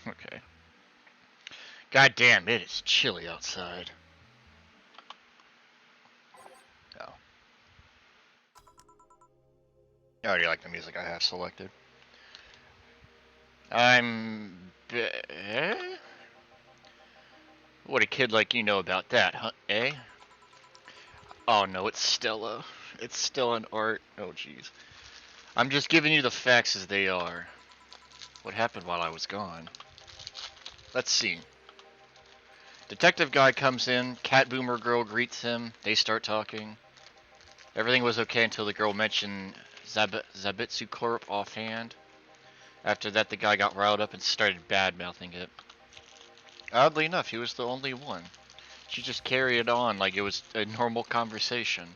Okay. God damn, it is chilly outside. Oh. I already like the music I have selected. What a kid like you know about that, huh? Eh? Oh no, it's Stella. It's still an art. Oh jeez. I'm just giving you the facts as they are. What happened while I was gone? Let's see. Detective guy comes in, cat boomer girl greets him, they start talking. Everything was okay until the girl mentioned Zabitsu Corp offhand. After that, the guy got riled up and started bad-mouthing it. Oddly enough, he was the only one. She just carried it on like it was a normal conversation.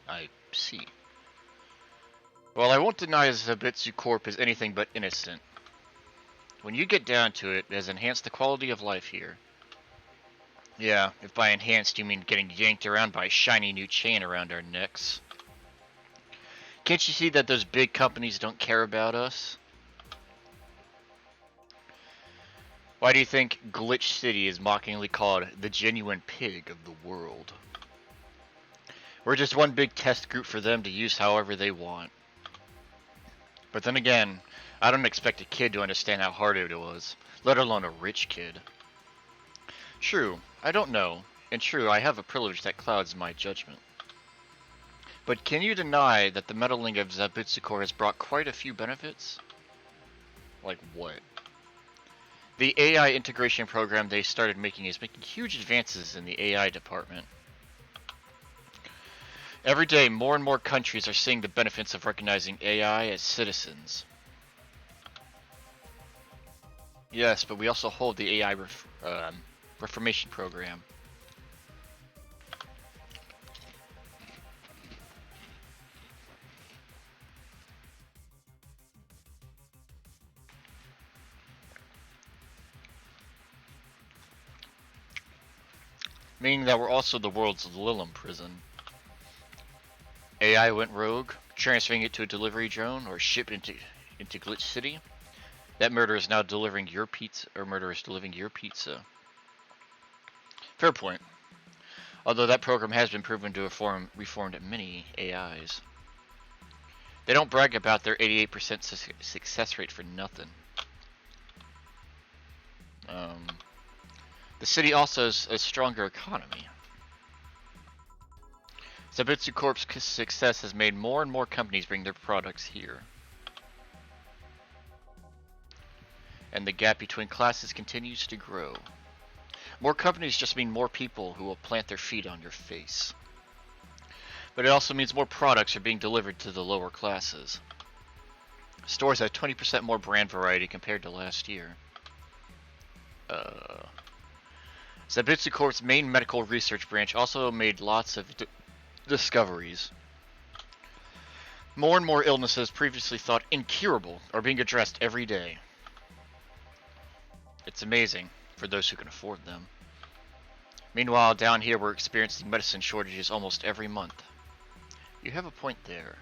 I see. Well, I won't deny Zabitsu Corp is anything but innocent. When you get down to it, it has enhanced the quality of life here. Yeah, if by enhanced you mean getting yanked around by a shiny new chain around our necks. Can't you see that those big companies don't care about us? Why do you think Glitch City is mockingly called the genuine pig of the world? We're just one big test group for them to use however they want. But then again, I don't expect a kid to understand how hard it was, let alone a rich kid. True, I don't know, and true, I have a privilege that clouds my judgment. But can you deny that the meddling of Zabitsu Corp has brought quite a few benefits? Like what? The AI integration program they started making is making huge advances in the AI department. Every day, more and more countries are seeing the benefits of recognizing AI as citizens. Yes, but we also hold the AI Reformation program. Meaning that we're also the world's Lilim prison. AI went rogue, transferring it to a delivery drone or shipped into Glitch City. That murderer is now delivering your pizza, or murderer is delivering your pizza. Fair point. Although that program has been proven to have reformed many AIs. They don't brag about their 88% success rate for nothing. The city also has a stronger economy. Zabitsu Corp's success has made more and more companies bring their products here. And the gap between classes continues to grow. More companies just mean more people who will plant their feet on your face. But it also means more products are being delivered to the lower classes. Stores have 20% more brand variety compared to last year. Zabitsu Corp's main medical research branch also made lots of discoveries. More and more illnesses previously thought incurable are being addressed every day. It's amazing, for those who can afford them. Meanwhile, down here we're experiencing medicine shortages almost every month. You have a point there.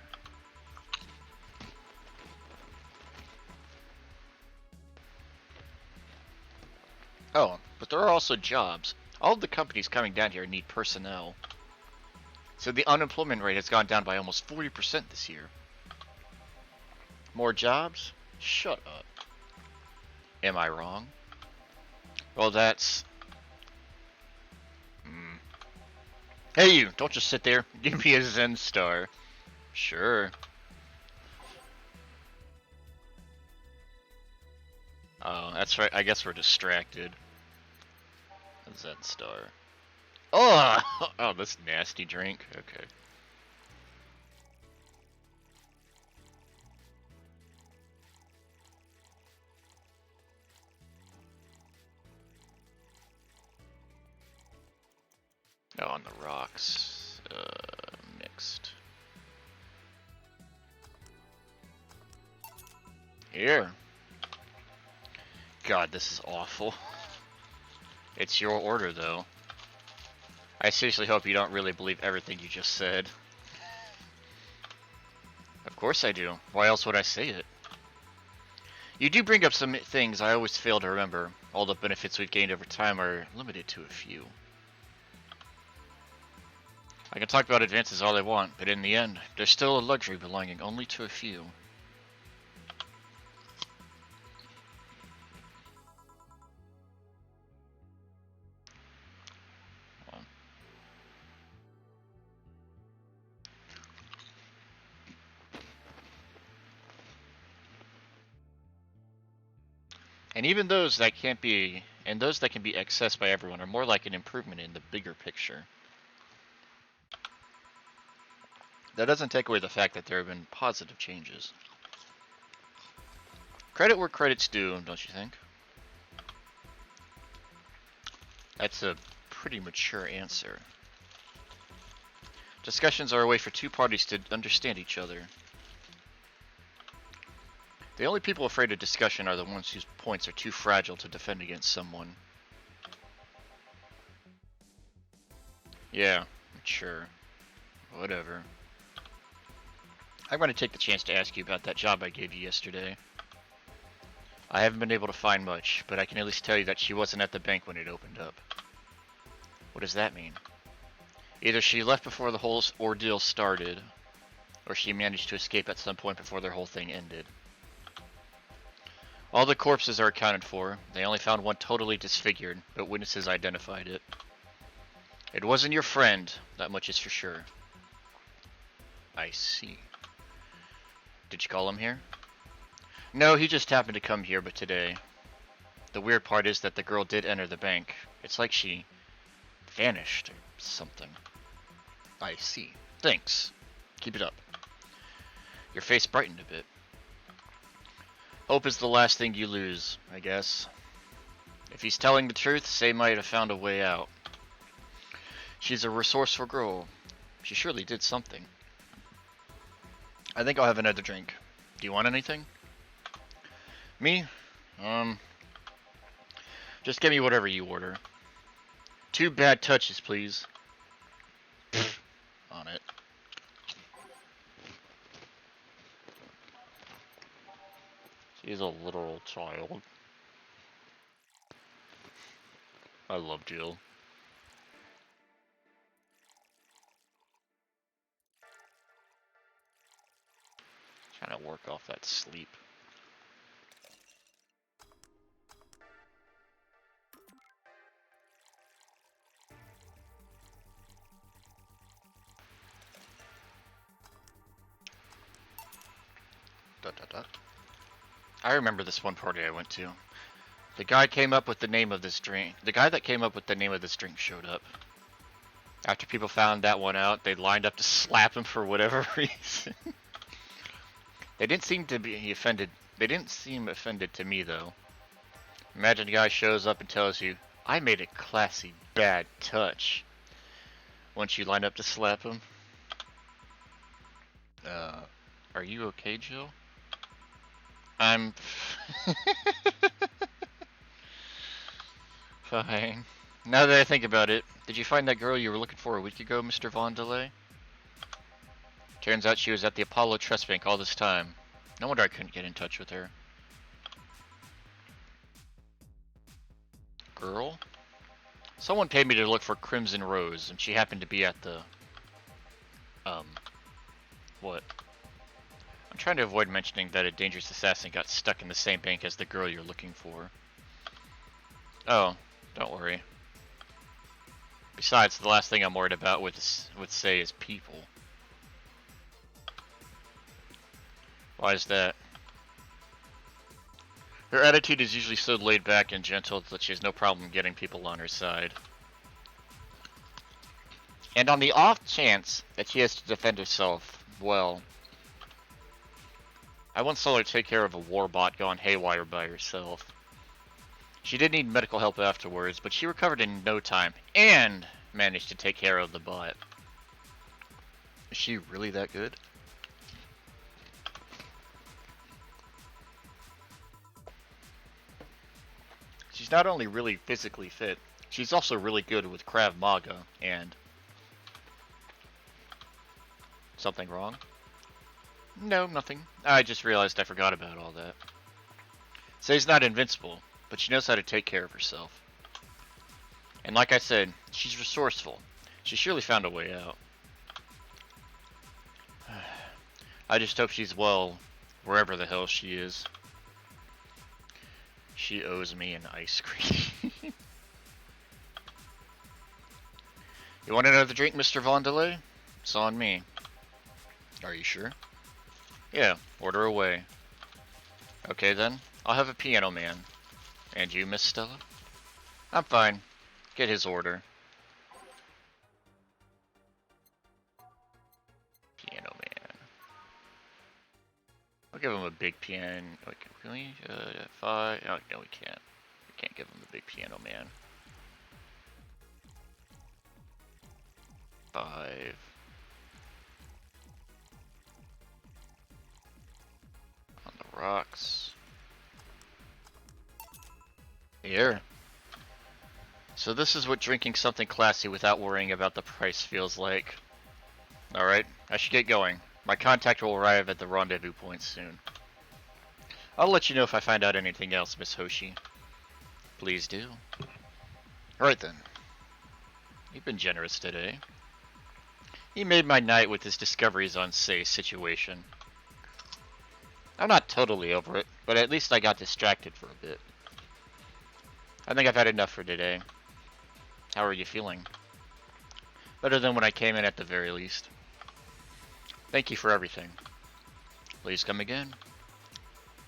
Oh, but there are also jobs. All of the companies coming down here need personnel. So the unemployment rate has gone down by almost 40% this year. More jobs? Shut up. Am I wrong? Well, that's... Hey you, don't just sit there. Give me a Zen star. Sure. Oh, that's right. I guess we're distracted. A Zen star. Oh! Oh, this nasty drink. Okay. Oh, on the rocks. Mixed. Here. God, this is awful. It's your order, though. I seriously hope you don't really believe everything you just said. Of course I do. Why else would I say it? You do bring up some things I always fail to remember. All the benefits we've gained over time are limited to a few. I can talk about advances all I want, but in the end, they're still a luxury belonging only to a few. And even those that can't be, and those that can be accessed by everyone are more like an improvement in the bigger picture. That doesn't take away the fact that there have been positive changes. Credit where credit's due, don't you think? That's a pretty mature answer. Discussions are a way for two parties to understand each other. The only people afraid of discussion are the ones whose points are too fragile to defend against someone. Yeah, sure. Whatever. I'm going to take the chance to ask you about that job I gave you yesterday. I haven't been able to find much, but I can at least tell you that she wasn't at the bank when it opened up. What does that mean? Either she left before the whole ordeal started, or she managed to escape at some point before their whole thing ended. All the corpses are accounted for. They only found one totally disfigured, but witnesses identified it. It wasn't your friend, that much is for sure. I see. Did you call him here? No, he just happened to come here but today. The weird part is that the girl did enter the bank. It's like she vanished or something. I see. Thanks. Keep it up. Your face brightened a bit. Hope is the last thing you lose, I guess. If he's telling the truth, Sei might have found a way out. She's a resourceful girl. She surely did something. I think I'll have another drink. Do you want anything? Me? Just give me whatever you order. 2 bad touches, please. On it. She's a literal child. I love Jill. Trying to work off that sleep. I remember this one party I went to. The guy came up with the name of this drink. The guy that came up with the name of this drink showed up. After people found that one out, they lined up to slap him for whatever reason. They didn't seem to be offended. They didn't seem offended to me though. Imagine a guy shows up and tells you, "I made a classy bad touch." Once you line up to slap him. Are you okay, Jill? I'm fine. Now that I think about it, did you find that girl you were looking for a week ago, Mr. Von Delay? Turns out she was at the Apollo Trust Bank all this time. No wonder I couldn't get in touch with her. Girl? Someone paid me to look for Crimson Rose, and she happened to be at the... what? I'm trying to avoid mentioning that a dangerous assassin got stuck in the same bank as the girl you're looking for. Oh, don't worry. Besides, the last thing I'm worried about with Sei is people. Why is that? Her attitude is usually so laid back and gentle that she has no problem getting people on her side. And on the off chance that she has to defend herself, well... I once saw her take care of a warbot gone haywire by herself. She did need medical help afterwards, but she recovered in no time, and managed to take care of the bot. Is she really that good? She's not only really physically fit, she's also really good with Krav Maga, and... Something wrong? No, nothing. I just realized I forgot about all that. Say's not invincible, but she knows how to take care of herself. And like I said, she's resourceful. She surely found a way out. I just hope she's well, wherever the hell she is. She owes me an ice cream. You want another drink, Mr. Vondelay? It's on me. Are you sure? Yeah, order away. Okay then, I'll have a piano man. And you, Miss Stella? I'm fine. Get his order. Piano man. I'll give him a big piano. Can we? 5? Oh, no, we can't. We can't give him the big piano man. 5. On the rocks. Here. So this is what drinking something classy without worrying about the price feels like. Alright, I should get going. My contact will arrive at the rendezvous point soon. I'll let you know if I find out anything else, Miss Hoshi. Please do. Alright then. You've been generous today. He made my night with his discoveries on Say's situation. I'm not totally over it, but at least I got distracted for a bit. I think I've had enough for today. How are you feeling? Better than when I came in at the very least. Thank you for everything. Please come again.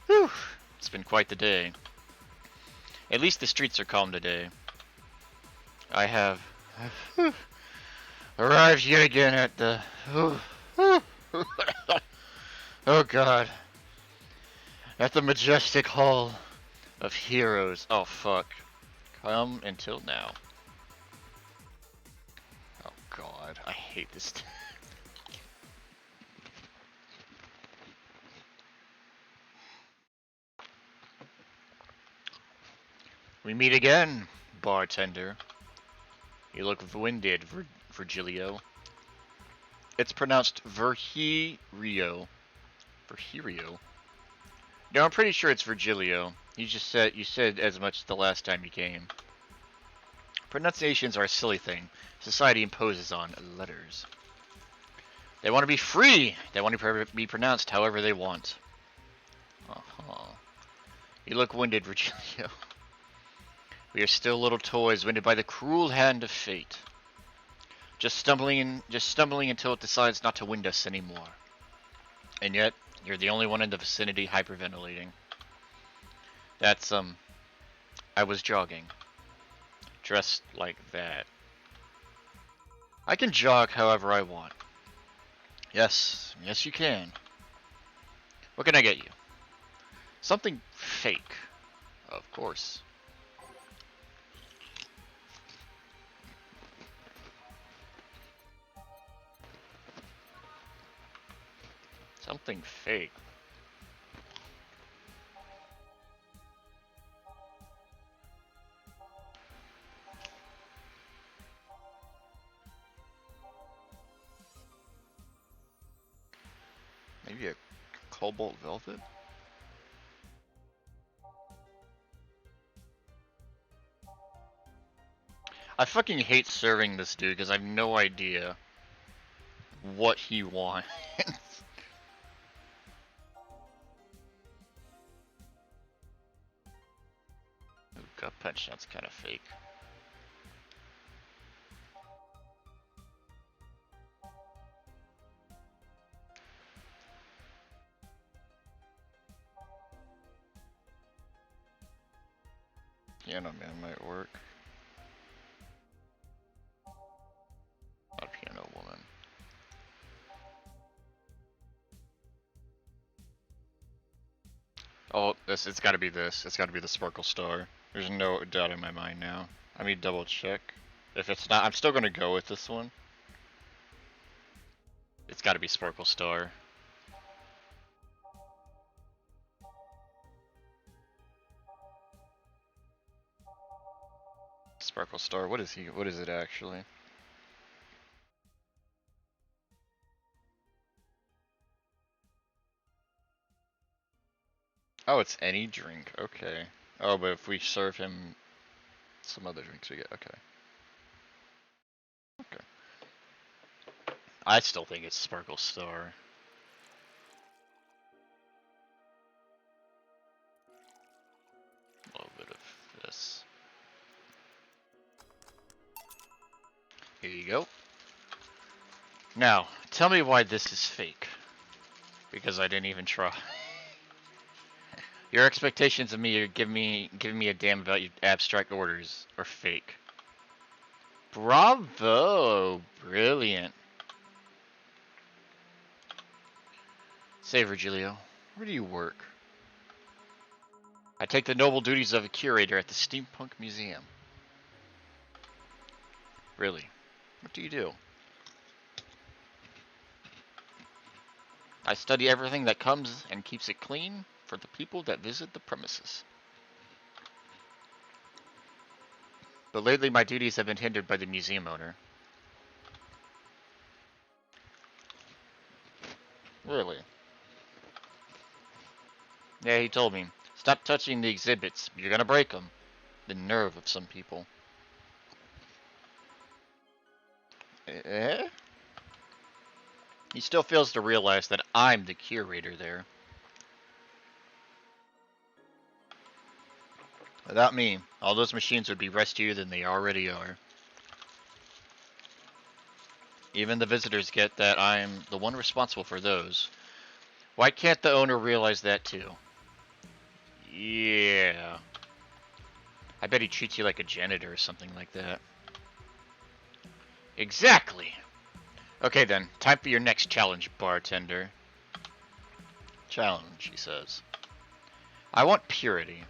Whew, it's been quite the day. At least the streets are calm today. I have arrived yet again at the... Oh god. At the majestic hall of heroes. Oh fuck. Come until now. Oh god, I hate this. We meet again, bartender. You look winded, Virgilio. It's pronounced Virgilio. Virgilio? No, I'm pretty sure it's Virgilio. You said as much the last time you came. Pronunciations are a silly thing society imposes on letters. They want to be free. They want to be pronounced however they want. Uh-huh. You look winded, Virgilio. We are still little toys winded by the cruel hand of fate. Just stumbling until it decides not to wind us anymore. And yet, you're the only one in the vicinity hyperventilating. That's, I was jogging. Dressed like that. I can jog however I want. Yes you can. What can I get you? Something fake. Of course. Something fake. Maybe a cobalt velvet? I fucking hate serving this dude because I have no idea what he wants. Ooh, gut punch, that's kind of fake. Piano man might work. Not piano woman. Oh, it's gotta be this. It's gotta be the Sparkle Star. There's no doubt in my mind now. I mean, double check. If it's not, I'm still gonna go with this one. It's gotta be Sparkle Star. Sparkle Star, what is it actually? Oh, it's any drink. Okay. Oh, but if we serve him some other drinks, we get okay. Okay. I still think it's Sparkle Star. A little bit of this. Here you go. Now, tell me why this is fake. Because I didn't even try. Your expectations of me are giving me a damn about your abstract orders are fake. Bravo! Brilliant. Say, Virgilio, where do you work? I take the noble duties of a curator at the Steampunk Museum. Really? What do you do? I study everything that comes and keeps it clean for the people that visit the premises. But lately my duties have been hindered by the museum owner. Really? Yeah, he told me. Stop touching the exhibits. You're gonna break them. The nerve of some people. Eh? He still fails to realize that I'm the curator there. Without me, all those machines would be rustier than they already are. Even the visitors get that I'm the one responsible for those. Why can't the owner realize that too? Yeah. I bet he treats you like a janitor or something like that. Exactly! Okay then, time for your next challenge, bartender. Challenge, he says. I want purity.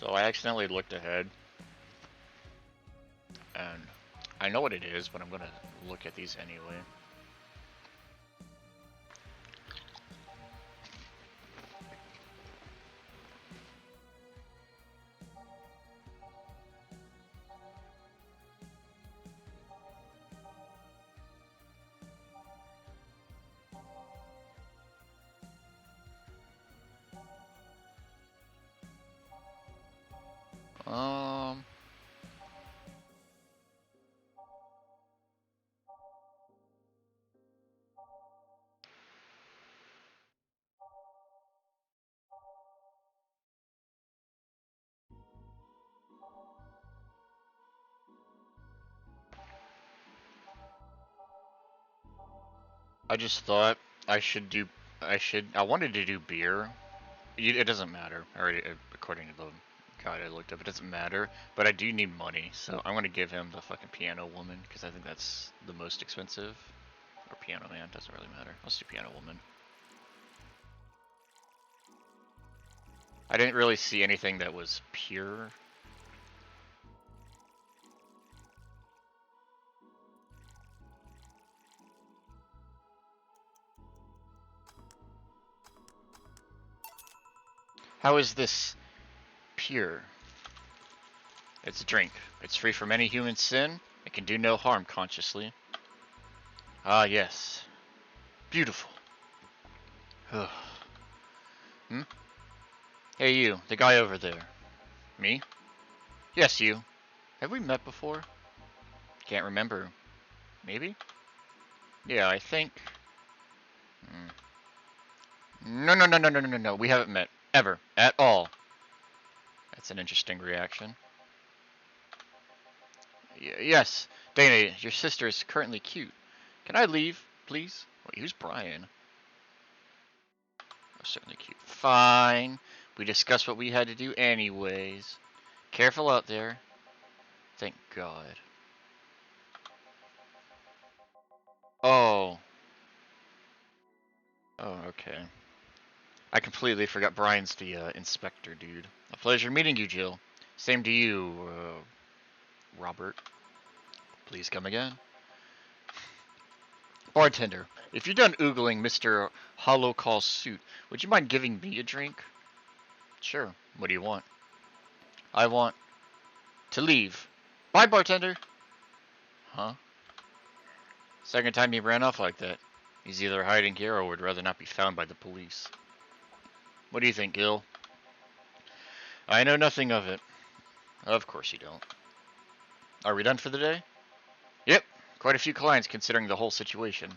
So I accidentally looked ahead. And I know what it is, but I'm gonna look at these anyway. Um... I just thought I should do... I wanted to do beer. It doesn't matter. Already, according to the guide I looked up, it doesn't matter. But I do need money, so I'm gonna give him the fucking Piano Woman, because I think that's the most expensive. Or Piano Man, doesn't really matter. Let's do Piano Woman. I didn't really see anything that was pure. How is this pure? It's a drink. It's free from any human sin. It can do no harm consciously. Ah, yes. Beautiful. Hmm? Hey, you. The guy over there. Me? Yes, you. Have we met before? Can't remember. Maybe? Yeah, I think... No, no, no, no, no, no, no, no. We haven't met. Ever. At all. That's an interesting reaction. Yes. Dana, your sister is currently cute. Can I leave, please? Wait, who's Brian? Oh, certainly cute. Fine. We discussed what we had to do anyways. Careful out there. Thank God. Oh. Oh, okay. I completely forgot Brian's the inspector dude. A pleasure meeting you, Jill. Same to you, Robert. Please come again. Bartender, if you're done oogling Mr. Hollow Call's suit, would you mind giving me a drink? Sure. What do you want? I want to leave. Bye, bartender. Huh? Second time you ran off like that. He's either hiding here or would rather not be found by the police. What do you think, Gil? I know nothing of it. Of course you don't. Are we done for the day? Yep. Quite a few clients considering the whole situation.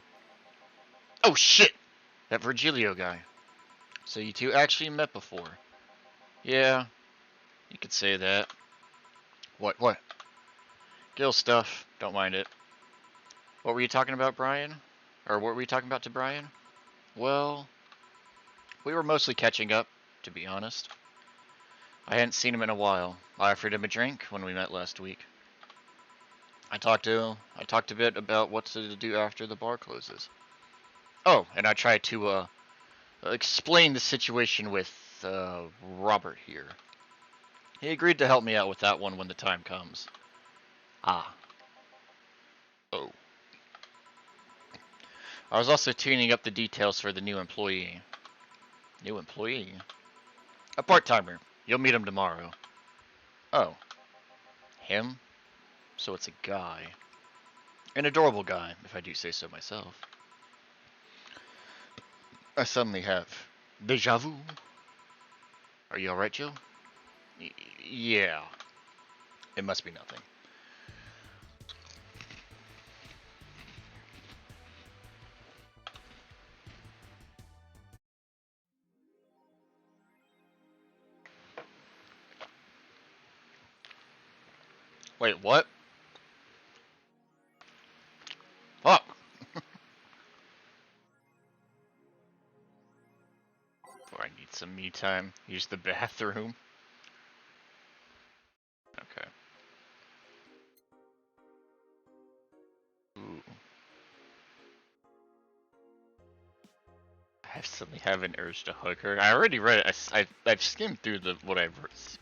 Oh shit! That Virgilio guy. So you two actually met before? Yeah, you could say that. What? Gil stuff. Don't mind it. What were you talking about, Brian? Or what were you talking about to Brian? Well, we were mostly catching up, to be honest. I hadn't seen him in a while. I offered him a drink when we met last week. I talked a bit about what to do after the bar closes. Oh, and I tried to explain the situation with Robert here. He agreed to help me out with that one when the time comes. Ah. Oh. I was also tuning up the details for the new employee. New employee? A part-timer. You'll meet him tomorrow. Oh. Him? So it's a guy. An adorable guy, if I do say so myself. I suddenly have deja vu. Are you alright, Joe? Yeah. It must be nothing. Wait, what? Fuck! Or I need some me time. Use the bathroom. Okay. Ooh. I suddenly have an urge to hug her. I already read it. I've skimmed through what I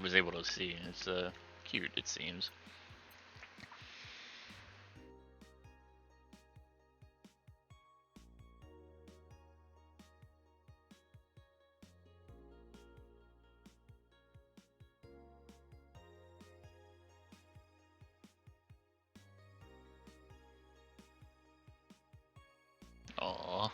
was able to see. It's cute, it seems. Aww.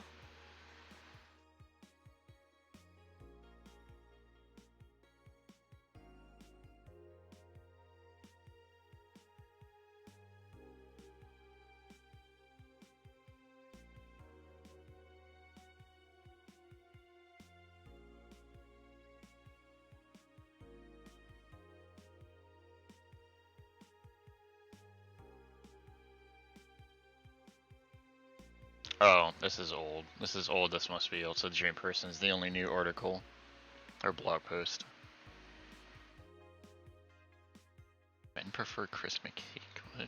Oh, this is old. This is old. This must be also Dream Person's the only new article or blog post. Men prefer Christmas cake. What?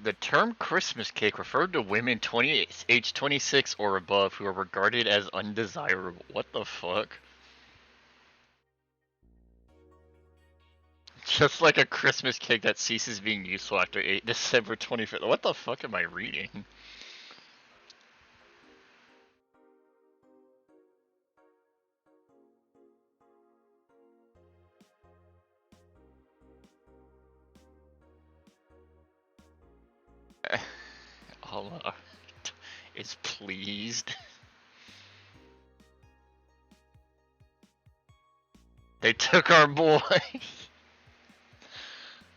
The term Christmas cake referred to women age 26 or above who are regarded as undesirable. What the fuck? Just like a Christmas cake that ceases being useful after December 25th. What the fuck am I reading? Allah is pleased. They took our boy.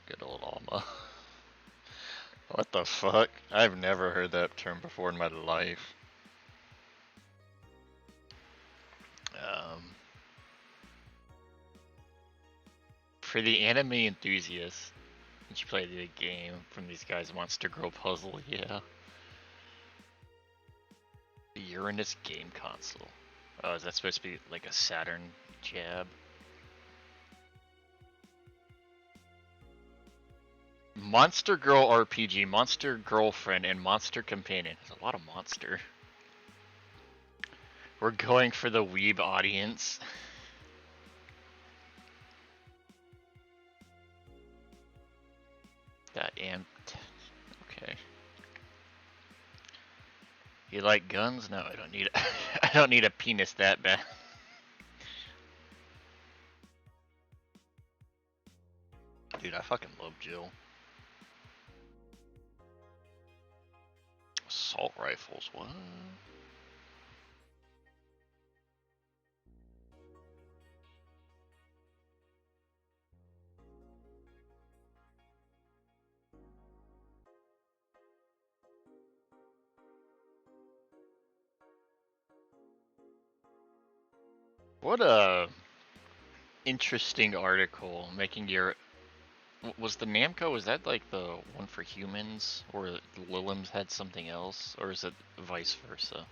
Good old Alma. What the fuck? I've never heard that term before in my life. For the anime enthusiasts, did you play the game from these guys, Monster Girl Puzzle? Yeah. The Uranus game console. Oh, is that supposed to be like a Saturn jab? Monster Girl RPG, Monster Girlfriend, and Monster Companion. There's a lot of monster. We're going for the weeb audience. That amped. Okay. You like guns? No, I don't need. I don't need a penis that bad. fucking love Jill. Assault rifles, what? What a interesting article making your. Was the Namco, was that like the one for humans, or Lilim's had something else, or is it vice versa?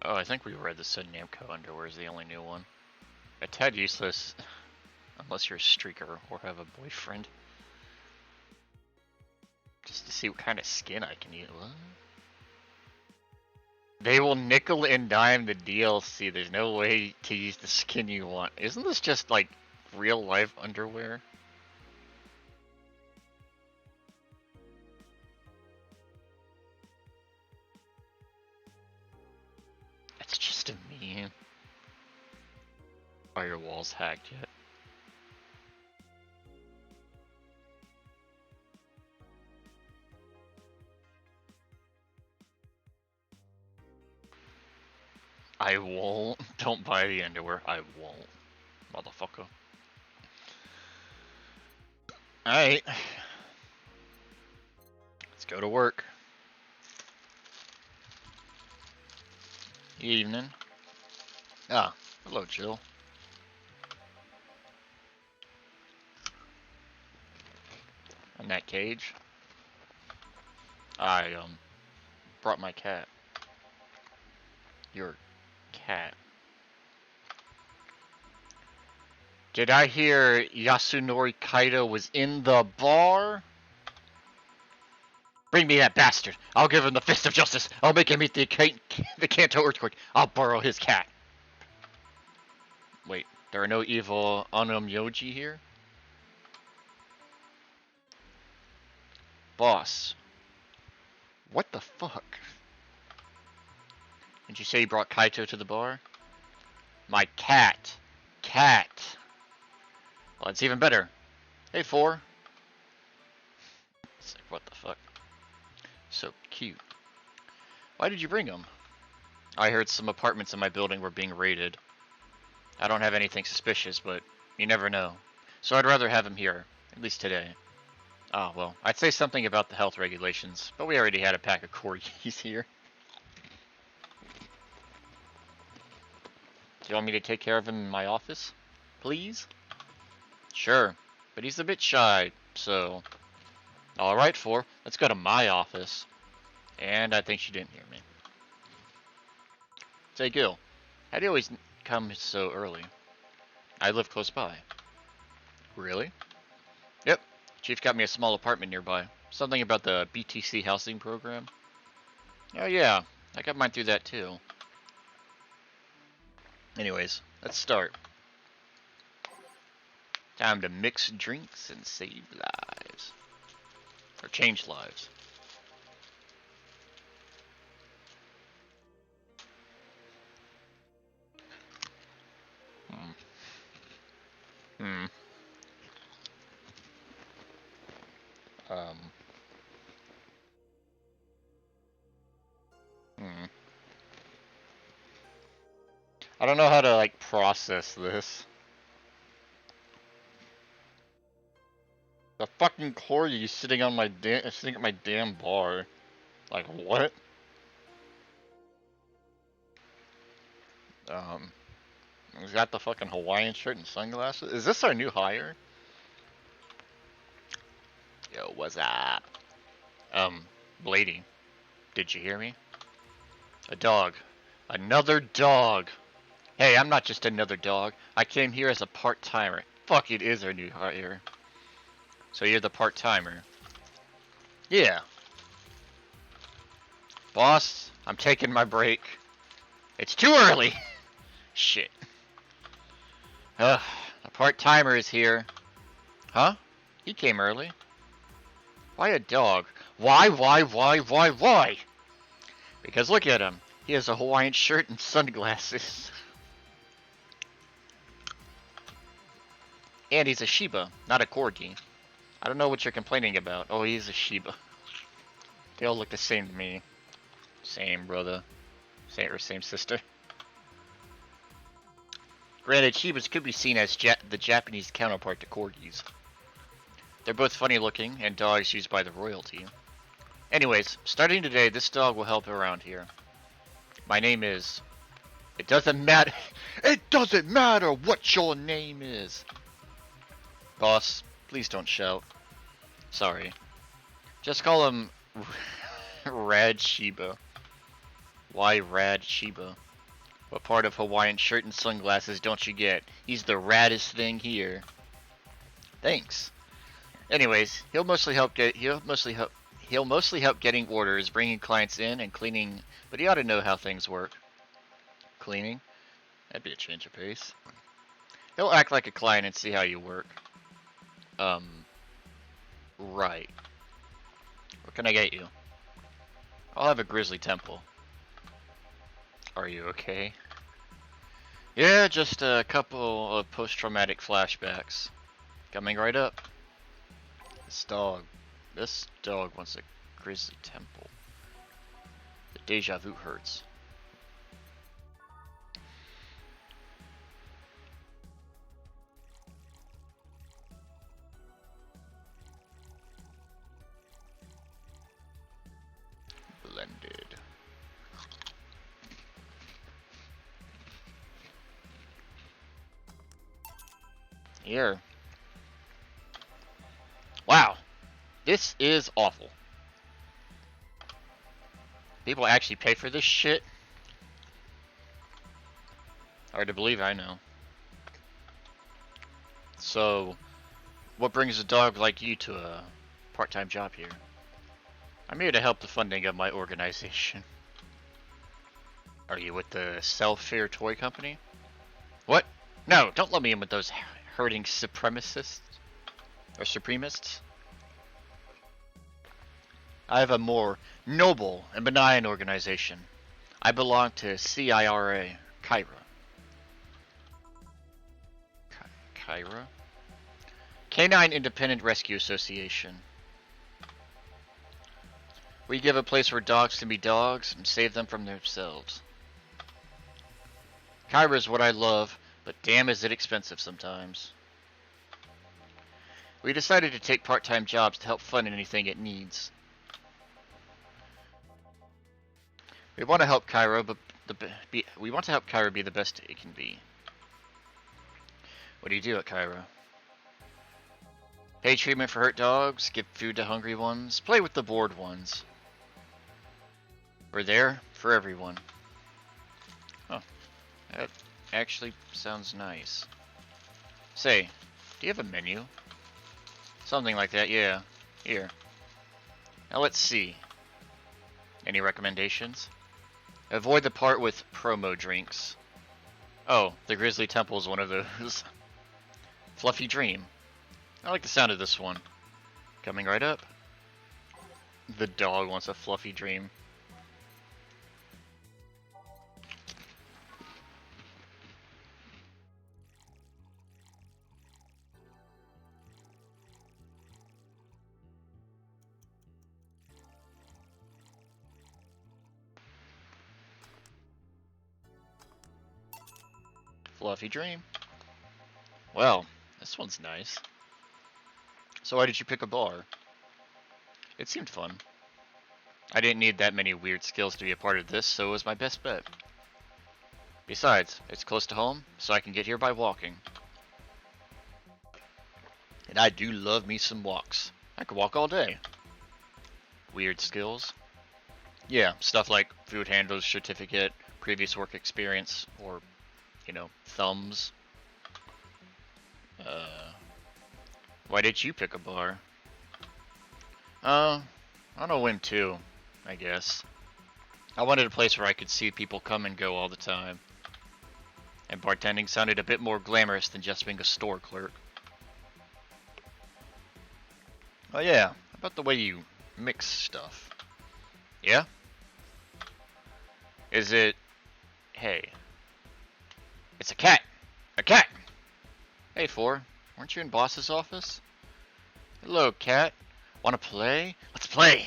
Oh, I think we read this said Namco underwear is the only new one. A tad useless, unless you're a streaker or have a boyfriend. Just to see what kind of skin I can use. What? They will nickel and dime the DLC. There's no way to use the skin you want. Isn't this just like real life underwear? It's just a meme. Are your walls hacked yet? I won't. Don't buy the underwear. I won't. Motherfucker. Alright. Let's go to work. Evening. Ah, hello, Jill. In that cage. I, brought my cat. Your cat. Did I hear Yasunori Kaido was in the bar? Bring me that bastard. I'll give him the fist of justice. I'll make him eat the Kanto earthquake. I'll borrow his cat. Wait, there are no evil Onomyoji here? Boss. What the fuck? Did you say you brought Kaito to the bar? My cat. Cat. Well, it's even better. Hey, 4. It's like, what the fuck? So cute. Why did you bring him? I heard some apartments in my building were being raided. I don't have anything suspicious, but you never know. So I'd rather have him here, at least today. Oh, well, I'd say something about the health regulations, but we already had a pack of corgis here. Do you want me to take care of him in my office? Please? Sure, but he's a bit shy, so... Alright, 4, let's go to my office. And I think she didn't hear me. Say, Gil, how do you always come so early? I live close by. Really? Yep, Chief got me a small apartment nearby. Something about the BTC housing program. Oh yeah, I got mine through that too. Anyways, let's start. Time to mix drinks and save lives. Or change lives. I don't know how to, like, process this. The fucking corgi sitting on my sitting at my damn bar. Like, what? He's got the fucking Hawaiian shirt and sunglasses. Is this our new hire? Yo, what's up? Lady, did you hear me? A dog. Another dog. Hey, I'm not just another dog. I came here as a part-timer. Fuck, it is our new hire. So you're the part-timer. Yeah. Boss, I'm taking my break. It's too early. Shit. The part-timer is here. Huh? He came early. Why a dog? Why? Because look at him. He has a Hawaiian shirt and sunglasses. And he's a Shiba, not a Corgi. I don't know what you're complaining about. Oh, he's a Shiba. They all look the same to me. Same brother. Same sister. Granted, Shibas could be seen as the Japanese counterpart to Corgis. They're both funny looking and dogs used by the royalty. Anyways, starting today, this dog will help around here. My name is... It doesn't matter. It doesn't matter what your name is. Boss, please don't shout. Sorry. Just call him Rad Shiba. Why Rad Shiba? What part of Hawaiian shirt and sunglasses don't you get? He's the raddest thing here. Thanks. Anyways, he'll mostly help getting orders, bringing clients in, and cleaning. But he ought to know how things work. Cleaning? That'd be a change of pace. He'll act like a client and see how you work. Right. What can I get you? I'll have a Grizzly Temple. Are you okay? Yeah, just a couple of post-traumatic flashbacks. Coming right up. This dog wants a Grizzly Temple. The deja vu hurts. Blended. Here. Wow. This is awful. People actually pay for this shit? Hard to believe, I know. So, what brings a dog like you to a part-time job here? I'm here to help the funding of my organization. Are you with the Self-Fair Toy Company? What? No, don't let me in with those herding supremacists. Or supremists. I have a more noble and benign organization. I belong to CIRA, Kyra. Kyra? Canine Independent Rescue Association. We give a place where dogs can be dogs and save them from themselves. Kyra is what I love, but damn is it expensive sometimes. We decided to take part-time jobs to help fund anything it needs. We want to help Kyra, we want to help Kyra be the best it can be. What do you do at Kyra? Pay treatment for hurt dogs, give food to hungry ones, play with the bored ones. We're there for everyone. Huh. That actually sounds nice. Say, do you have a menu? Something like that, yeah. Here. Now let's see. Any recommendations? Avoid the part with promo drinks. Oh, the Grizzly Temple is one of those. Fluffy Dream. I like the sound of this one. Coming right up. The dog wants a Fluffy Dream. Fluffy Dream. Well, this one's nice. So why did you pick a bar? It seemed fun. I didn't need that many weird skills to be a part of this, so it was my best bet. Besides, it's close to home, so I can get here by walking. And I do love me some walks. I could walk all day. Weird skills? Yeah, stuff like food handler's certificate, previous work experience, or, you know, thumbs. Why did you pick a bar? On a whim too, I guess. I wanted a place where I could see people come and go all the time. And bartending sounded a bit more glamorous than just being a store clerk. Oh yeah, about the way you mix stuff? Yeah? Is it... Hey. It's a cat! A cat! Hey, Four. Weren't you in boss's office? Hello, cat. Wanna play? Let's play!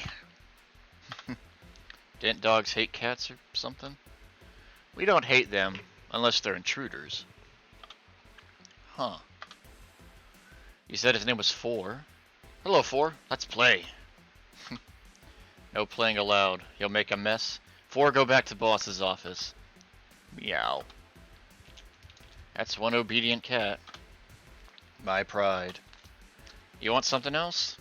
Didn't dogs hate cats or something? We don't hate them, unless they're intruders. Huh. You said his name was Four. Hello, Four. Let's play. No playing allowed. You'll make a mess. Four, go back to boss's office. Meow. That's one obedient cat. My pride. You want something else?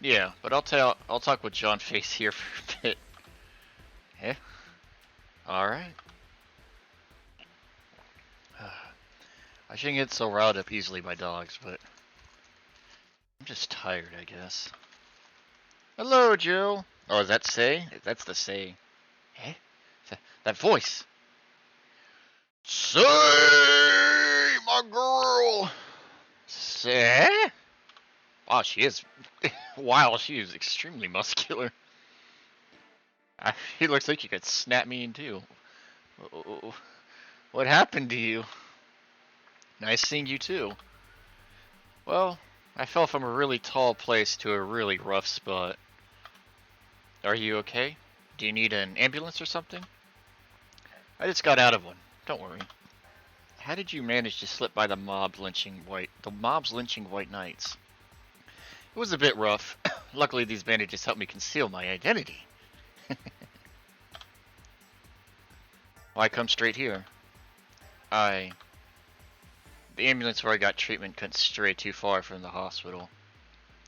Yeah, but I'll talk with John Face here for a bit. Eh? Alright. I shouldn't get so riled up easily by dogs, but I'm just tired, I guess. Hello, Jill. Oh, is that Say? That's the Say. Eh? That voice. Say, my girl. Say? Wow, she is. Wow, she is extremely muscular. He looks like you could snap me in two. What happened to you? Nice seeing you too. Well, I fell from a really tall place to a really rough spot. Are you okay? Do you need an ambulance or something? I just got out of one. Don't worry. How did you manage to slip by the mob's lynching white knights? It was a bit rough. Luckily, these bandages helped me conceal my identity. Why come straight here? The ambulance where I got treatment couldn't stray too far from the hospital.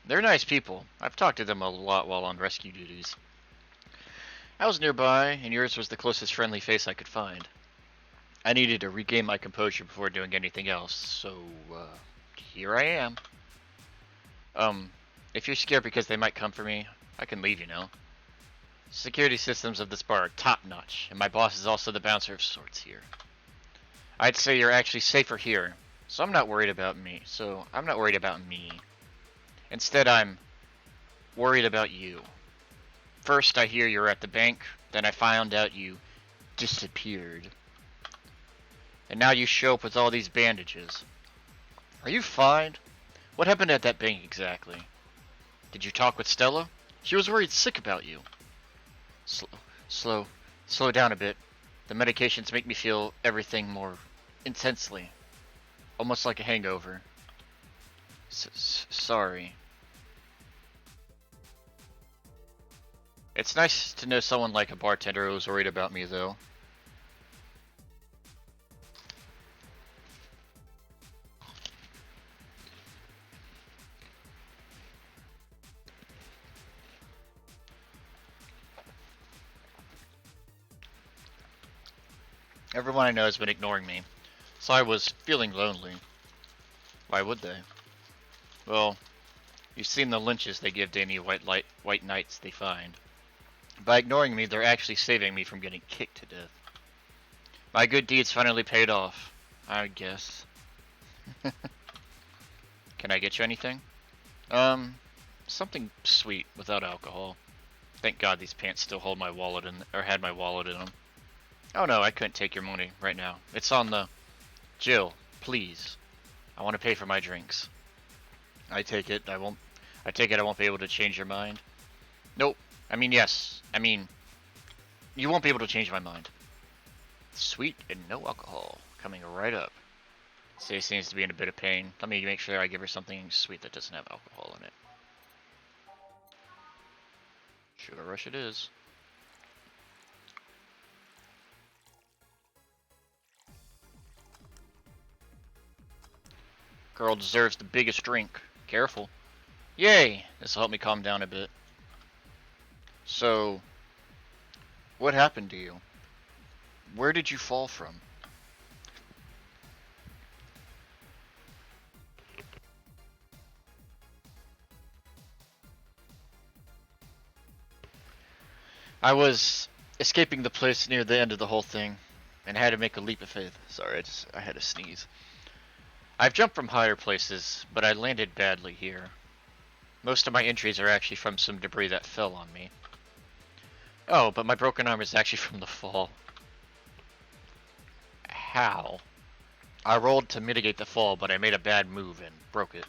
They're nice people. I've talked to them a lot while on rescue duties. I was nearby, and yours was the closest friendly face I could find. I needed to regain my composure before doing anything else, so, here I am. If you're scared because they might come for me, I can leave, you know. Security systems of this bar are top-notch, and my boss is also the bouncer of sorts here. I'd say you're actually safer here, so I'm not worried about me. Instead, I'm worried about you. First, I hear you're at the bank, then I found out you disappeared. And now you show up with all these bandages. Are you fine? What happened at that bank exactly? Did you talk with Stella? She was worried sick about you. Slow down a bit. The medications make me feel everything more intensely. Almost like a hangover. Sorry. It's nice to know someone like a bartender who's worried about me, though. Everyone I know has been ignoring me, so I was feeling lonely. Why would they? Well, you've seen the lynches they give to any white knights they find. By ignoring me, they're actually saving me from getting kicked to death. My good deeds finally paid off, I guess. Can I get you anything? Something sweet without alcohol. Thank God these pants still hold my wallet or had my wallet in them. Oh no, I couldn't take your money right now. It's on the... Jill, please. I want to pay for my drinks. I take it I won't be able to change your mind. Nope. I mean, yes. I mean, you won't be able to change my mind. Sweet and no alcohol. Coming right up. Say seems to be in a bit of pain. Let me make sure I give her something sweet that doesn't have alcohol in it. Sugar Rush it is. Girl deserves the biggest drink. Careful. Yay! This'll help me calm down a bit. So, what happened to you? Where did you fall from? I was escaping the place near the end of the whole thing, and had to make a leap of faith. Sorry, I had to sneeze. I've jumped from higher places, but I landed badly here. Most of my injuries are actually from some debris that fell on me. Oh, but my broken arm is actually from the fall. How? I rolled to mitigate the fall, but I made a bad move and broke it.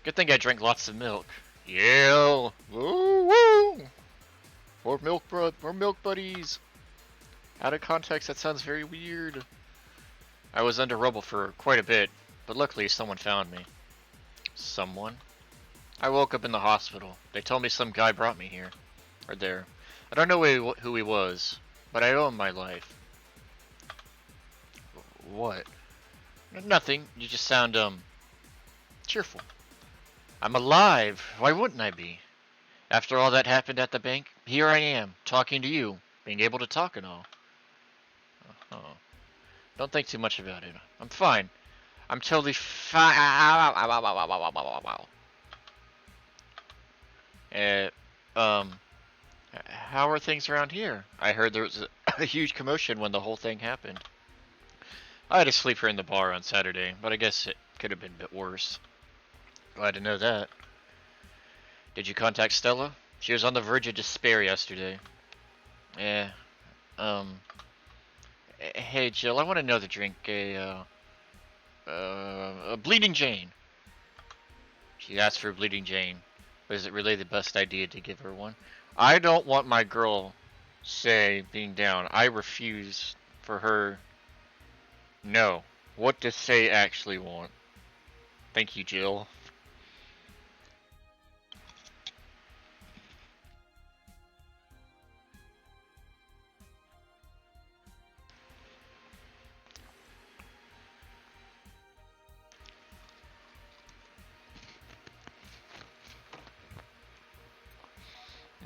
Good thing I drank lots of milk. Yeah! Woo woo! More milk buddies! Out of context, that sounds very weird. I was under rubble for quite a bit, but luckily someone found me. Someone? I woke up in the hospital. They told me some guy brought me here. Or there. I don't know who he was, but I owe him my life. What? Nothing. You just sound, cheerful. I'm alive. Why wouldn't I be? After all that happened at the bank, here I am, talking to you, being able to talk and all. Oh. Don't think too much about it. I'm fine. I'm totally fine. Um, how are things around here? I heard there was a huge commotion when the whole thing happened. I had a sleeper in the bar on Saturday, but I guess it could have been a bit worse. Glad to know that. Did you contact Stella? She was on the verge of despair yesterday. Yeah. Hey Jill, I want another drink. A Bleeding Jane. She asked for Bleeding Jane. But is it really the best idea to give her one? I don't want my girl, say, being down. I refuse for her. No. What does Say actually want? Thank you, Jill.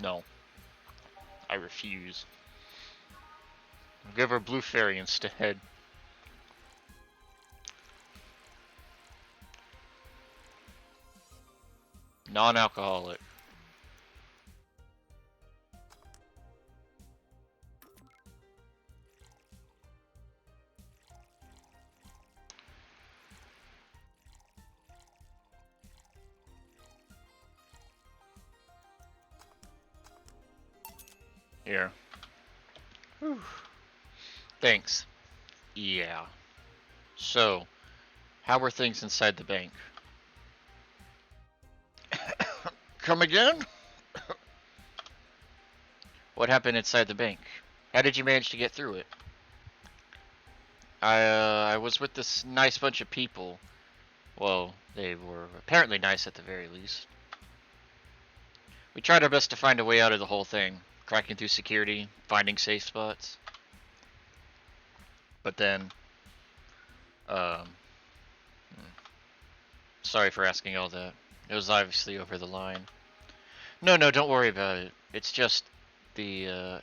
No. I refuse. I'll give her Blue Fairy instead. Non-alcoholic. Here. Whew. Thanks. Yeah. So, how were things inside the bank? Come again? What happened inside the bank? How did you manage to get through it? I was with this nice bunch of people. Well, they were apparently nice at the very least. We tried our best to find a way out of the whole thing, cracking through security, finding safe spots. But then, um, sorry for asking all that. It was obviously over the line. No, don't worry about it. It's just the, I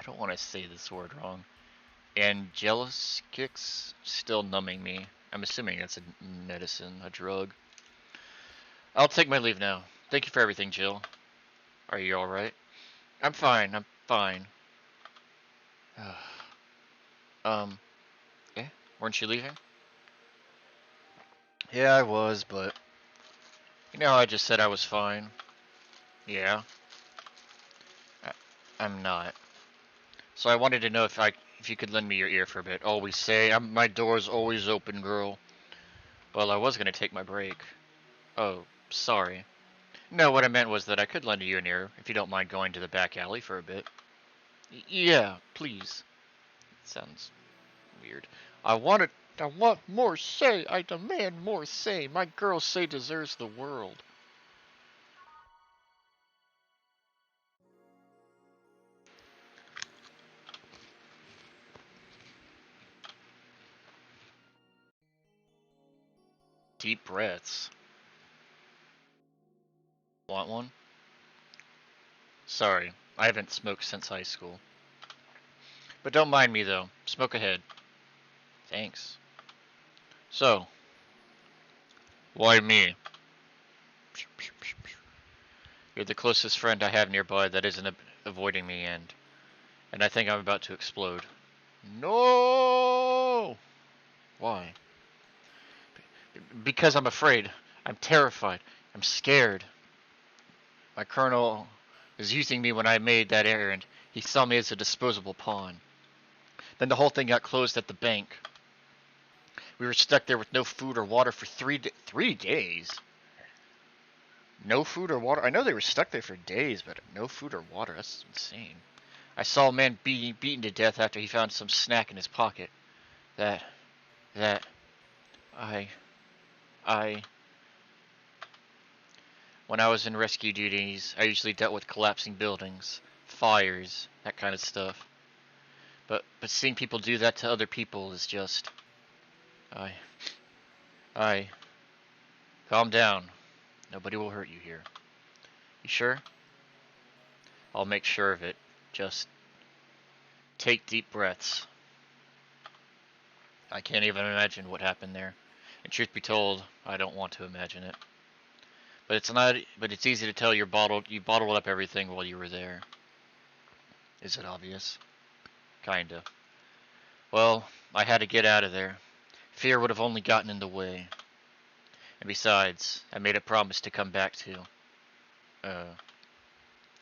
don't want to say this word wrong. Angelus kicks still numbing me. I'm assuming that's a medicine, a drug. I'll take my leave now. Thank you for everything, Jill. Are you alright? I'm fine, I'm fine. Yeah? Weren't you leaving? Yeah, I was, but... You know how I just said I was fine? Yeah. I'm not. So I wanted to know if you could lend me your ear for a bit. Always say, my door's always open, girl. Well, I was gonna take my break. Oh, sorry. No, what I meant was that I could lend you an ear, if you don't mind going to the back alley for a bit. Yeah, please. Sounds weird. I want more Say. I demand more Say. My girl Say deserves the world. Deep breaths. Want one? Sorry, I haven't smoked since high school. But don't mind me though. Smoke ahead. Thanks. So, why me? You're the closest friend I have nearby that isn't avoiding me, and I think I'm about to explode. No! Why? Because I'm afraid. I'm terrified. I'm scared. My colonel was using me when I made that errand. He saw me as a disposable pawn. Then the whole thing got closed at the bank. We were stuck there with no food or water for 3 days. No food or water? I know they were stuck there for days, but no food or water? That's insane. I saw a man beaten to death after he found some snack in his pocket. That, I, when I was in rescue duties, I usually dealt with collapsing buildings, fires, that kind of stuff. But seeing people do that to other people is just, I, calm down. Nobody will hurt you here. You sure? I'll make sure of it. Just take deep breaths. I can't even imagine what happened there. And truth be told, I don't want to imagine it. But it's easy to tell you bottled up everything while you were there. Is it obvious? Kinda. Well, I had to get out of there. Fear would have only gotten in the way. And besides, I made a promise to come back to.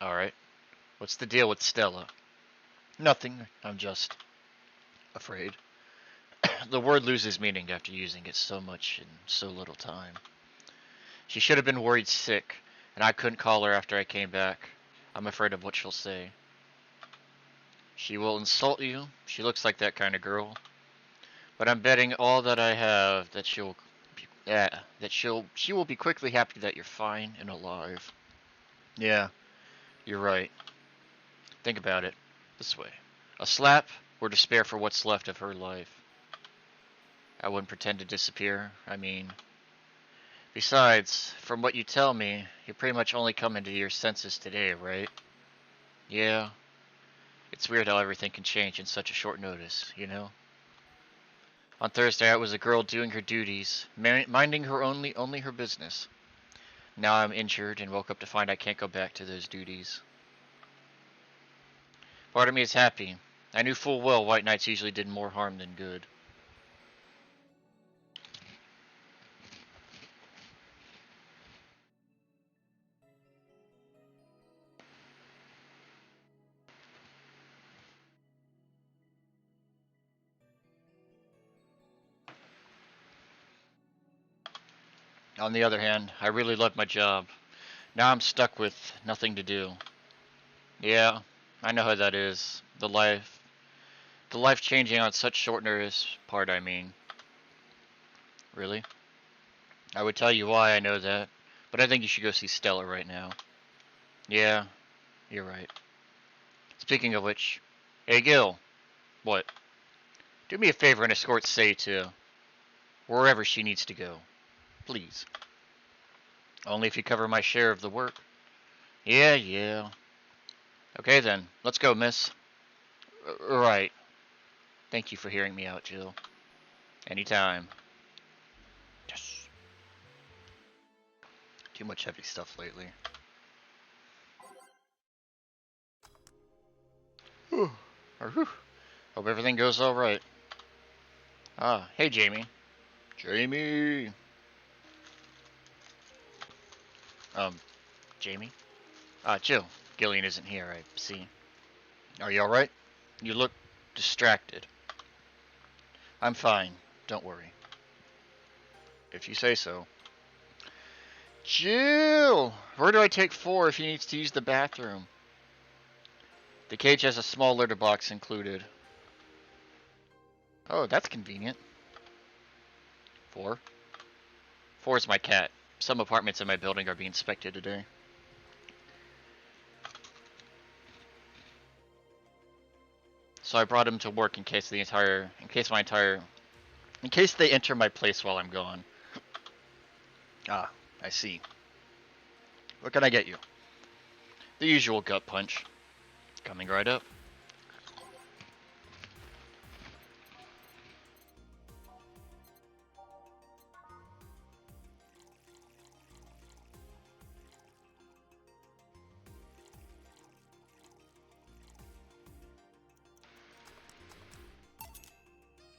Alright. What's the deal with Stella? Nothing. I'm just afraid. The word loses meaning after using it so much in so little time. She should have been worried sick, and I couldn't call her after I came back. I'm afraid of what she'll say. She will insult you. She looks like that kind of girl. But I'm betting all that I have that she will be quickly happy that you're fine and alive. Yeah, you're right. Think about it this way. A slap or despair for what's left of her life. I wouldn't pretend to disappear. I mean, besides, from what you tell me, you're pretty much only coming to your senses today, right? Yeah. It's weird how everything can change in such a short notice, you know? On Thursday, I was a girl doing her duties, minding her only her business. Now I'm injured and woke up to find I can't go back to those duties. Part of me is happy. I knew full well white knights usually did more harm than good. On the other hand, I really loved my job. Now I'm stuck with nothing to do. Yeah, I know how that is. The life changing on such short notice part, I mean. Really? I would tell you why I know that, but I think you should go see Stella right now. Yeah, you're right. Speaking of which, hey Gil. What? Do me a favor and escort Say to wherever she needs to go. Please. Only if you cover my share of the work. Yeah. Okay then, let's go, miss. Right. Thank you for hearing me out, Jill. Anytime. Yes. Too much heavy stuff lately. Hope everything goes alright. Ah, hey Jamie. Jamie! Jamie? Jill. Gillian isn't here, I see. Are you alright? You look distracted. I'm fine. Don't worry. If you say so. Jill! Where do I take 4 if he needs to use the bathroom? The cage has a small litter box included. Oh, that's convenient. 4? 4 is my cat. Some apartments in my building are being inspected today. So I brought him to work in case they enter my place while I'm gone. Ah, I see. What can I get you? The usual gut punch. Coming right up.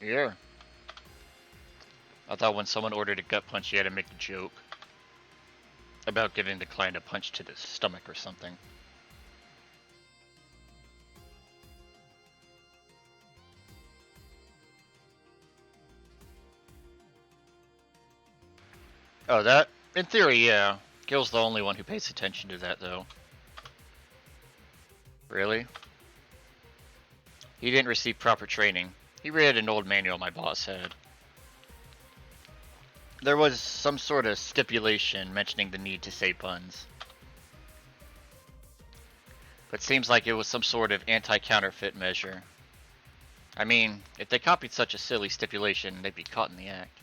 Yeah. I thought when someone ordered a gut punch, you had to make a joke about giving the client a punch to the stomach or something. Oh, that? In theory, yeah. Gil's the only one who pays attention to that, though. Really? He didn't receive proper training. He read an old manual my boss had. There was some sort of stipulation mentioning the need to say puns. But seems like it was some sort of anti-counterfeit measure. I mean, if they copied such a silly stipulation, they'd be caught in the act.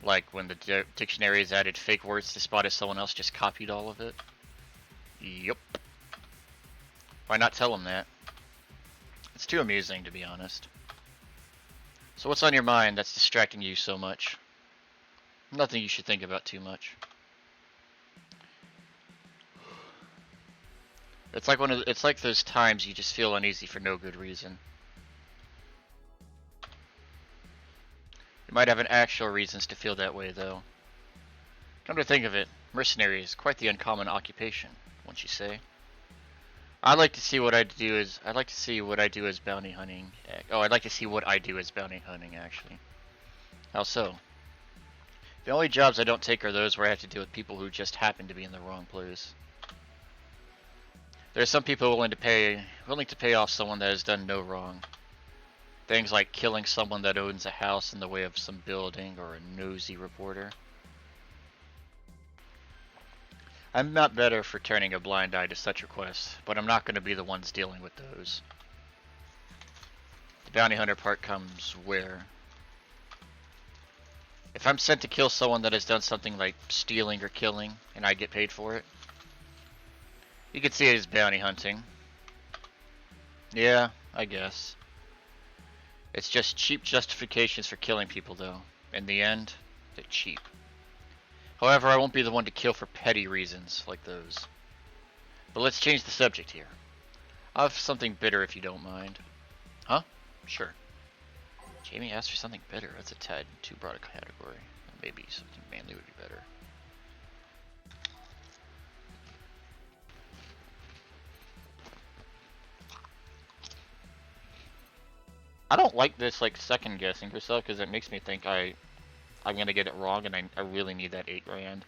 Like when the dictionaries added fake words to spot if someone else just copied all of it. Yup. Why not tell them that? It's too amusing, to be honest. So what's on your mind that's distracting you so much? Nothing you should think about too much. It's like those times you just feel uneasy for no good reason. You might have an actual reasons to feel that way, though. Come to think of it, mercenary is quite the uncommon occupation, won't you say? I'd like to see what I do as bounty hunting. Oh, I'd like to see what I do as bounty hunting, actually. How so? The only jobs I don't take are those where I have to deal with people who just happen to be in the wrong place. There are some people willing to pay off someone that has done no wrong. Things like killing someone that owns a house in the way of some building or a nosy reporter. I'm not better for turning a blind eye to such requests, but I'm not going to be the ones dealing with those. The bounty hunter part comes where? If I'm sent to kill someone that has done something like stealing or killing, and I get paid for it, you could see it as bounty hunting. Yeah, I guess. It's just cheap justifications for killing people, though. In the end, they're cheap. However, I won't be the one to kill for petty reasons like those. But let's change the subject here. I have something bitter if you don't mind. Huh? Sure. Jamie asked for something bitter. That's a tad too broad a category. Maybe something manly would be better. I don't like this second guessing yourself because it makes me think I'm gonna get it wrong, and I really need that 8 grand.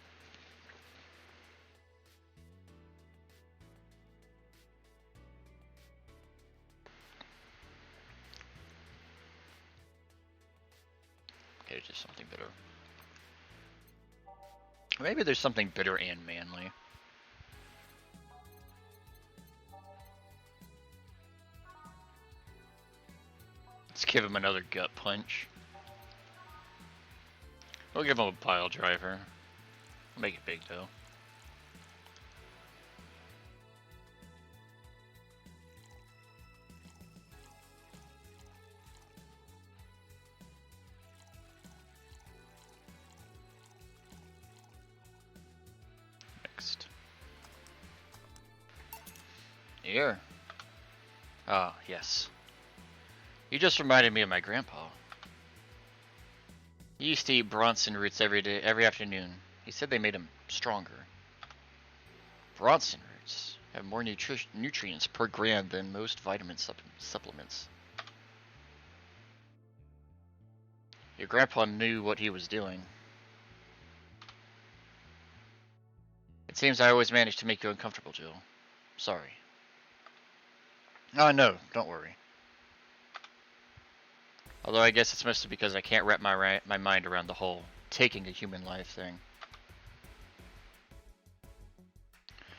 Okay, just something bitter. Maybe there's something bitter and manly. Let's give him another gut punch. We'll give him a pile driver. We'll make it big though. Next. Here. Ah, yes. You just reminded me of my grandpa. He used to eat Bronson roots every afternoon. He said they made him stronger. Bronson roots have more nutrients per gram than most vitamin supplements. Your grandpa knew what he was doing. It seems I always manage to make you uncomfortable, Jill. Sorry. Oh, no, don't worry. Although I guess it's mostly because I can't wrap my mind around the whole taking a human life thing.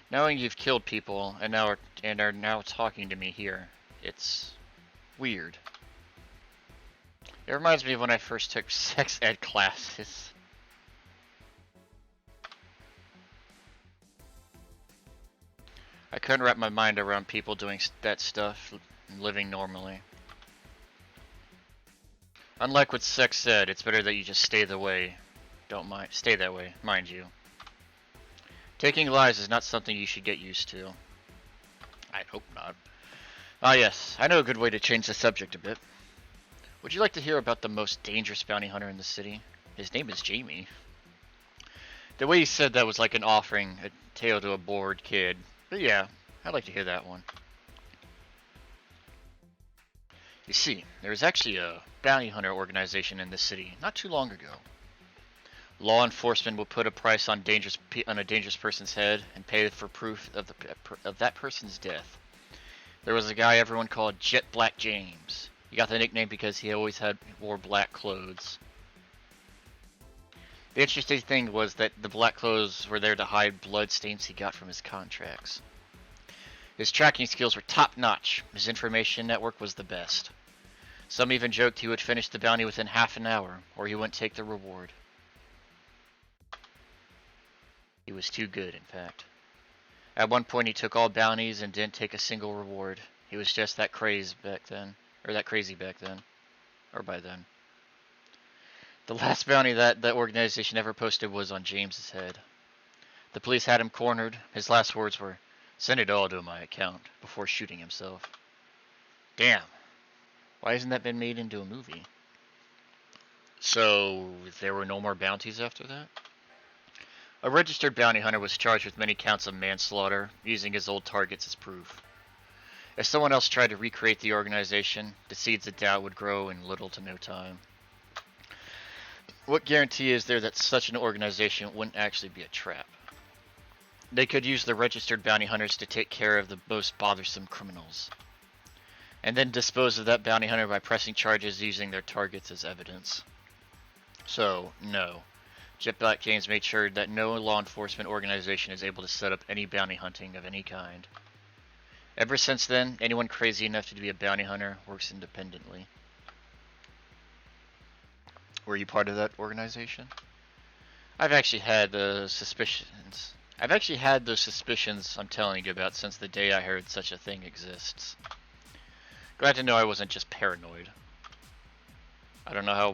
Knowing you've killed people and are now talking to me here, it's weird. It reminds me of when I first took sex ed classes. I couldn't wrap my mind around people doing that stuff and living normally. Unlike what sex said, it's better that you just stay that way, mind you. Taking lives is not something you should get used to. I'd hope not. Ah yes, I know a good way to change the subject a bit. Would you like to hear about the most dangerous bounty hunter in the city? His name is Jamie. The way he said that was like an offering a tale to a bored kid. But yeah, I'd like to hear that one. You see, there was actually a bounty hunter organization in this city not too long ago. Law enforcement would put a price on a dangerous person's head and pay for proof of that person's death. There was a guy everyone called Jet Black James. He got the nickname because he always wore black clothes. The interesting thing was that the black clothes were there to hide blood stains he got from his contracts. His tracking skills were top-notch. His information network was the best. Some even joked he would finish the bounty within half an hour, or he wouldn't take the reward. He was too good, in fact. At one point he took all bounties and didn't take a single reward. He was just that crazy back then. Or by then. The last bounty that organization ever posted was on James's head. The police had him cornered. His last words were, "Send it all to my account," before shooting himself. Damn. Why hasn't that been made into a movie? So, there were no more bounties after that? A registered bounty hunter was charged with many counts of manslaughter, using his old targets as proof. If someone else tried to recreate the organization, the seeds of doubt would grow in little to no time. What guarantee is there that such an organization wouldn't actually be a trap? They could use the registered bounty hunters to take care of the most bothersome criminals, and then dispose of that bounty hunter by pressing charges using their targets as evidence. So, no. Jet Black James made sure that no law enforcement organization is able to set up any bounty hunting of any kind. Ever since then, anyone crazy enough to be a bounty hunter works independently. Were you part of that organization? I've actually had those suspicions I'm telling you about since the day I heard such a thing exists. Glad to know I wasn't just paranoid. I don't know how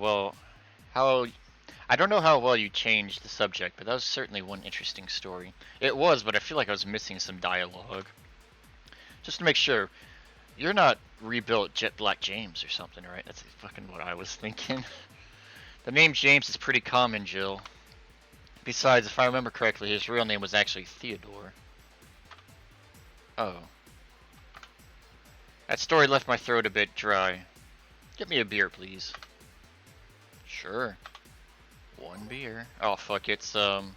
well you changed the subject, but that was certainly one interesting story. It was, but I feel like I was missing some dialogue. Just to make sure, you're not rebuilt Jet Black James or something, right? That's fucking what I was thinking. The name James is pretty common, Jill. Besides, if I remember correctly, his real name was actually Theodore. Oh. That story left my throat a bit dry. Get me a beer, please. Sure. One beer. Oh, fuck, it's, 1,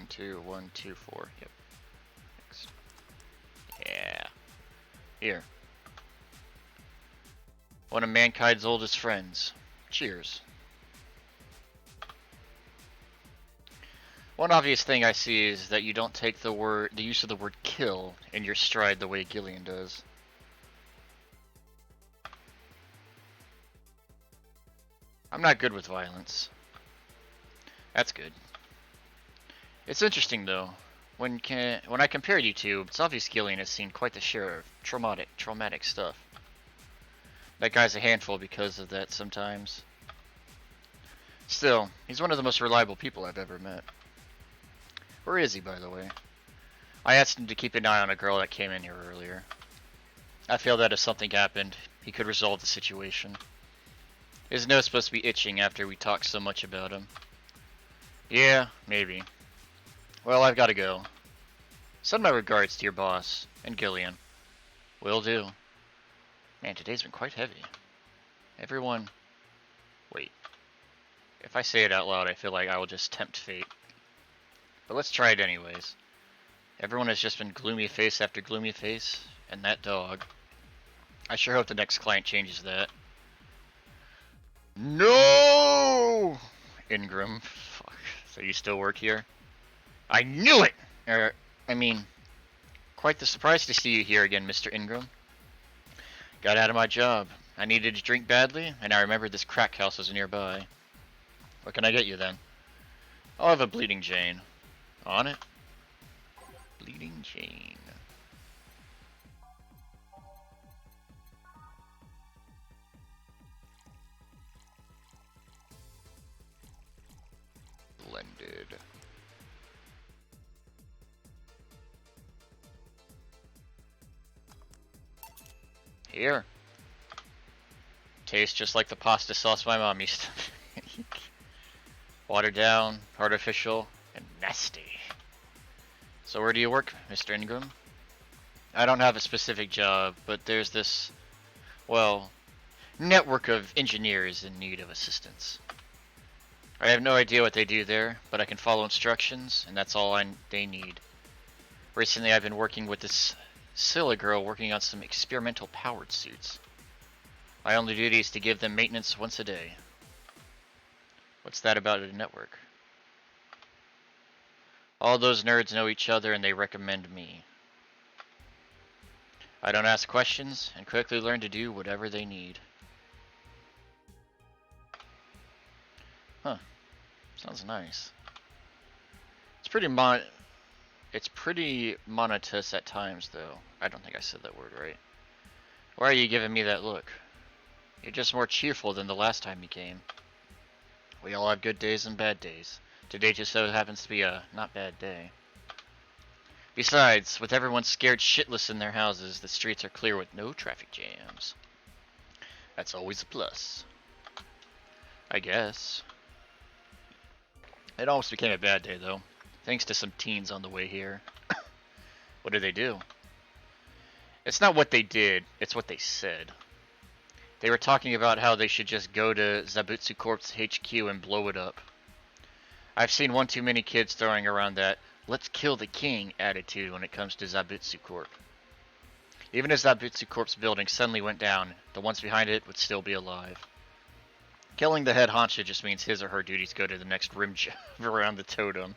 2, 1, 2, 4. Yep. Next. Yeah. Here. One of mankind's oldest friends. Cheers. One obvious thing I see is that you don't take the use of the word kill in your stride the way Gillian does. I'm not good with violence. That's good. It's interesting though. When I compare you two, it's obvious Gillian has seen quite the share of traumatic stuff. That guy's a handful because of that sometimes. Still, he's one of the most reliable people I've ever met. Where is he, by the way? I asked him to keep an eye on a girl that came in here earlier. I feel that if something happened, he could resolve the situation. His nose supposed to be itching after we talked so much about him. Yeah, maybe. Well, I've got to go. Send my regards to your boss, and Gillian. Will do. Man, today's been quite heavy. Everyone... Wait. If I say it out loud, I feel like I will just tempt fate. But let's try it anyways. Everyone has just been gloomy face after gloomy face, and that dog. I sure hope the next client changes that. No! Ingram. Fuck. So you still work here? I knew it! Quite the surprise to see you here again, Mr. Ingram. Got out of my job. I needed to drink badly, and I remembered this crack house was nearby. What can I get you then? I'll have a Bleeding Jane. On it? Bleeding Jane. Blended. Here. Tastes just like the pasta sauce my mom used to make. Watered down, artificial, and nasty. So where do you work, Mr. Ingram? I don't have a specific job, but there's this, well, network of engineers in need of assistance. I have no idea what they do there, but I can follow instructions, and that's all they need. Recently I've been working with this Scylla girl working on some experimental powered suits. My only duty is to give them maintenance once a day. What's that about a network? All those nerds know each other and they recommend me. I don't ask questions and quickly learn to do whatever they need. Huh. Sounds nice. It's pretty monotonous at times, though. I don't think I said that word right. Why are you giving me that look? You're just more cheerful than the last time you came. We all have good days and bad days. Today just so happens to be a not bad day. Besides, with everyone scared shitless in their houses, the streets are clear with no traffic jams. That's always a plus. I guess. It almost became a bad day, though. Thanks to some teens on the way here. What did they do? It's not what they did, it's what they said. They were talking about how they should just go to Zabuutsu Corp's HQ and blow it up. I've seen one too many kids throwing around that "let's kill the king" attitude when it comes to Zabuutsu Corp. Even if Zabuutsu Corp's building suddenly went down, the ones behind it would still be alive. Killing the head honcho just means his or her duties go to the next rim job around the totem.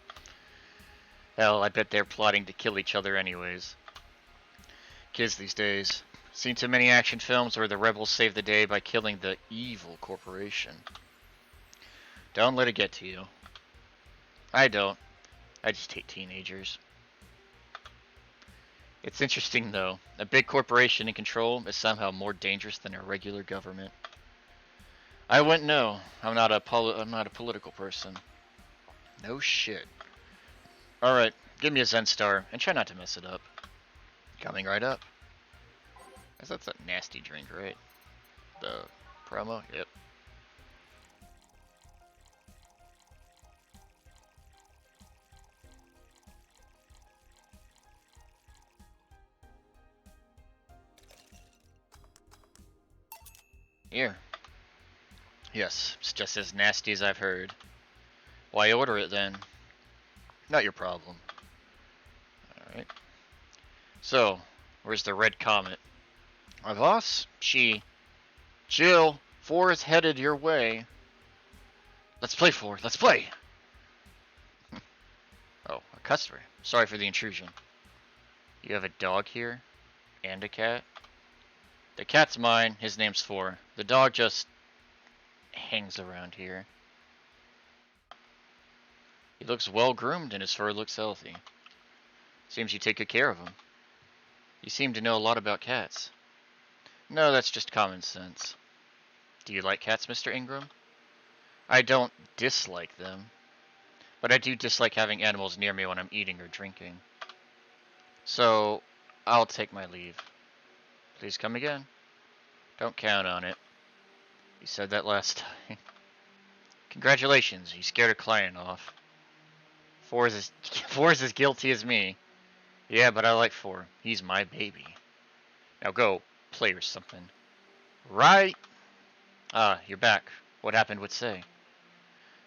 Hell, I bet they're plotting to kill each other anyways. Kids these days. Seen too many action films where the rebels save the day by killing the evil corporation. Don't let it get to you. I don't. I just hate teenagers. It's interesting though. A big corporation in control is somehow more dangerous than a regular government. I wouldn't know. I'm not a political person. No shit. Alright, give me a Zen Star, and try not to mess it up. Coming right up. That's a nasty drink, right? The promo? Yep. Here. Yes, it's just as nasty as I've heard. Why order it then? Not your problem. Alright. So, where's the red comet? My boss? Jill, 4 is headed your way. Let's play 4. Let's play! Oh, a customer. Sorry for the intrusion. You have a dog here? And a cat? The cat's mine. His name's 4. The dog just hangs around here. He looks well groomed and his fur looks healthy. Seems you take good care of him. You seem to know a lot about cats. No, that's just common sense. Do you like cats, Mr. Ingram? I don't dislike them, but I do dislike having animals near me when I'm eating or drinking. So, I'll take my leave. Please come again. Don't count on it. You said that last time. Congratulations, you scared a client off. 4 is as guilty as me. Yeah, but I like 4. He's my baby. Now go, play or something. Right? Ah, you're back. What happened with Say?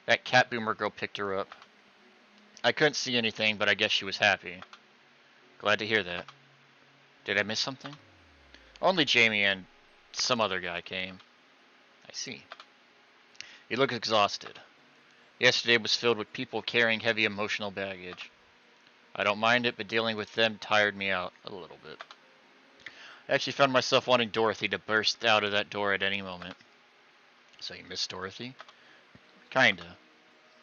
That cat boomer girl picked her up. I couldn't see anything, but I guess she was happy. Glad to hear that. Did I miss something? Only Jamie and some other guy came. I see. You look exhausted. Yesterday was filled with people carrying heavy emotional baggage. I don't mind it, but dealing with them tired me out a little bit. I actually found myself wanting Dorothy to burst out of that door at any moment. So you miss Dorothy? Kinda.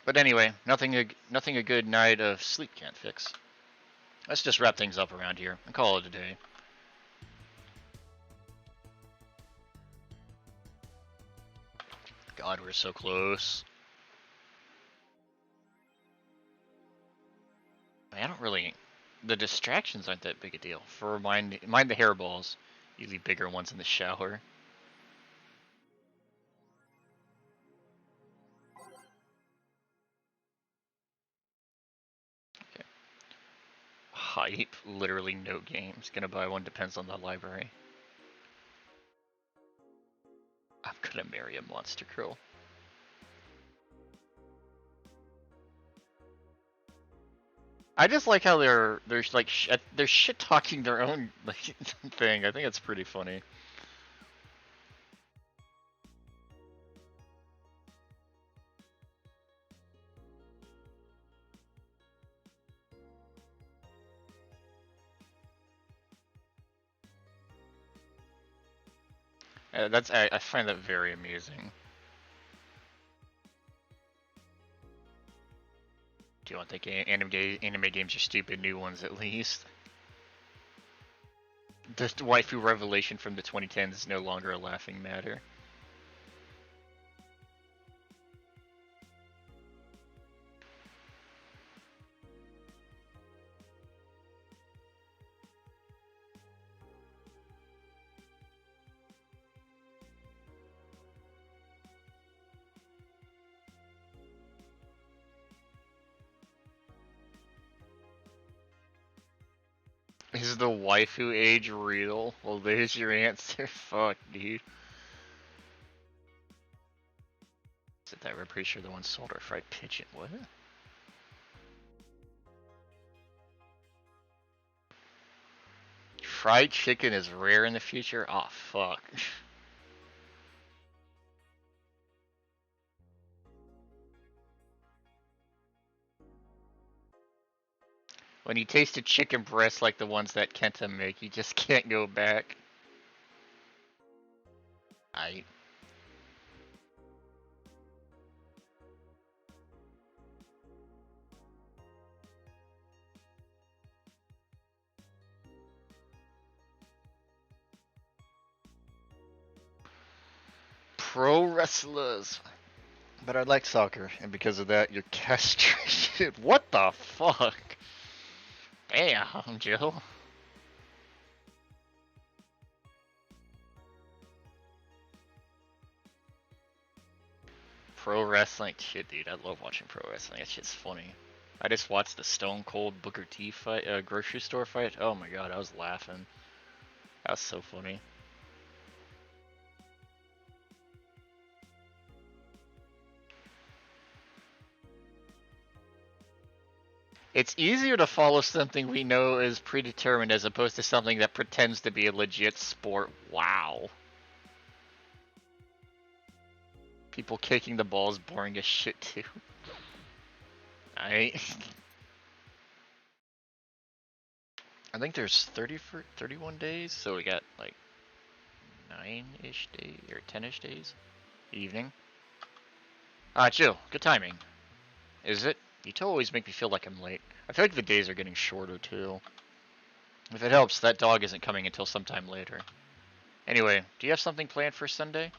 But anyway, nothing a good night of sleep can't fix. Let's just wrap things up around here and call it a day. God, we're so close. I don't really... The distractions aren't that big a deal. For mind the hairballs. Usually bigger ones in the shower. Okay. Hype. Literally no games. Gonna buy one, depends on the library. I'm gonna marry a monster girl. I just like how they're like they're shit talking their own like thing. I think it's pretty funny. I find that very amusing. Do you want to think anime games are stupid? New ones at least. The waifu revelation from the 2010s is no longer a laughing matter. Is the waifu age real? Well, there's your answer. Fuck, dude. Is that we're pretty sure the one sold our fried pigeon. What? Fried chicken is rare in the future? Aw, oh, fuck. When you taste a chicken breast like the ones that Kenta make, you just can't go back. I. Pro wrestlers. But I like soccer, and because of that, you're castrated. What the fuck? Damn, Jill. Pro wrestling, shit, dude. I love watching pro wrestling. That shit's funny. I just watched the Stone Cold Booker T fight, grocery store fight. Oh my god, I was laughing. That was so funny. It's easier to follow something we know is predetermined as opposed to something that pretends to be a legit sport. Wow. People kicking the ball is boring as shit too. I think there's 31 days, so we got like 9-ish days or 10-ish days. Evening. Chill. Good timing. Is it? You always make me feel like I'm late. I feel like the days are getting shorter too. If it helps, that dog isn't coming until sometime later. Anyway, do you have something planned for Sunday?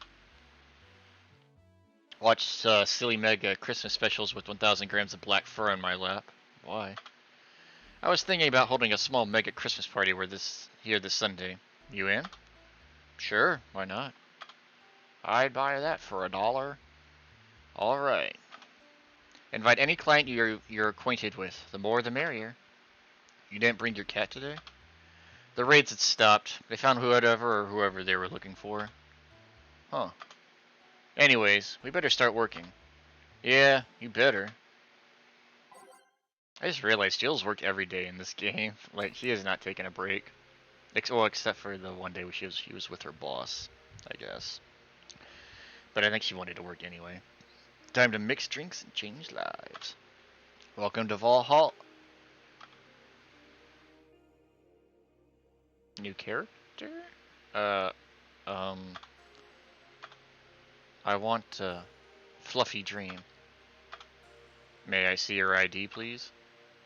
Watch Silly Mega Christmas specials with 1,000 grams of black fur on my lap. Why? I was thinking about holding a small mega Christmas party here this Sunday. You in? Sure, why not? I'd buy that for $1. Alright. Invite any client you're acquainted with. The more the merrier. You didn't bring your cat today? The raids had stopped. They found whoever they were looking for. Huh. Anyways, we better start working. Yeah, you better. I just realized Jill's worked every day in this game. Like, she has not taken a break. Well, except for the one day when she was with her boss, I guess. But I think she wanted to work anyway. Time to mix drinks and change lives. Welcome to Valhalla. New character? Uh, um... I want a fluffy dream. May I see your ID, please?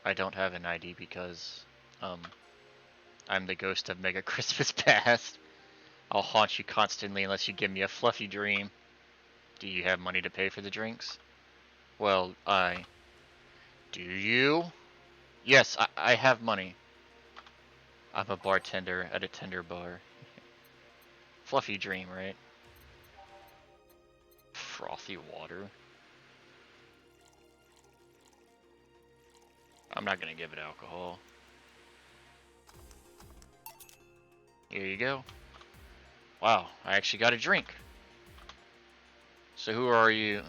I don't have an ID because, I'm the ghost of Mega Christmas Past. I'll haunt you constantly unless you give me a fluffy dream. Do you have money to pay for the drinks? Well, Do you? Yes, I have money. I'm a bartender at a tender bar. Fluffy dream, right? Frothy water. I'm not gonna give it alcohol. Here you go. Wow, I actually got a drink. So who are you?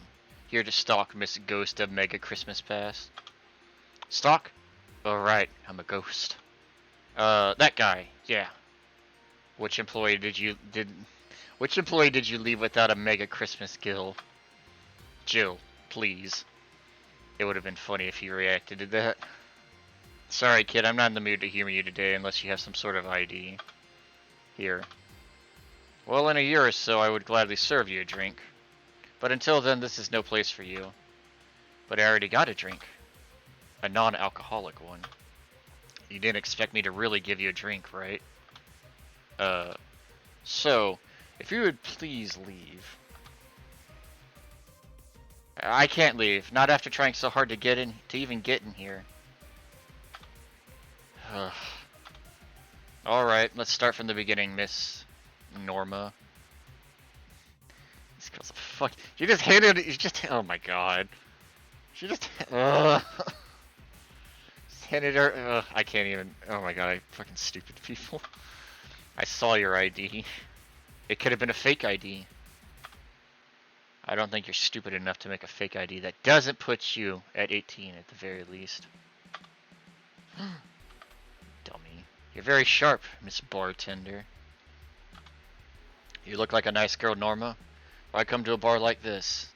Here to stalk Miss Ghost of Mega Christmas Past. Stalk? Alright, I'm a ghost. That guy, yeah. Which employee did you leave without a Mega Christmas gill? Jill, please. It would have been funny if you reacted to that. Sorry, kid, I'm not in the mood to humor you today unless you have some sort of ID. Here. Well, in a year or so, I would gladly serve you a drink. But until then, this is no place for you. But I already got a drink. A non-alcoholic one. You didn't expect me to really give you a drink, right? So, if you would please leave. I can't leave. Not after trying so hard to even get in here. Alright, let's start from the beginning, Miss Norma. This girl's a fuck. She just oh my god. She just handed her, I can't even, oh my god, fucking stupid people. I saw your ID. It could have been a fake ID. I don't think you're stupid enough to make a fake ID that doesn't put you at 18 at the very least. Dummy. You're very sharp, Miss Bartender. You look like a nice girl, Norma. Why come to a bar like this?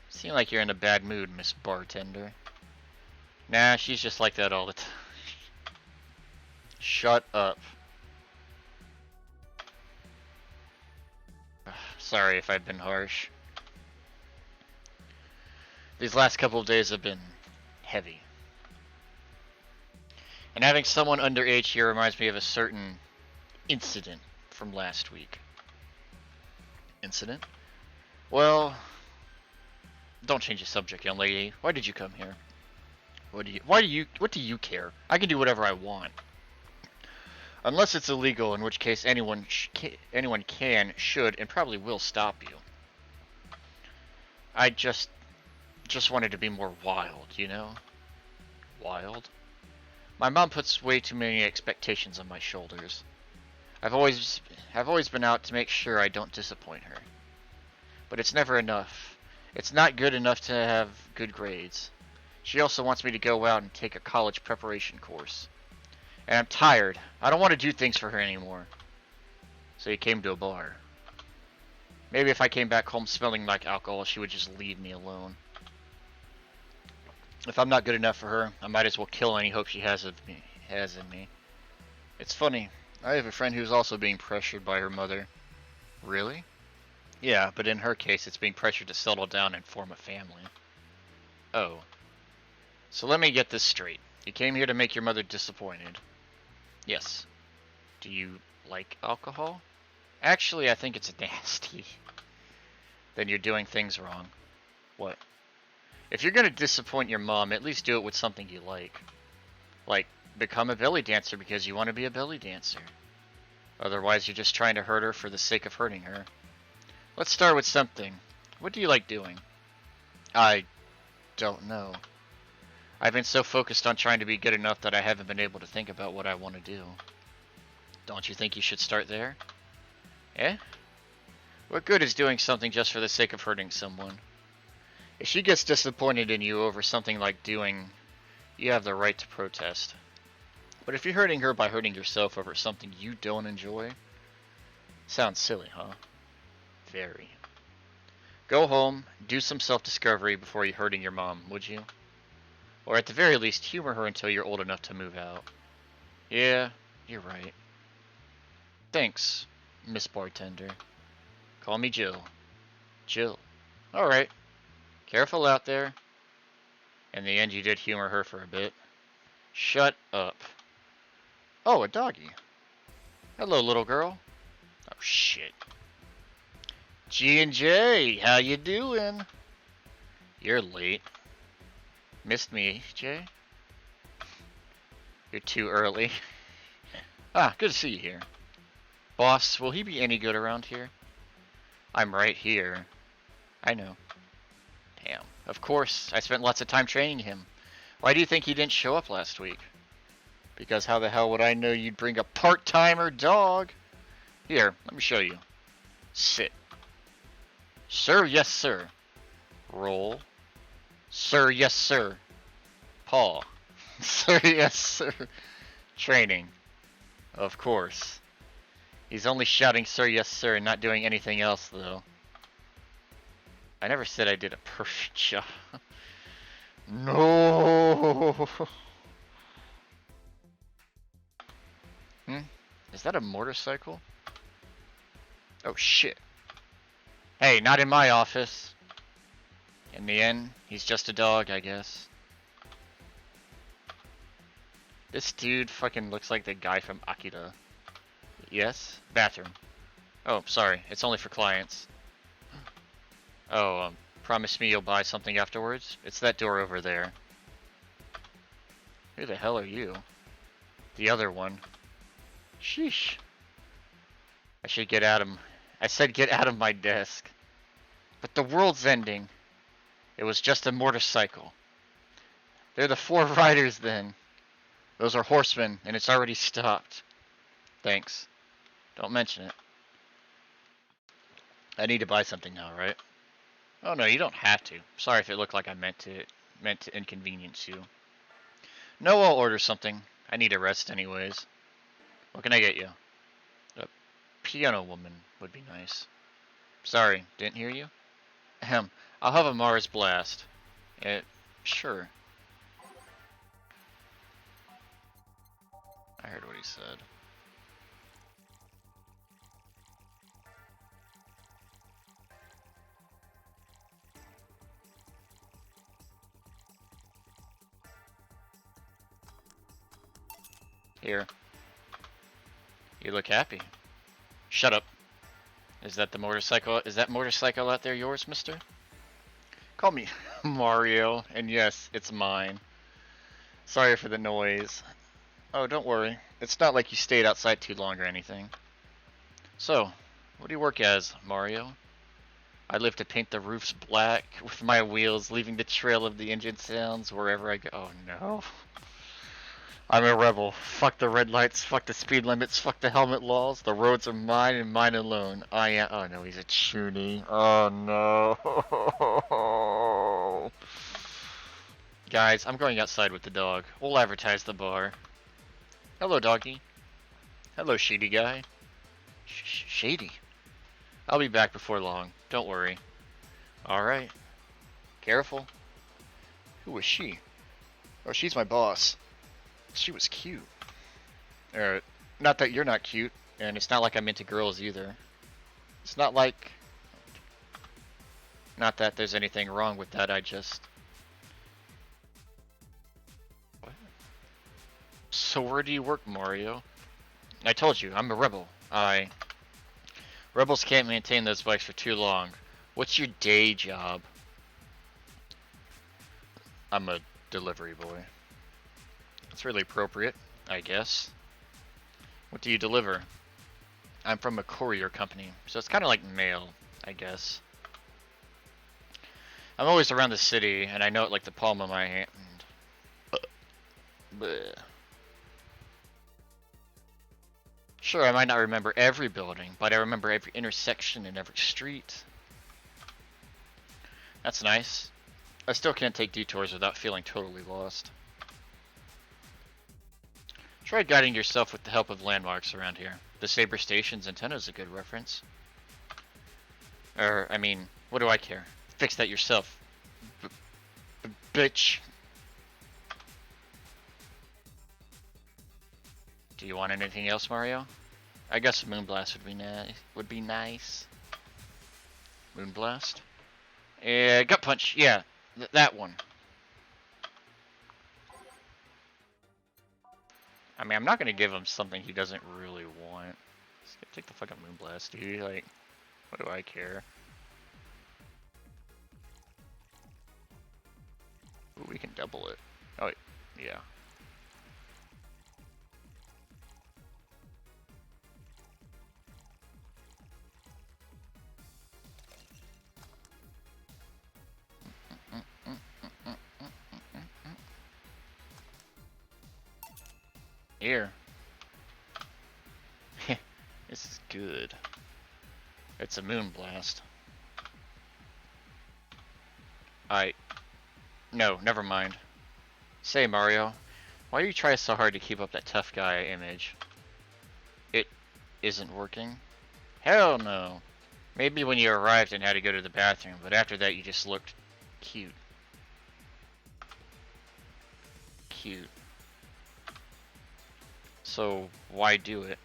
Seem like you're in a bad mood, Miss Bartender. Nah, she's just like that all the time. Shut up. Sorry if I've been harsh. These last couple of days have been heavy. And having someone underage here reminds me of a certain incident from last week. Incident? Well, don't change the subject, young lady. Why did you come here? What do you care? I can do whatever I want. Unless it's illegal, in which case anyone can, should, and probably will stop you. I just wanted to be more wild, you know? Wild? My mom puts way too many expectations on my shoulders. I've always been out to make sure I don't disappoint her. But it's never enough. It's not good enough to have good grades. She also wants me to go out and take a college preparation course. And I'm tired. I don't want to do things for her anymore. So you came to a bar. Maybe if I came back home smelling like alcohol, she would just leave me alone. If I'm not good enough for her, I might as well kill any hope she has in me. It's funny. I have a friend who's also being pressured by her mother. Really? Yeah, but in her case, it's being pressured to settle down and form a family. Oh. So let me get this straight. You came here to make your mother disappointed. Yes. Do you like alcohol? Actually, I think it's nasty. Then you're doing things wrong. What? If you're gonna disappoint your mom, at least do it with something you like. Like, become a belly dancer because you want to be a belly dancer. Otherwise, you're just trying to hurt her for the sake of hurting her. Let's start with something. What do you like doing? I don't know. I've been so focused on trying to be good enough that I haven't been able to think about what I want to do. Don't you think you should start there? Eh? What good is doing something just for the sake of hurting someone? If she gets disappointed in you over something like doing, you have the right to protest. But if you're hurting her by hurting yourself over something you don't enjoy, sounds silly, huh? Very. Go home, do some self-discovery before you're hurting your mom, would you? Or at the very least, humor her until you're old enough to move out. Yeah, you're right. Thanks, Miss Bartender. Call me Jill. Jill. Alright. Careful out there. In the end, you did humor her for a bit. Shut up. Oh, a doggy. Hello, little girl. Oh, shit. G&J, how you doing? You're late. Missed me, Jay? You're too early. Ah, good to see you here. Boss, will he be any good around here? I'm right here. I know. Damn. Of course, I spent lots of time training him. Why do you think he didn't show up last week? Because how the hell would I know you'd bring a part-timer dog? Here, let me show you. Sit. Sir, yes, sir. Roll. Sir, yes, sir. Paw. Sir, yes, sir. Training. Of course. He's only shouting sir, yes, sir, and not doing anything else, though. I never said I did a perfect job. No. Is that a motorcycle? Oh, shit. Hey, not in my office. In the end, he's just a dog, I guess. This dude fucking looks like the guy from Akira. Yes? Bathroom. Oh, sorry. It's only for clients. Oh, promise me you'll buy something afterwards? It's that door over there. Who the hell are you? The other one. Sheesh. I should get out of... I said get out of my desk. But the world's ending. It was just a motorcycle. They're the 4 riders then. Those are horsemen, and it's already stopped. Thanks. Don't mention it. I need to buy something now, right? Oh no, you don't have to. Sorry if it looked like I meant to inconvenience you. No, I'll order something. I need a rest anyways. What can I get you? A piano woman would be nice. Sorry, didn't hear you? Ahem. I'll have a Mars Blast. Sure. I heard what he said. Here. You look happy. Shut up. Is that the motorcycle? Is that motorcycle out there yours, mister? Call me Mario, and yes, it's mine. Sorry for the noise. Oh, don't worry. It's not like you stayed outside too long or anything. So, what do you work as, Mario? I live to paint the roofs black with my wheels, leaving the trail of the engine sounds wherever I go. Oh no. I'm a rebel. Fuck the red lights, fuck the speed limits, fuck the helmet laws. The roads are mine and mine alone. I am. Oh no, he's a chuny. Oh no. Guys, I'm going outside with the dog. We'll advertise the bar. Hello, doggy. Hello, shady guy. Shady? I'll be back before long. Don't worry. Alright. Careful. Who was she? Oh, she's my boss. She was cute. Not that you're not cute, and it's not like I'm into girls either. It's not like... Not that there's anything wrong with that, I just... What? So where do you work, Mario? I told you, I'm a rebel. Rebels can't maintain those bikes for too long. What's your day job? I'm a delivery boy. It's really appropriate, I guess. What do you deliver? I'm from a courier company, so it's kind of like mail, I guess. I'm always around the city, and I know it like the palm of my hand. Bleh. Sure, I might not remember every building, but I remember every intersection and every street. That's nice. I still can't take detours without feeling totally lost. Try guiding yourself with the help of landmarks around here. The Saber Station's antenna is a good reference. I mean, what do I care? Fix that yourself. Bitch. Do you want anything else, Mario? I guess Moonblast would be nice. Moonblast? Gut Punch, yeah. That one. I mean, I'm not gonna give him something he doesn't really want. Just take the fucking Moonblast, dude. Like, what do I care? Ooh, we can double it. Oh, yeah. Here. This is good. It's a moon blast. Alright. No, never mind. Say, Mario, why do you try so hard to keep up that tough guy image? It isn't working? Hell no. Maybe when you arrived and had to go to the bathroom, but after that you just looked cute. Cute. So, why do it?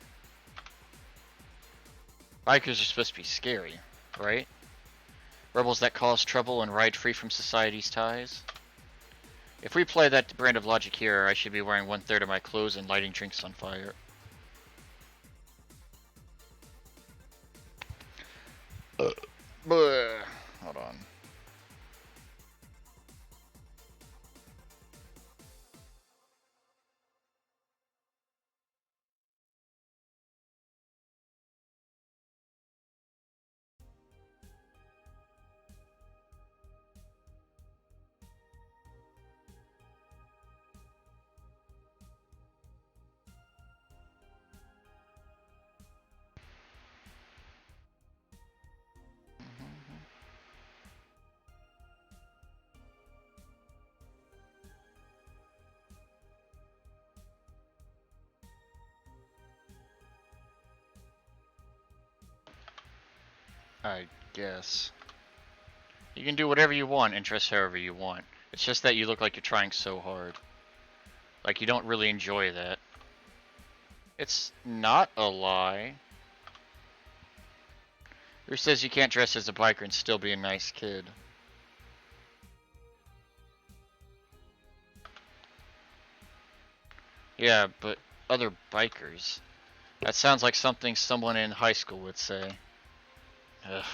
Bikers are supposed to be scary, right? Rebels that cause trouble and ride free from society's ties? If we play that brand of logic here, I should be wearing 1/3 of my clothes and lighting drinks on fire. Hold on. I guess. You can do whatever you want and dress however you want. It's just that you look like you're trying so hard. Like you don't really enjoy that. It's not a lie. Who says you can't dress as a biker and still be a nice kid? Yeah, but other bikers. That sounds like something someone in high school would say. Ugh.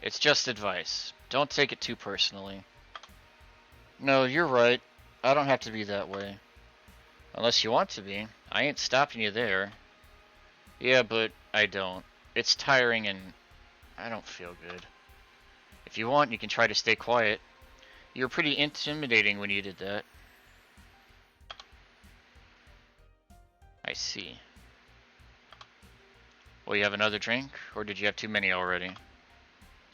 It's just advice. Don't take it too personally. No, you're right. I don't have to be that way. Unless you want to be. I ain't stopping you there. Yeah, but I don't. It's tiring and I don't feel good. If you want, you can try to stay quiet. You were pretty intimidating when you did that. I see. Will you have another drink, or did you have too many already?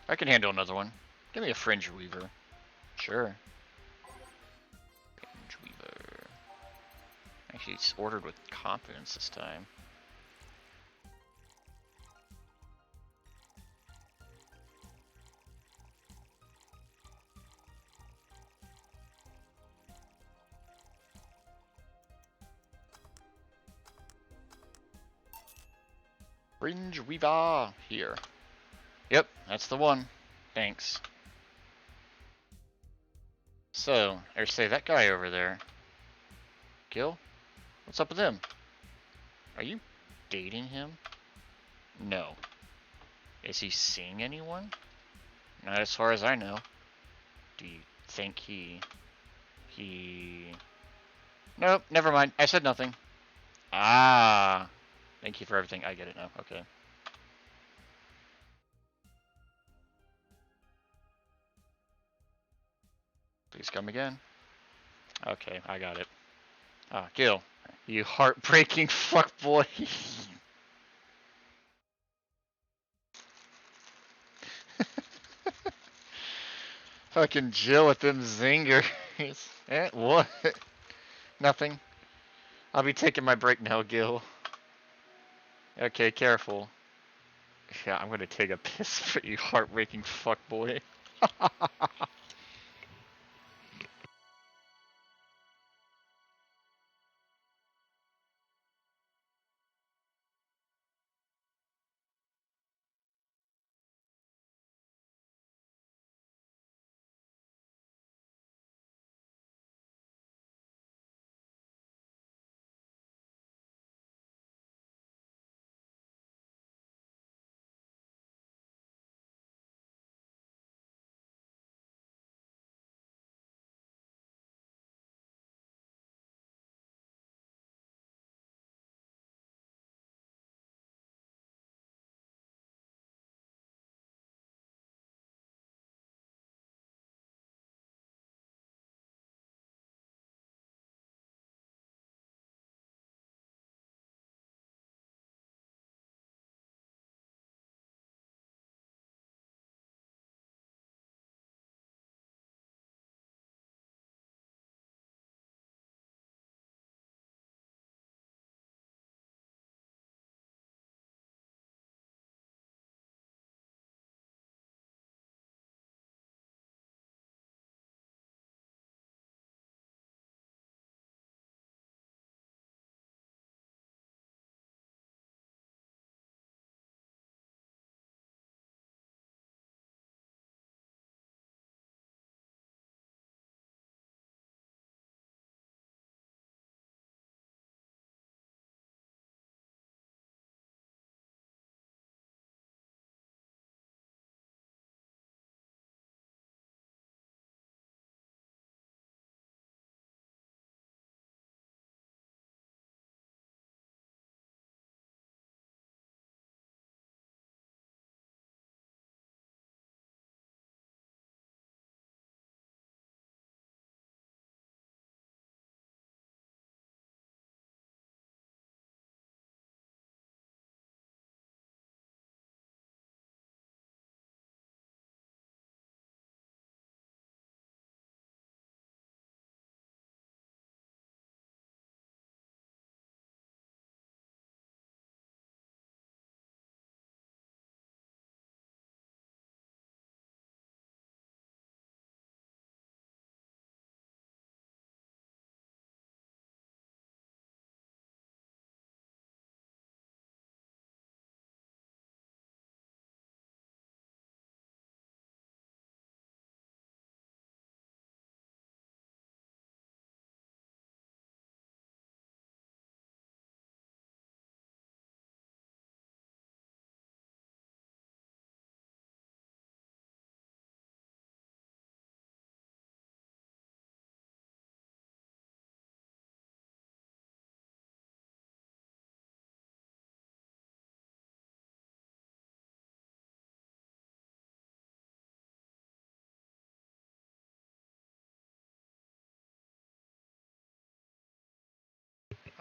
I can handle another one. Give me a Fringe Weaver. Sure. Fringe Weaver. Actually, it's ordered with confidence this time. Fringe Weaver here. Yep, that's the one. Thanks. So, or say that guy over there. Gil? What's up with him? Are you dating him? No. Is he seeing anyone? Not as far as I know. Do you think he... Nope, never mind. I said nothing. Ah. Thank you for everything. I get it now. Okay. Please come again. Okay, I got it. Ah, Gil. You heartbreaking fuckboy. Fucking Jill with them zingers. What? Nothing. I'll be taking my break now, Gil. Okay, careful. Yeah, I'm gonna take a piss for you heartbreaking fuckboy.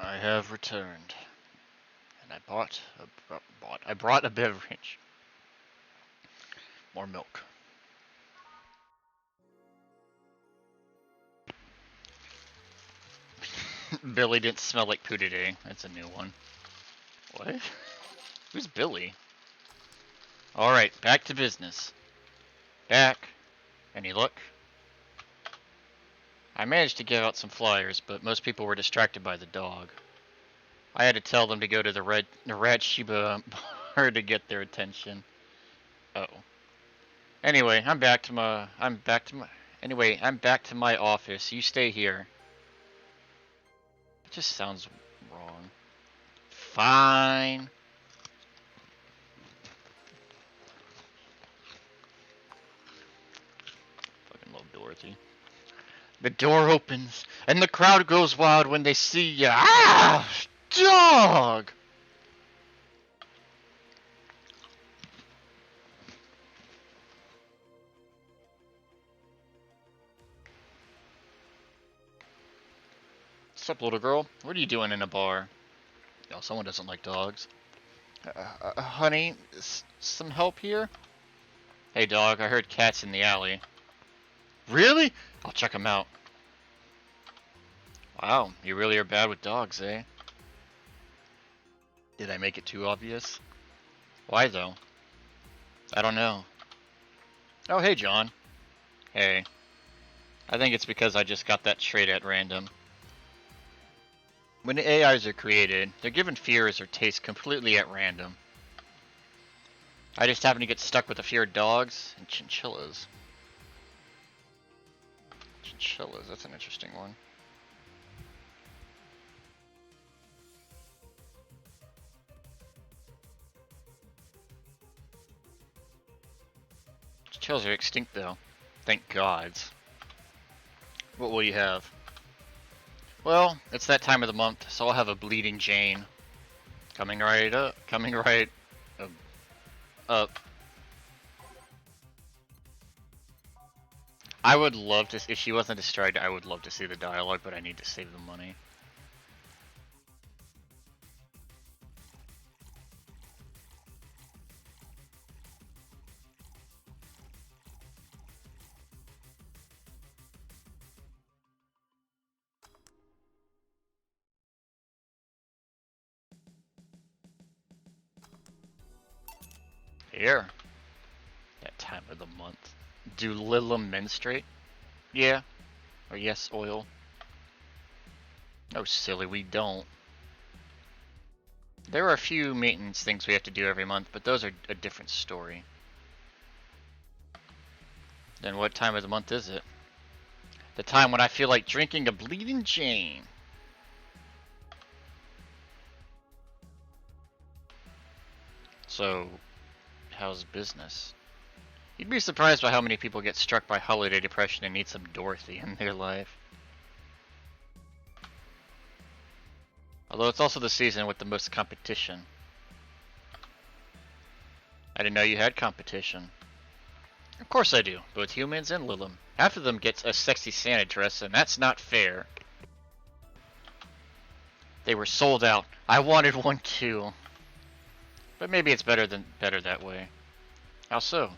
I have returned, and I brought a beverage. More milk. Billy didn't smell like poo today. That's a new one. What? Who's Billy? Alright, back to business. Back. Any luck? I managed to give out some flyers, but most people were distracted by the dog. I had to tell them to go to the Red Shiba bar to get their attention. Uh oh. Anyway, I'm back to my office. You stay here. It just sounds wrong. Fine. Fucking love Dorothy. The door opens, and the crowd goes wild when they see ya. Ah! Dog! What's up, little girl? What are you doing in a bar? Oh, someone doesn't like dogs. Honey, some help here? Hey, dog, I heard cats in the alley. Really? I'll check them out. Wow, you really are bad with dogs, eh? Did I make it too obvious? Why, though? I don't know. Oh, hey, John. Hey. I think it's because I just got that trait at random. When the AIs are created, they're given fears or tastes completely at random. I just happen to get stuck with a fear of dogs and chinchillas. Chinchillas, that's an interesting one. Chinchillas are extinct though. Thank gods. What will you have? Well, it's that time of the month, so I'll have a Bleeding Jane. Coming right up. Coming right up. I would love to, if she wasn't destroyed, I would love to see the dialogue, but I need to save the money. Here. That time of the month. Do Lilim menstruate? Yeah. Or yes, oil. Oh, silly, we don't. There are a few maintenance things we have to do every month, but those are a different story. Then what time of the month is it? The time when I feel like drinking a Bleeding Jane. So, how's business? You'd be surprised by how many people get struck by holiday depression and need some Dorothy in their life. Although it's also the season with the most competition. I didn't know you had competition. Of course I do, both humans and Lilim. Half of them gets a sexy Santa dress, and that's not fair. They were sold out. I wanted one too. But maybe it's better that way. How so?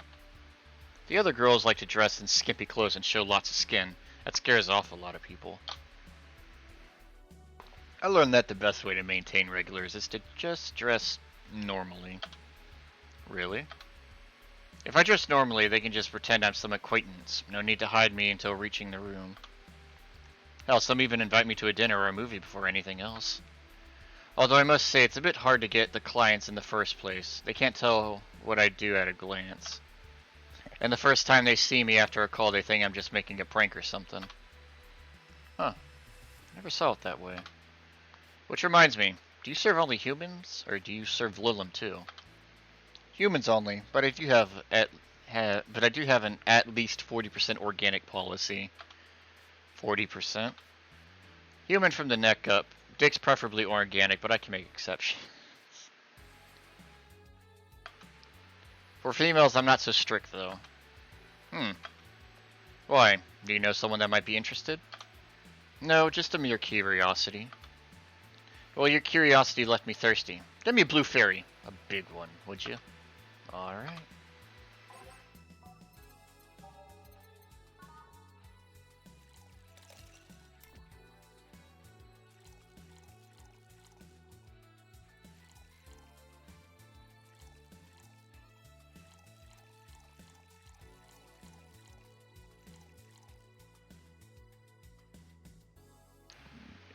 The other girls like to dress in skimpy clothes and show lots of skin. That scares off a lot of people. I learned that the best way to maintain regulars is to just dress normally. Really? If I dress normally, they can just pretend I'm some acquaintance. No need to hide me until reaching the room. Hell, some even invite me to a dinner or a movie before anything else. Although I must say, it's a bit hard to get the clients in the first place. They can't tell what I do at a glance. And the first time they see me after a call, they think I'm just making a prank or something. Huh. Never saw it that way. Which reminds me, do you serve only humans, or do you serve Lilim too? Humans only, but I do have an at least 40% organic policy. 40%? Human from the neck up. Dick's preferably organic, but I can make exceptions. For females, I'm not so strict though. Why? Do you know someone that might be interested? No, just a mere curiosity. Well, your curiosity left me thirsty. Give me a blue fairy. A big one, would you? Alright.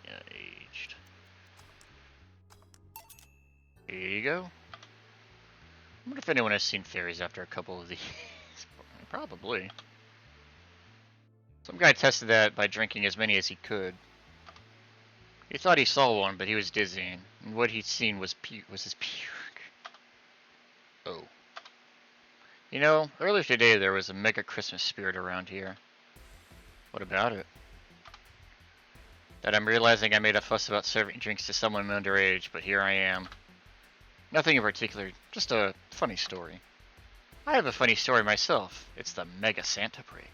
Yeah, aged. Here you go. I wonder if anyone has seen fairies after a couple of these. Probably. Some guy tested that by drinking as many as he could. He thought he saw one, but he was dizzy, and what he'd seen was his puke. Oh. You know, earlier today there was a mega Christmas spirit around here. What about it? That I'm realizing I made a fuss about serving drinks to someone underage, but here I am. Nothing in particular, just a funny story. I have a funny story myself. It's the Mega Santa prank.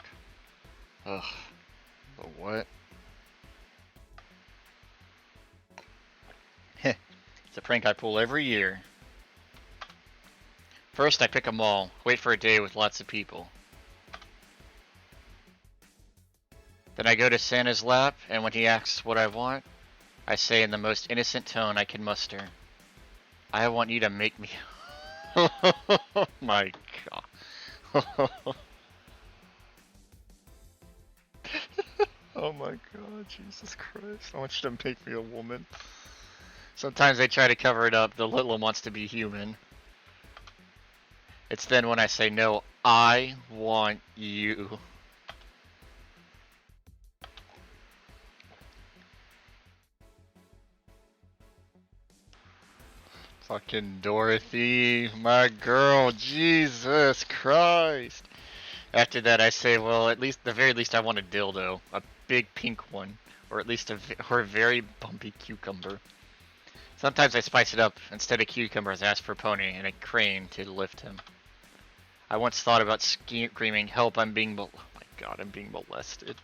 Ugh. The what? Heh. It's a prank I pull every year. First, I pick a mall, wait for a day with lots of people. Then I go to Santa's lap, and when he asks what I want, I say in the most innocent tone I can muster, I want you to make me... Oh my god. Oh my god, Jesus Christ. I want you to make me a woman. Sometimes they try to cover it up, the little one wants to be human. It's then when I say no, I want you. Fucking Dorothy, my girl, Jesus Christ. After that I say, well, at least, the very least I want a dildo. A big pink one. Or at least a very bumpy cucumber. Sometimes I spice it up. Instead of cucumbers, I ask for a pony and a crane to lift him. I once thought about screaming, help, I'm being oh my god, I'm being molested.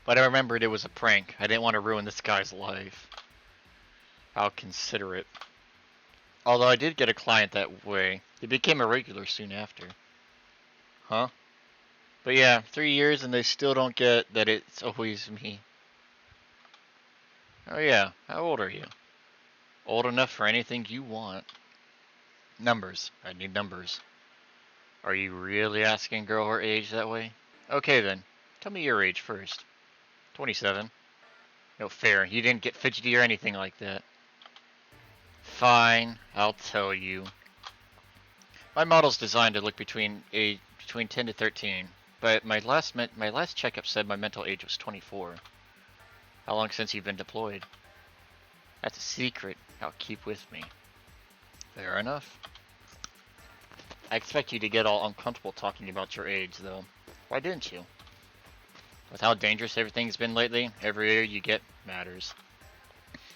But I remembered it was a prank. I didn't want to ruin this guy's life. How considerate. Although I did get a client that way. He became a regular soon after. Huh? But yeah, 3 years and they still don't get that it's always me. Oh yeah, how old are you? Old enough for anything you want. Numbers. I need numbers. Are you really asking a girl her age that way? Okay then, tell me your age first. 27. No fair, you didn't get fidgety or anything like that. Fine, I'll tell you. My model's designed to look between 10 to 13, but my last checkup said my mental age was 24. How long since you've been deployed? That's a secret I'll keep with me. Fair enough. I expect you to get all uncomfortable talking about your age, though. Why didn't you? With how dangerous everything's been lately, every year you get matters.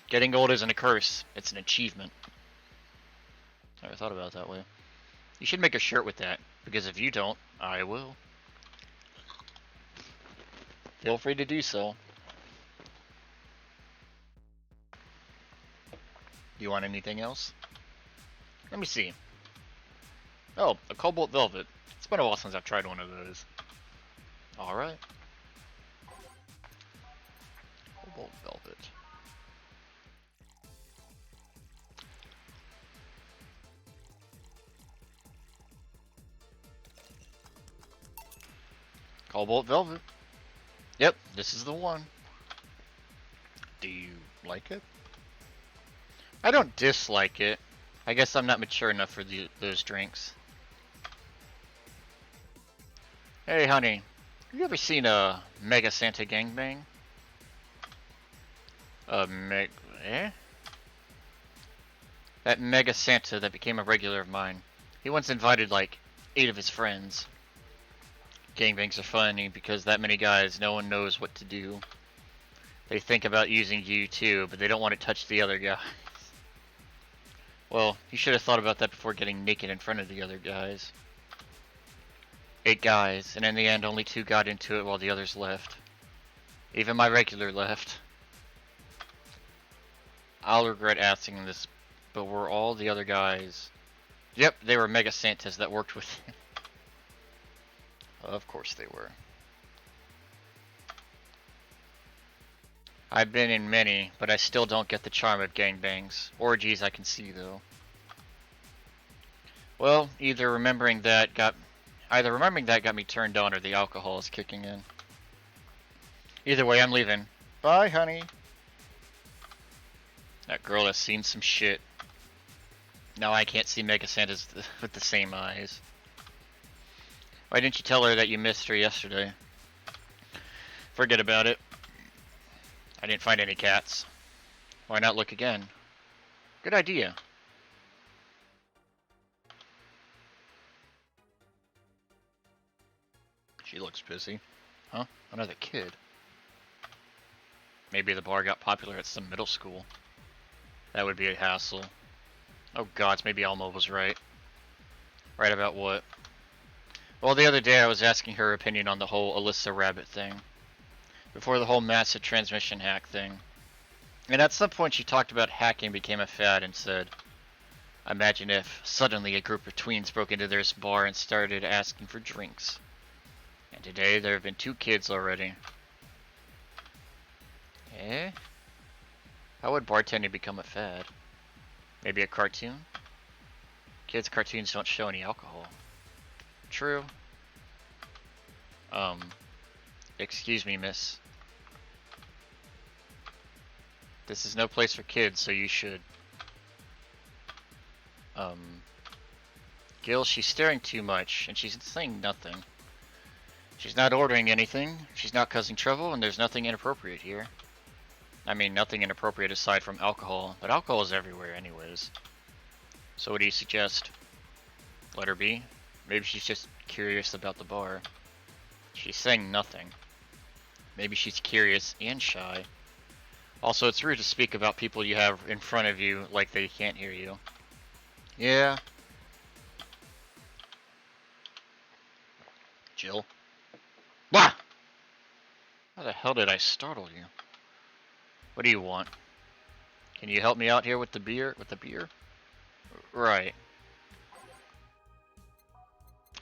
Getting old isn't a curse, it's an achievement. Never thought about it that way. You should make a shirt with that, because if you don't, I will. Feel free to do so. Do you want anything else? Let me see. Oh, a Cobalt Velvet. It's been a while since I've tried one of those. Alright. Cobalt Velvet. Cobalt Velvet. Yep, this is the one. Do you like it? I don't dislike it. I guess I'm not mature enough for those drinks. Hey, honey. Have you ever seen a Mega Santa gangbang? Eh? That Mega Santa that became a regular of mine. He once invited like 8 of his friends. Gangbangs are funny because that many guys, no one knows what to do. They think about using you too, but they don't want to touch the other guys. Well, you should have thought about that before getting naked in front of the other guys. 8 guys, and in the end only 2 got into it while the others left. Even my regular left. I'll regret asking this, but were all the other guys... Yep, they were Mega Santas that worked with him. Of course they were. I've been in many, but I still don't get the charm of gangbangs. Orgies I can see, though. Well, either remembering that got me turned on, or the alcohol is kicking in. Either way, I'm leaving. Bye, honey. That girl has seen some shit. Now I can't see Mega Santas with the same eyes. Why didn't you tell her that you missed her yesterday? Forget about it. I didn't find any cats. Why not look again? Good idea. She looks busy. Huh? Another kid. Maybe the bar got popular at some middle school. That would be a hassle. Oh gods, maybe Alma was right. Right about what? Well, the other day I was asking her opinion on the whole Alyssa Rabbit thing. Before the whole massive transmission hack thing. And at some point she talked about hacking became a fad and said, imagine if suddenly a group of tweens broke into this bar and started asking for drinks. And today there have been 2 kids already. Eh? How would bartending become a fad? Maybe a cartoon? Kids' cartoons don't show any alcohol. True. Excuse me, miss. This is no place for kids, so you should... Gil, she's staring too much, and she's saying nothing. She's not ordering anything, she's not causing trouble, and there's nothing inappropriate here. I mean, nothing inappropriate aside from alcohol, but alcohol is everywhere anyways. So what do you suggest? Let her be? Maybe she's just curious about the bar. She's saying nothing. Maybe she's curious and shy. Also, it's rude to speak about people you have in front of you like they can't hear you. Yeah. Jill? Wah! How the hell did I startle you? What do you want? Can you help me out here with the beer? Right.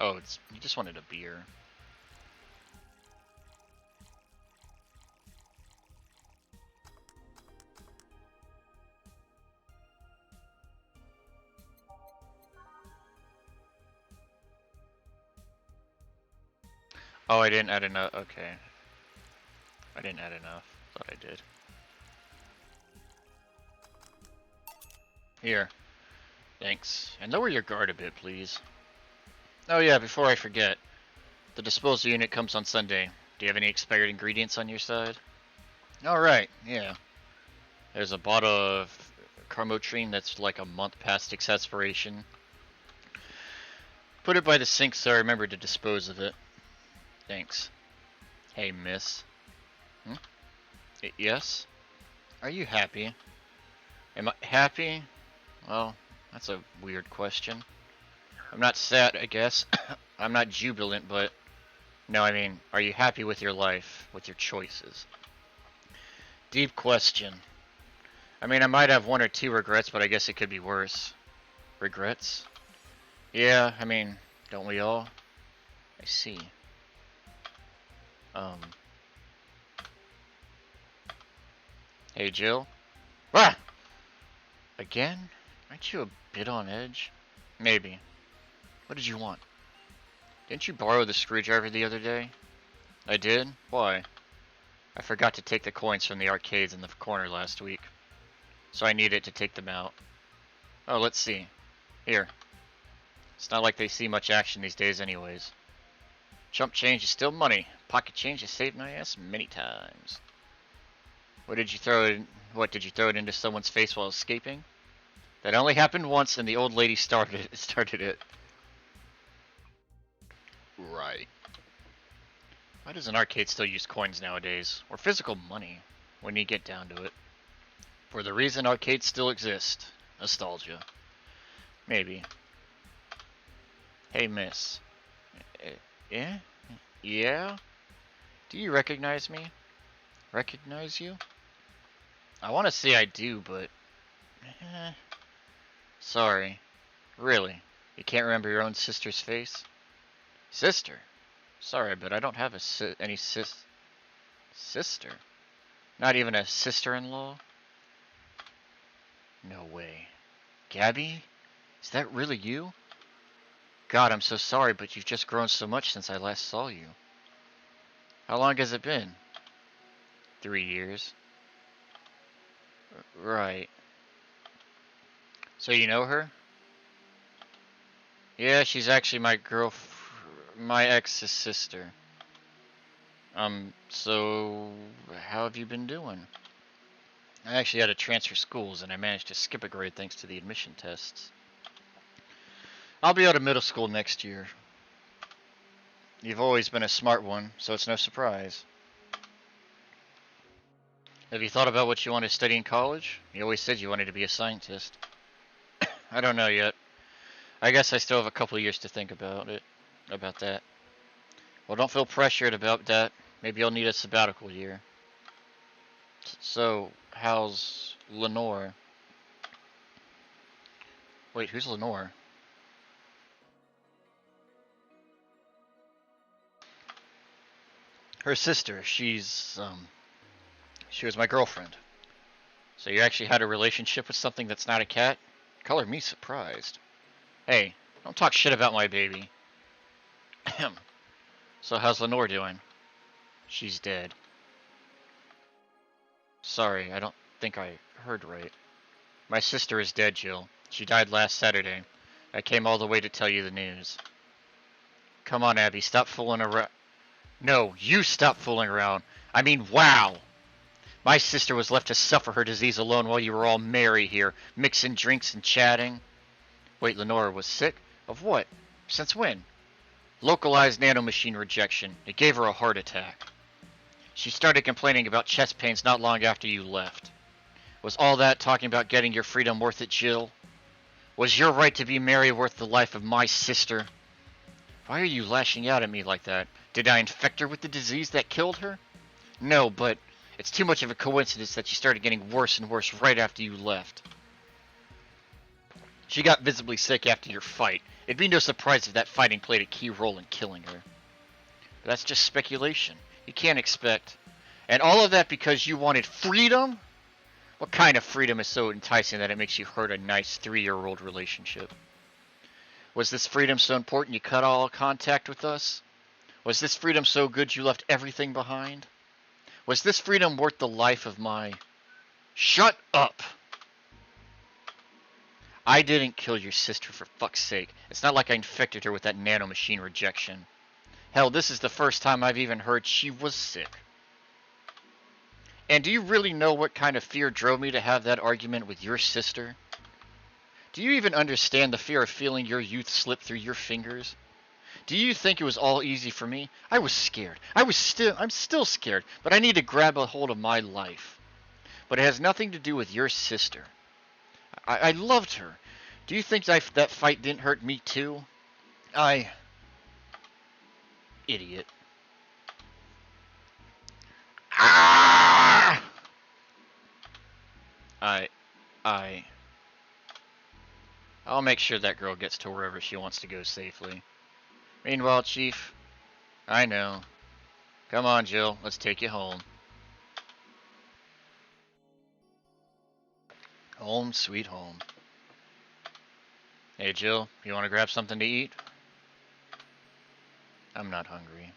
Oh, you just wanted a beer. Oh, I didn't add enough. Okay. I didn't add enough. Thought I did. Here. Thanks. And lower your guard a bit, please. Oh yeah, before I forget. The disposal unit comes on Sunday. Do you have any expired ingredients on your side? Alright, yeah. There's a bottle of Carmotrine that's like a month past its expiration. Put it by the sink so I remember to dispose of it. Thanks. Hey, miss. Yes? Are you happy? Am I happy? Well, that's a weird question. I'm not sad, I guess. I'm not jubilant, but... No, I mean, are you happy with your life? With your choices? Deep question. I mean, I might have 1 or 2 regrets, but I guess it could be worse. Regrets? Yeah, I mean, don't we all? I see. Hey, Jill? Ah! Again? Aren't you a bit on edge? Maybe. What did you want? Didn't you borrow the screwdriver the other day? I did? Why? I forgot to take the coins from the arcades in the corner last week. So I need it to take them out. Oh, let's see. Here. It's not like they see much action these days anyways. Chump change is still money. Pocket change has saved my ass many times. What did you throw it into someone's face while escaping? That only happened once and the old lady started it. Right. Why does an arcade still use coins nowadays? Or physical money, when you get down to it? For the reason arcades still exist. Nostalgia. Maybe. Hey, miss. Yeah? Yeah? Do you recognize me? Recognize you? I want to say I do, but Eh, sorry. Really? You can't remember your own sister's face? Sister? Sorry, but I don't have any sister. Not even a sister-in-law? No way. Gabby? Is that really you? God, I'm so sorry, but you've just grown so much since I last saw you. How long has it been? 3 years. Right. So you know her? Yeah, she's actually my ex's sister. So how have you been doing? I actually had to transfer schools and I managed to skip a grade thanks to the admission tests. I'll be out of middle school next year. You've always been a smart one, so it's no surprise. Have you thought about what you want to study in college? You always said you wanted to be a scientist. I don't know yet. I guess I still have a couple of years to think about that. Well, don't feel pressured about that. Maybe you'll need a sabbatical year. So, how's Lenore? Wait, who's Lenore? Her sister. She was my girlfriend. So you actually had a relationship with something that's not a cat? Color me surprised. Hey, don't talk shit about my baby. So how's Lenore doing? She's dead. Sorry, I don't think I heard right. My sister is dead, Jill. She died last Saturday. I came all the way to tell you the news. Come on, Abby, stop fooling around. No, you stop fooling around. I mean, wow! My sister was left to suffer her disease alone while you were all merry here, mixing drinks and chatting. Wait, Lenora was sick? Of what? Since when? Localized nanomachine rejection. It gave her a heart attack. She started complaining about chest pains not long after you left. Was all that talking about getting your freedom worth it, Jill? Was your right to be merry worth the life of my sister? Why are you lashing out at me like that? Did I infect her with the disease that killed her? No, but it's too much of a coincidence that she started getting worse and worse right after you left. She got visibly sick after your fight. It'd be no surprise if that fighting played a key role in killing her. But that's just speculation. You can't expect... And all of that because you wanted freedom? What kind of freedom is so enticing that it makes you hurt a nice 3-year-old relationship? Was this freedom so important you cut all contact with us? Was this freedom so good you left everything behind? Was this freedom worth the life of my... Shut up! I didn't kill your sister, for fuck's sake. It's not like I infected her with that nanomachine rejection. Hell, this is the first time I've even heard she was sick. And do you really know what kind of fear drove me to have that argument with your sister? Do you even understand the fear of feeling your youth slip through your fingers? Do you think it was all easy for me? I was scared. I'm still scared, but I need to grab a hold of my life. But it has nothing to do with your sister. I loved her. Do you think that fight didn't hurt me too? Idiot. Ah! I'll make sure that girl gets to wherever she wants to go safely. Meanwhile, Chief, I know. Come on, Jill, let's take you home. Home sweet home. Hey, Jill, you want to grab something to eat? I'm not hungry.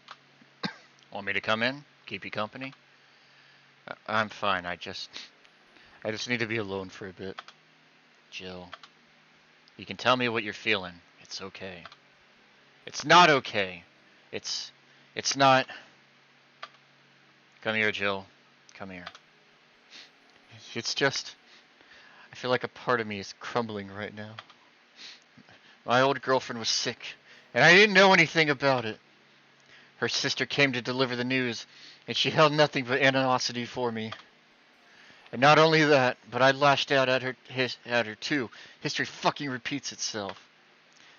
Want me to come in? Keep you company? I'm fine, I just need to be alone for a bit. Jill, you can tell me what you're feeling. It's okay. It's not okay. It's not... Come here, Jill. Come here. It's just... I feel like a part of me is crumbling right now. My old girlfriend was sick, and I didn't know anything about it. Her sister came to deliver the news, and she held nothing but animosity for me. And not only that, but I lashed out at her too. History fucking repeats itself.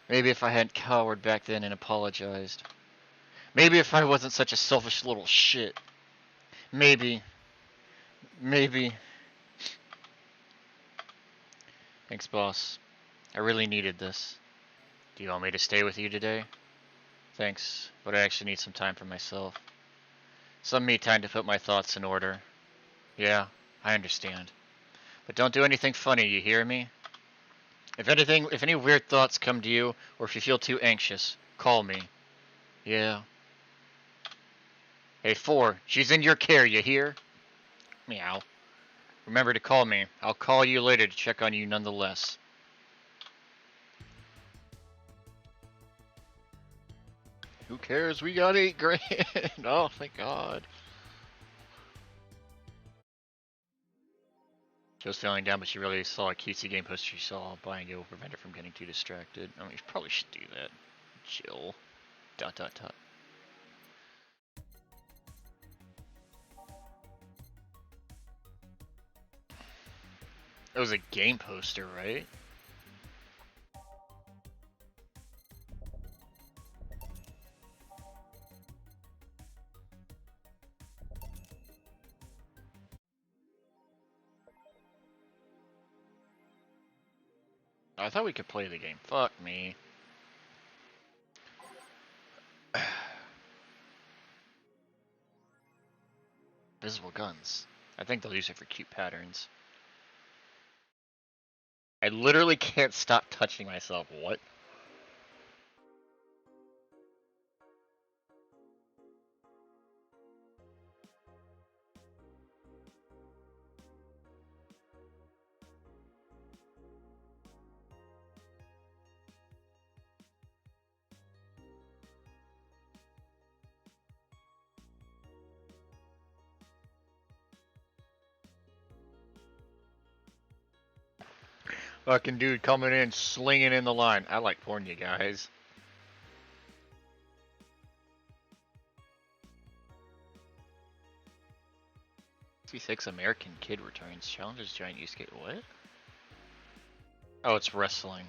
Maybe if I hadn't cowered back then and apologized. Maybe if I wasn't such a selfish little shit. Maybe. Thanks, boss. I really needed this. Do you want me to stay with you today? Thanks, but I actually need some time for myself. Some me time to put my thoughts in order. Yeah, I understand. But don't do anything funny, you hear me? If any weird thoughts come to you, or if you feel too anxious, call me. Yeah. Hey, 4, she's in your care, you hear? Meow. Remember to call me. I'll call you later to check on you nonetheless. Who cares? We got 8 grand. Oh, thank God. She was feeling down, but she really saw a cutesy game poster she saw. Buying it will prevent her from getting too distracted. I mean, you probably should do that. Jill. ... It was a game poster, right? I thought we could play the game. Fuck me. Visible guns. I think they'll use it for cute patterns. I literally can't stop touching myself. What? Fucking dude coming in, slinging in the line. I like porn, you guys. 66 American Kid returns. Challenges giant use case. What? Oh, it's wrestling.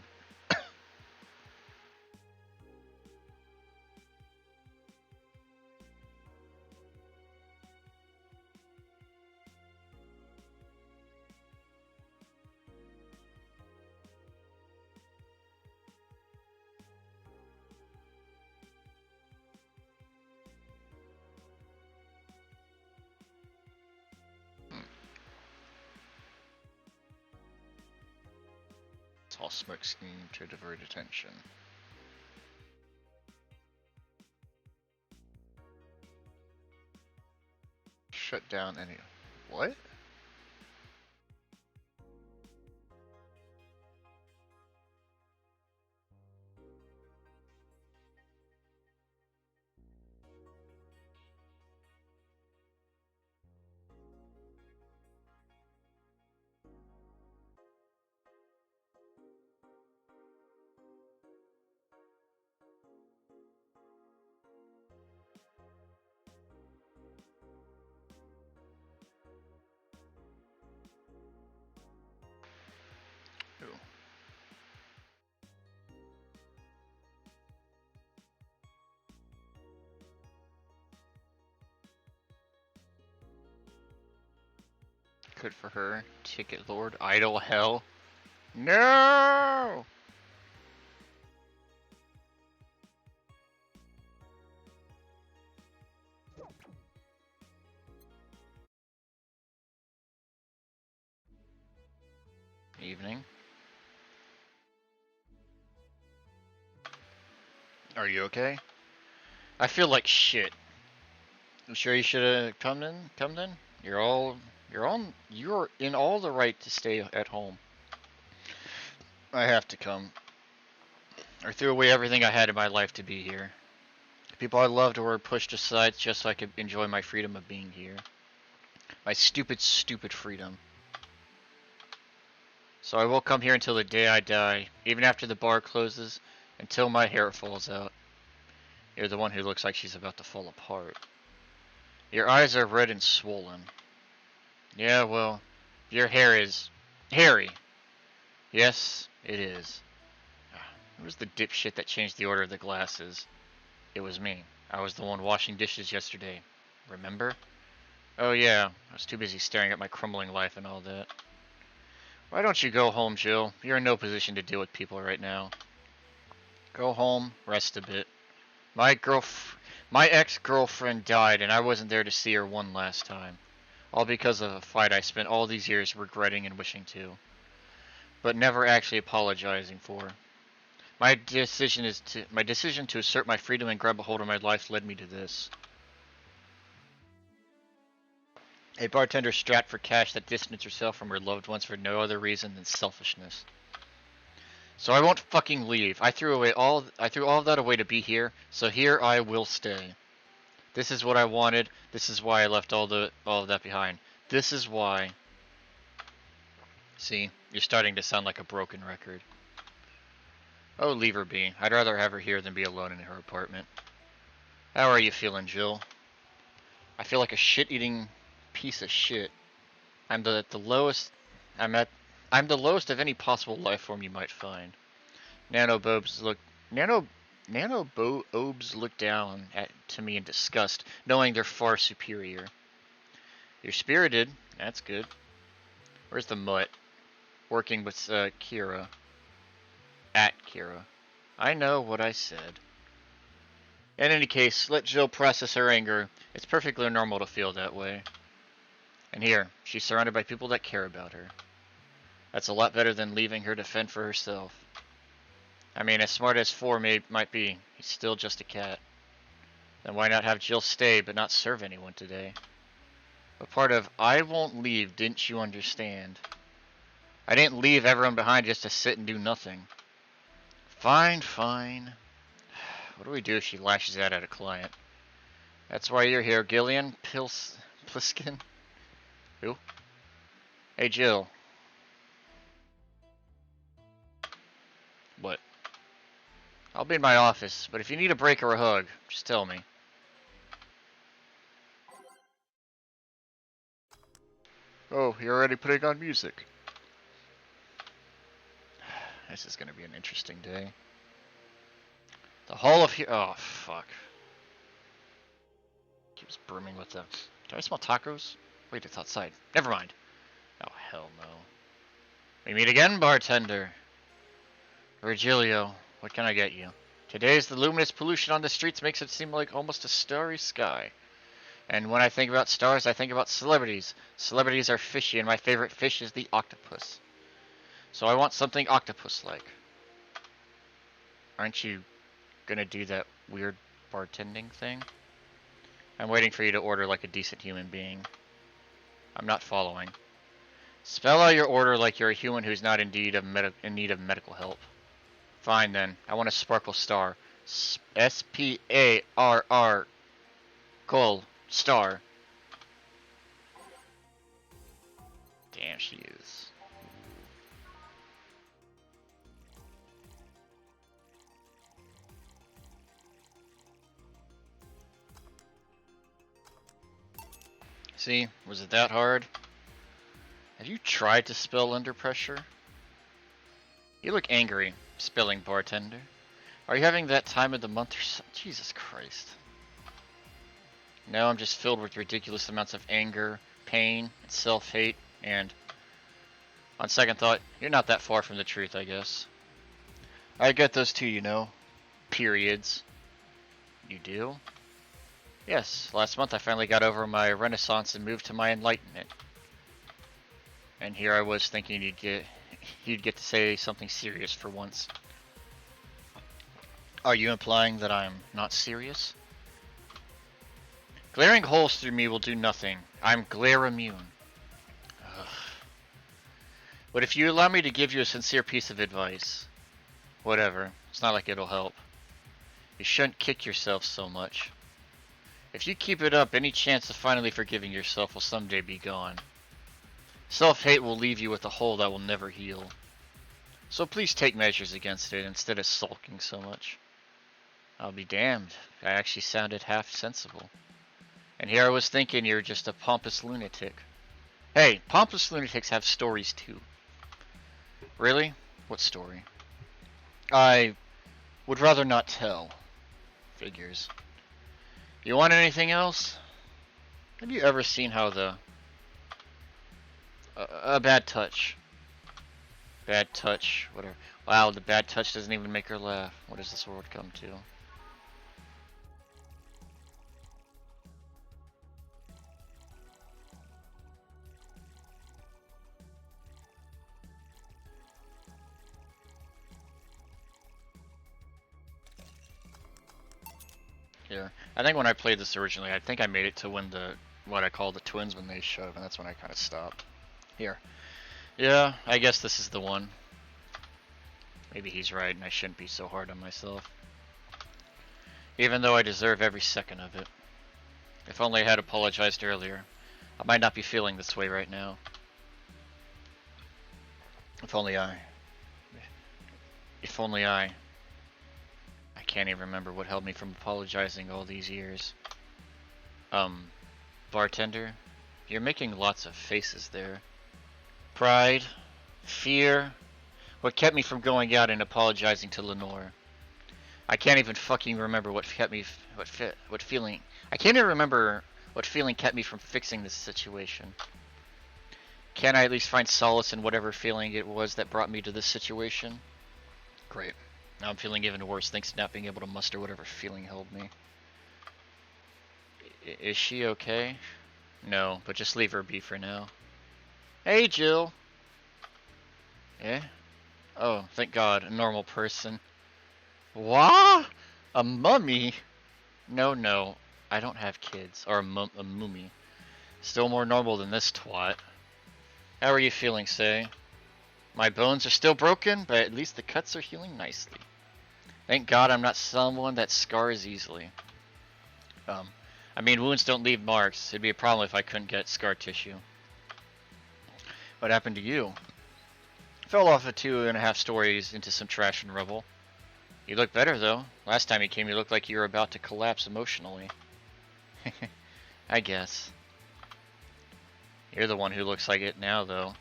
It's all smoke scheme to divert attention. Shut down any... What? Ooh. Good for her. Ticket Lord. Idle Hell. No! Evening. Are you okay? I feel like shit. I'm sure you should have come then? You're in all the right to stay at home. I have to come. I threw away everything I had in my life to be here. The people I loved were pushed aside just so I could enjoy my freedom of being here. My stupid, stupid freedom. So I will come here until the day I die, even after the bar closes, until my hair falls out. You're the one who looks like she's about to fall apart. Your eyes are red and swollen. Yeah, well, your hair is hairy. Yes, it is. Who was the dipshit that changed the order of the glasses? It was me. I was the one washing dishes yesterday. Remember? Oh yeah, I was too busy staring at my crumbling life and all that. Why don't you go home, Jill? You're in no position to deal with people right now. Go home, rest a bit. My ex-girlfriend died, and I wasn't there to see her one last time. All because of a fight I spent all these years regretting and wishing to, but never actually apologizing for. My decision to assert my freedom and grab a hold of my life led me to this. A bartender strapped for cash that distanced herself from her loved ones for no other reason than selfishness. So I won't fucking leave. I threw all of that away to be here, so here I will stay. This is what I wanted. This is why I left all of that behind. This is why. See, you're starting to sound like a broken record. Oh, leave her be. I'd rather have her here than be alone in her apartment. How are you feeling, Jill? I feel like a shit-eating piece of shit. I'm the lowest of any possible life form you might find. Nanobobes look down to me in disgust, knowing they're far superior. You're spirited. That's good. Where's the mutt? Working with Kira. At Kira. I know what I said. In any case, let Jill process her anger. It's perfectly normal to feel that way. And here, she's surrounded by people that care about her. That's a lot better than leaving her to fend for herself. I mean, as smart as Four might be, he's still just a cat. Then why not have Jill stay but not serve anyone today? A part of I won't leave, didn't you understand? I didn't leave everyone behind just to sit and do nothing. Fine, fine. What do we do if she lashes out at a client? That's why you're here, Gillian Pliskin. Who? Hey, Jill. What? I'll be in my office, but if you need a break or a hug, just tell me. Oh, you're already putting on music. This is gonna be an interesting day. The Hall of oh, fuck. Keeps brimming with the... Do I smell tacos? Wait, it's outside. Never mind. Oh, hell no. We meet again, bartender. Virgilio, what can I get you? Today's the luminous pollution on the streets makes it seem like almost a starry sky. And when I think about stars, I think about celebrities. Celebrities are fishy, and my favorite fish is the octopus. So I want something octopus-like. Aren't you gonna do that weird bartending thing? I'm waiting for you to order like a decent human being. I'm not following. Spell out your order like you're a human who's not in need of medical help. Fine then. I want a sparkle star. S-P-A-R-R. Col. Star. Damn, she is. See, was it that hard? Have you tried to spell under pressure? You look angry, spilling bartender. Are you having that time of the month or so? Jesus Christ. No, I'm just filled with ridiculous amounts of anger, pain, and self-hate, and... On second thought, you're not that far from the truth, I guess. I get those too, you know. Periods. You do? Yes, last month I finally got over my renaissance and moved to my enlightenment. And here I was thinking you'd get to say something serious for once. Are you implying that I'm not serious? Glaring holes through me will do nothing. I'm glare immune. Ugh. But if you allow me to give you a sincere piece of advice, whatever, it's not like it'll help. You shouldn't kick yourself so much. If you keep it up, any chance of finally forgiving yourself will someday be gone. Self-hate will leave you with a hole that will never heal. So please take measures against it instead of sulking so much. I'll be damned. I actually sounded half sensible. And here I was thinking you're just a pompous lunatic. Hey, pompous lunatics have stories too. Really? What story? I would rather not tell. Figures. You want anything else? Have you ever seen how a bad touch Bad touch. Whatever. Wow, the bad touch doesn't even make her laugh. What does this world come to? Here. I think when I played this originally, I think I made it to when what I call the twins when they shove, and that's when I kind of stopped. Here. Yeah, I guess this is the one. Maybe he's right, and I shouldn't be so hard on myself. Even though I deserve every second of it. If only I had apologized earlier. I might not be feeling this way right now. If only I... If only I can't even remember what held me from apologizing all these years. Bartender, you're making lots of faces there. Pride, fear, what kept me from going out and apologizing to Lenore. I can't even fucking remember what kept me, what feeling. I can't even remember what feeling kept me from fixing this situation. Can I at least find solace in whatever feeling it was that brought me to this situation? Great. Now I'm feeling even worse thanks to not being able to muster whatever feeling held me. Is she okay? No, but just leave her be for now. Hey, Jill! Eh? Oh, thank God, a normal person. What? A mummy? No, I don't have kids. Or a mummy. Still more normal than this twat. How are you feeling, Say? My bones are still broken, but at least the cuts are healing nicely. Thank God I'm not someone that scars easily. I mean, wounds don't leave marks. It'd be a problem if I couldn't get scar tissue. What happened to you? Fell off of 2.5 stories into some trash and rubble. You look better, though. Last time you came, you looked like you were about to collapse emotionally. I guess. You're the one who looks like it now, though.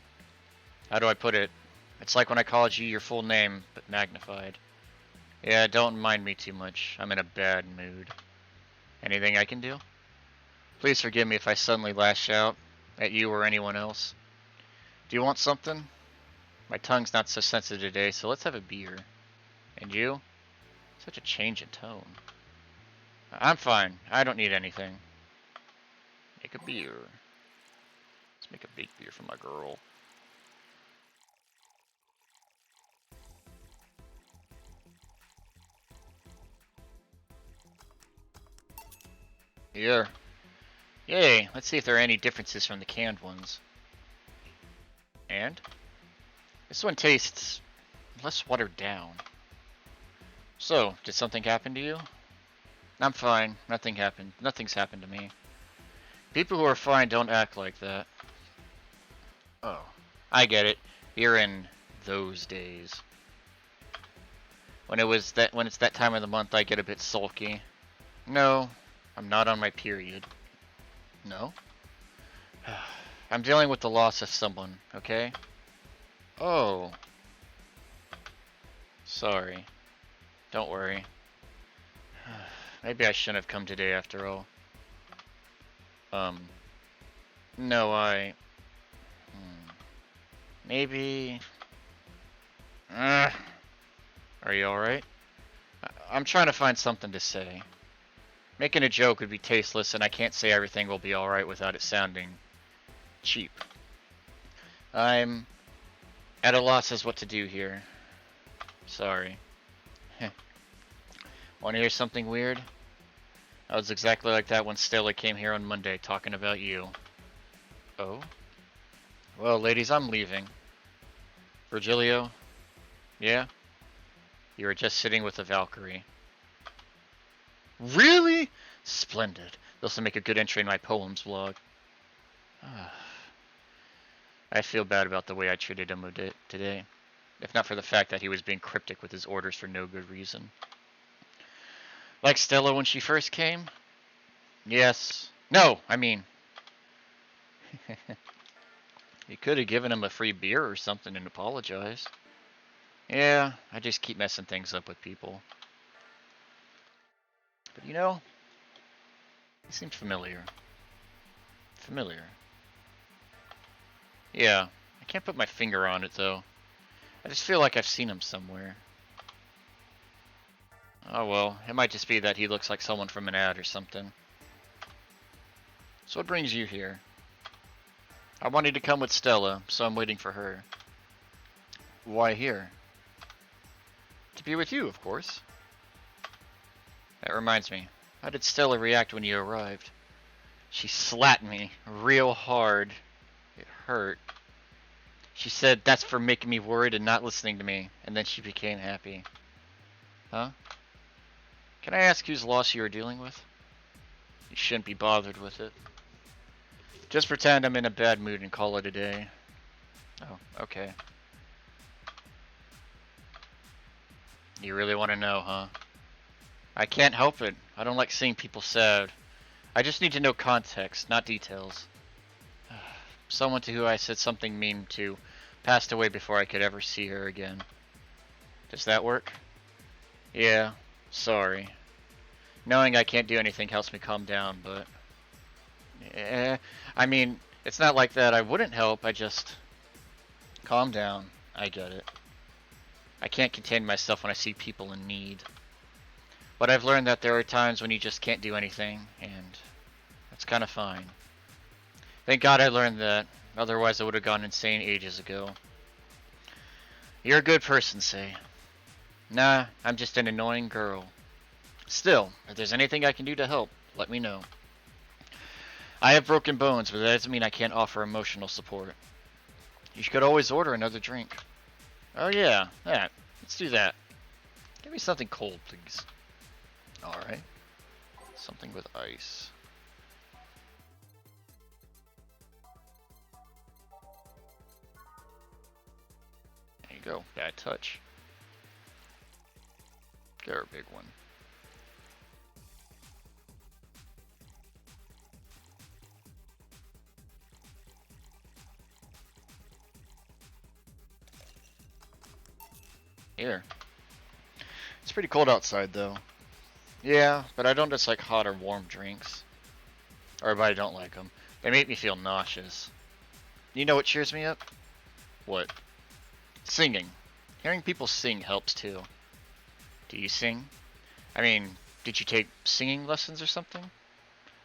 How do I put it? It's like when I called you your full name, but magnified. Yeah, don't mind me too much. I'm in a bad mood. Anything I can do? Please forgive me if I suddenly lash out at you or anyone else. Do you want something? My tongue's not so sensitive today, so let's have a beer. And you? Such a change in tone. I'm fine. I don't need anything. Make a beer. Let's make a big beer for my girl. Here. Yay, let's see if there are any differences from the canned ones. And? This one tastes less watered down. So, did something happen to you? I'm fine. Nothing happened. Nothing's happened to me. People who are fine don't act like that. Oh, I get it. You're in those days. When it's that time of the month, I get a bit sulky. No, I'm not on my period. No? I'm dealing with the loss of someone, okay? Oh. Sorry. Don't worry. Maybe I shouldn't have come today after all. No, maybe... Are you alright? I'm trying to find something to say. Making a joke would be tasteless, and I can't say everything will be alright without it sounding cheap. I'm at a loss as what to do here. Sorry. Want to hear something weird? I was exactly like that when Stella came here on Monday talking about you. Oh? Well, ladies, I'm leaving. Virgilio? Yeah? You were just sitting with a Valkyrie. Really? Splendid. This will make a good entry in my poems vlog. I feel bad about the way I treated him today. If not for the fact that he was being cryptic with his orders for no good reason. Like Stella when she first came? Yes. No, I mean... You could have given him a free beer or something and apologized. Yeah, I just keep messing things up with people. But you know, he seemed familiar. Familiar. Yeah, I can't put my finger on it though. I just feel like I've seen him somewhere. Oh well, it might just be that he looks like someone from an ad or something. So what brings you here? I wanted to come with Stella, so I'm waiting for her. Why here? To be with you, of course. That reminds me. How did Stella react when you arrived? She slapped me real hard. It hurt. She said that's for making me worried and not listening to me, and then she became happy. Huh? Can I ask whose loss you are dealing with? You shouldn't be bothered with it. Just pretend I'm in a bad mood and call it a day. Oh, okay. You really want to know, huh? I can't help it. I don't like seeing people sad. I just need to know context, not details. Someone to who I said something mean to passed away before I could ever see her again. Does that work? Yeah, sorry. Knowing I can't do anything helps me calm down, but... I mean, it's not like that I wouldn't help, I just... Calm down. I get it. I can't contain myself when I see people in need. But I've learned that there are times when you just can't do anything, and that's kind of fine. Thank God I learned that, otherwise I would have gone insane ages ago. You're a good person, Say. Nah, I'm just an annoying girl. Still, if there's anything I can do to help, let me know. I have broken bones, but that doesn't mean I can't offer emotional support. You could always order another drink. Oh yeah, that. Let's do that. Give me something cold, please. Alright. Something with ice. There you go. Bad touch. They're a big one. Here. It's pretty cold outside, though. Yeah, but I don't just like hot or warm drinks. Or if I don't like them. They make me feel nauseous. You know what cheers me up? What? Singing. Hearing people sing helps, too. Do you sing? I mean, did you take singing lessons or something?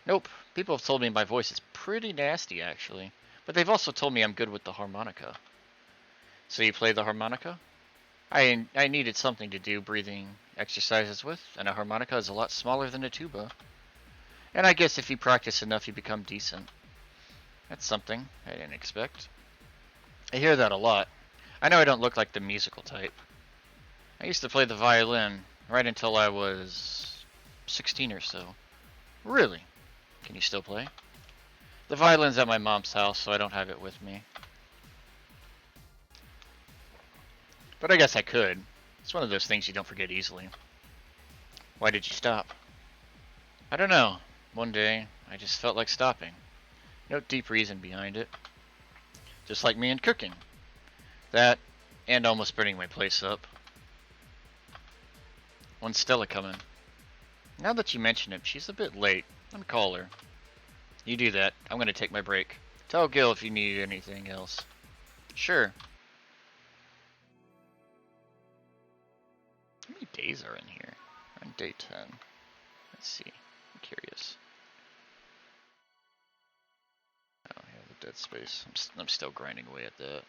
Nope. People have told me my voice is pretty nasty, actually. But they've also told me I'm good with the harmonica. So you play the harmonica? I needed something to do breathing exercises with, and a harmonica is a lot smaller than a tuba. And I guess if you practice enough, you become decent. That's something I didn't expect. I hear that a lot. I know I don't look like the musical type. I used to play the violin right until I was 16 or so. Really? Can you still play? The violin's at my mom's house, so I don't have it with me. But I guess I could. It's one of those things you don't forget easily. Why did you stop? I don't know. One day, I just felt like stopping. No deep reason behind it. Just like me and cooking. That, and almost burning my place up. When's Stella coming? Now that you mention it, she's a bit late. I'm gonna call her. You do that. I'm gonna take my break. Tell Gil if you need anything else. Sure. How many days are in here? We're on day 10. Let's see. I'm curious. Oh, yeah, the dead space. I'm still grinding away at that.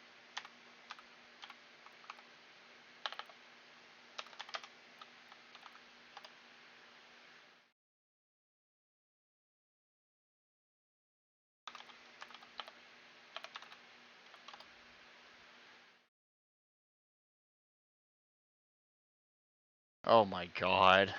Oh my god.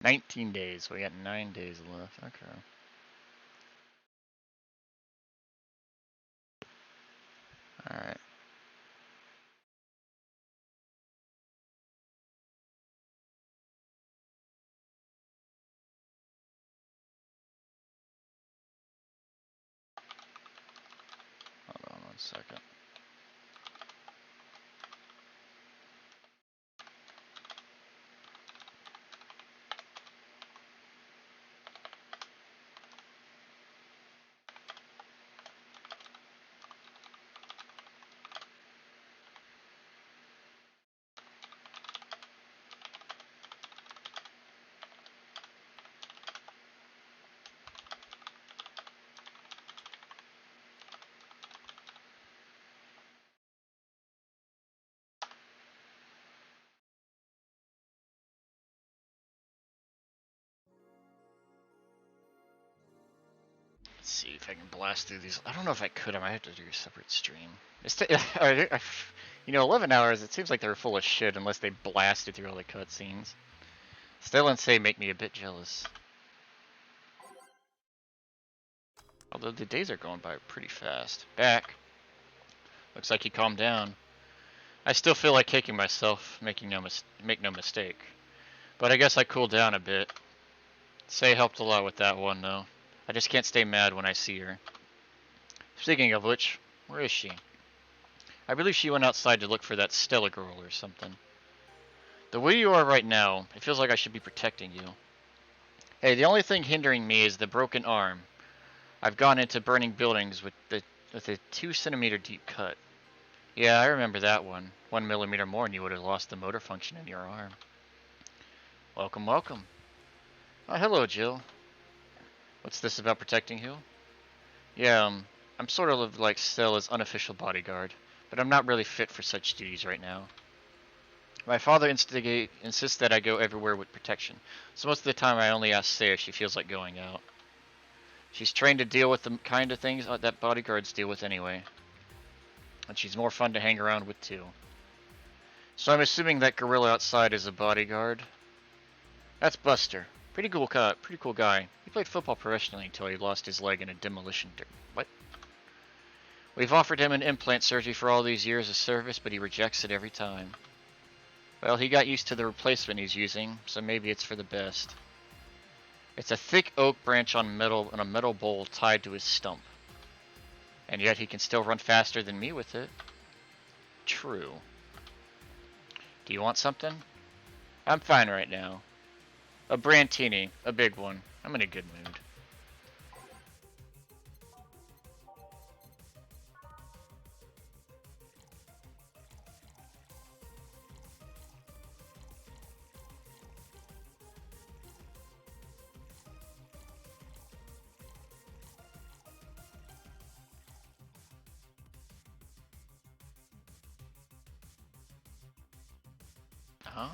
"19 days. We got 9 days left. Okay. Alright. Hold on 1 second. Let's see if I can blast through these. I don't know if I could. I might have to do a separate stream. You know, 11 hours, it seems like they're full of shit unless they blasted through all the cutscenes. Still and say make me a bit jealous. Although the days are going by pretty fast. Back. Looks like he calmed down. I still feel like kicking myself, make no mistake. But I guess I cooled down a bit. Say helped a lot with that one, though. I just can't stay mad when I see her. Speaking of which, where is she? I believe she went outside to look for that Stella girl or something. The way you are right now, it feels like I should be protecting you. Hey, the only thing hindering me is the broken arm. I've gone into burning buildings with a 2 centimeter deep cut. Yeah, I remember that one. 1 millimeter more and you would have lost the motor function in your arm. Welcome, welcome. Oh, hello, Jill. What's this about protecting you? Yeah, I'm sort of like Stella's unofficial bodyguard, but I'm not really fit for such duties right now. My father insists that I go everywhere with protection, so most of the time I only ask Say if she feels like going out. She's trained to deal with the kind of things that bodyguards deal with anyway. And she's more fun to hang around with too. So I'm assuming that gorilla outside is a bodyguard. That's Buster. Pretty cool guy. He played football professionally until he lost his leg in a demolition What? We've offered him an implant surgery for all these years of service, but he rejects it every time. Well, he got used to the replacement he's using, so maybe it's for the best. It's a thick oak branch on a metal bowl tied to his stump. And yet he can still run faster than me with it. True. Do you want something? I'm fine right now. A Brantini, a big one. I'm in a good mood. Huh?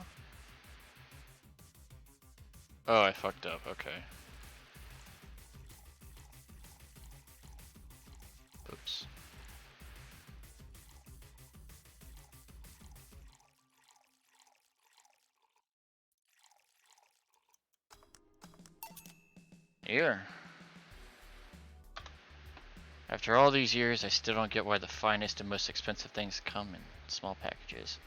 Oh, I fucked up. Okay. Oops. Here. After all these years, I still don't get why the finest and most expensive things come in small packages.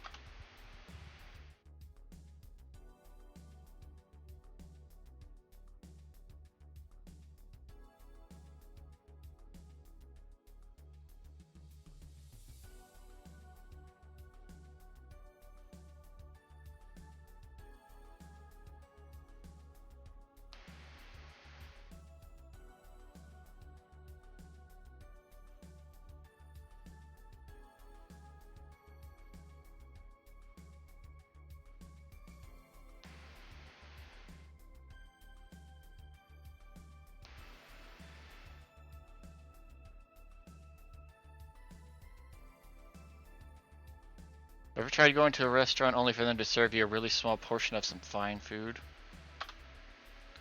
Ever tried going to a restaurant only for them to serve you a really small portion of some fine food?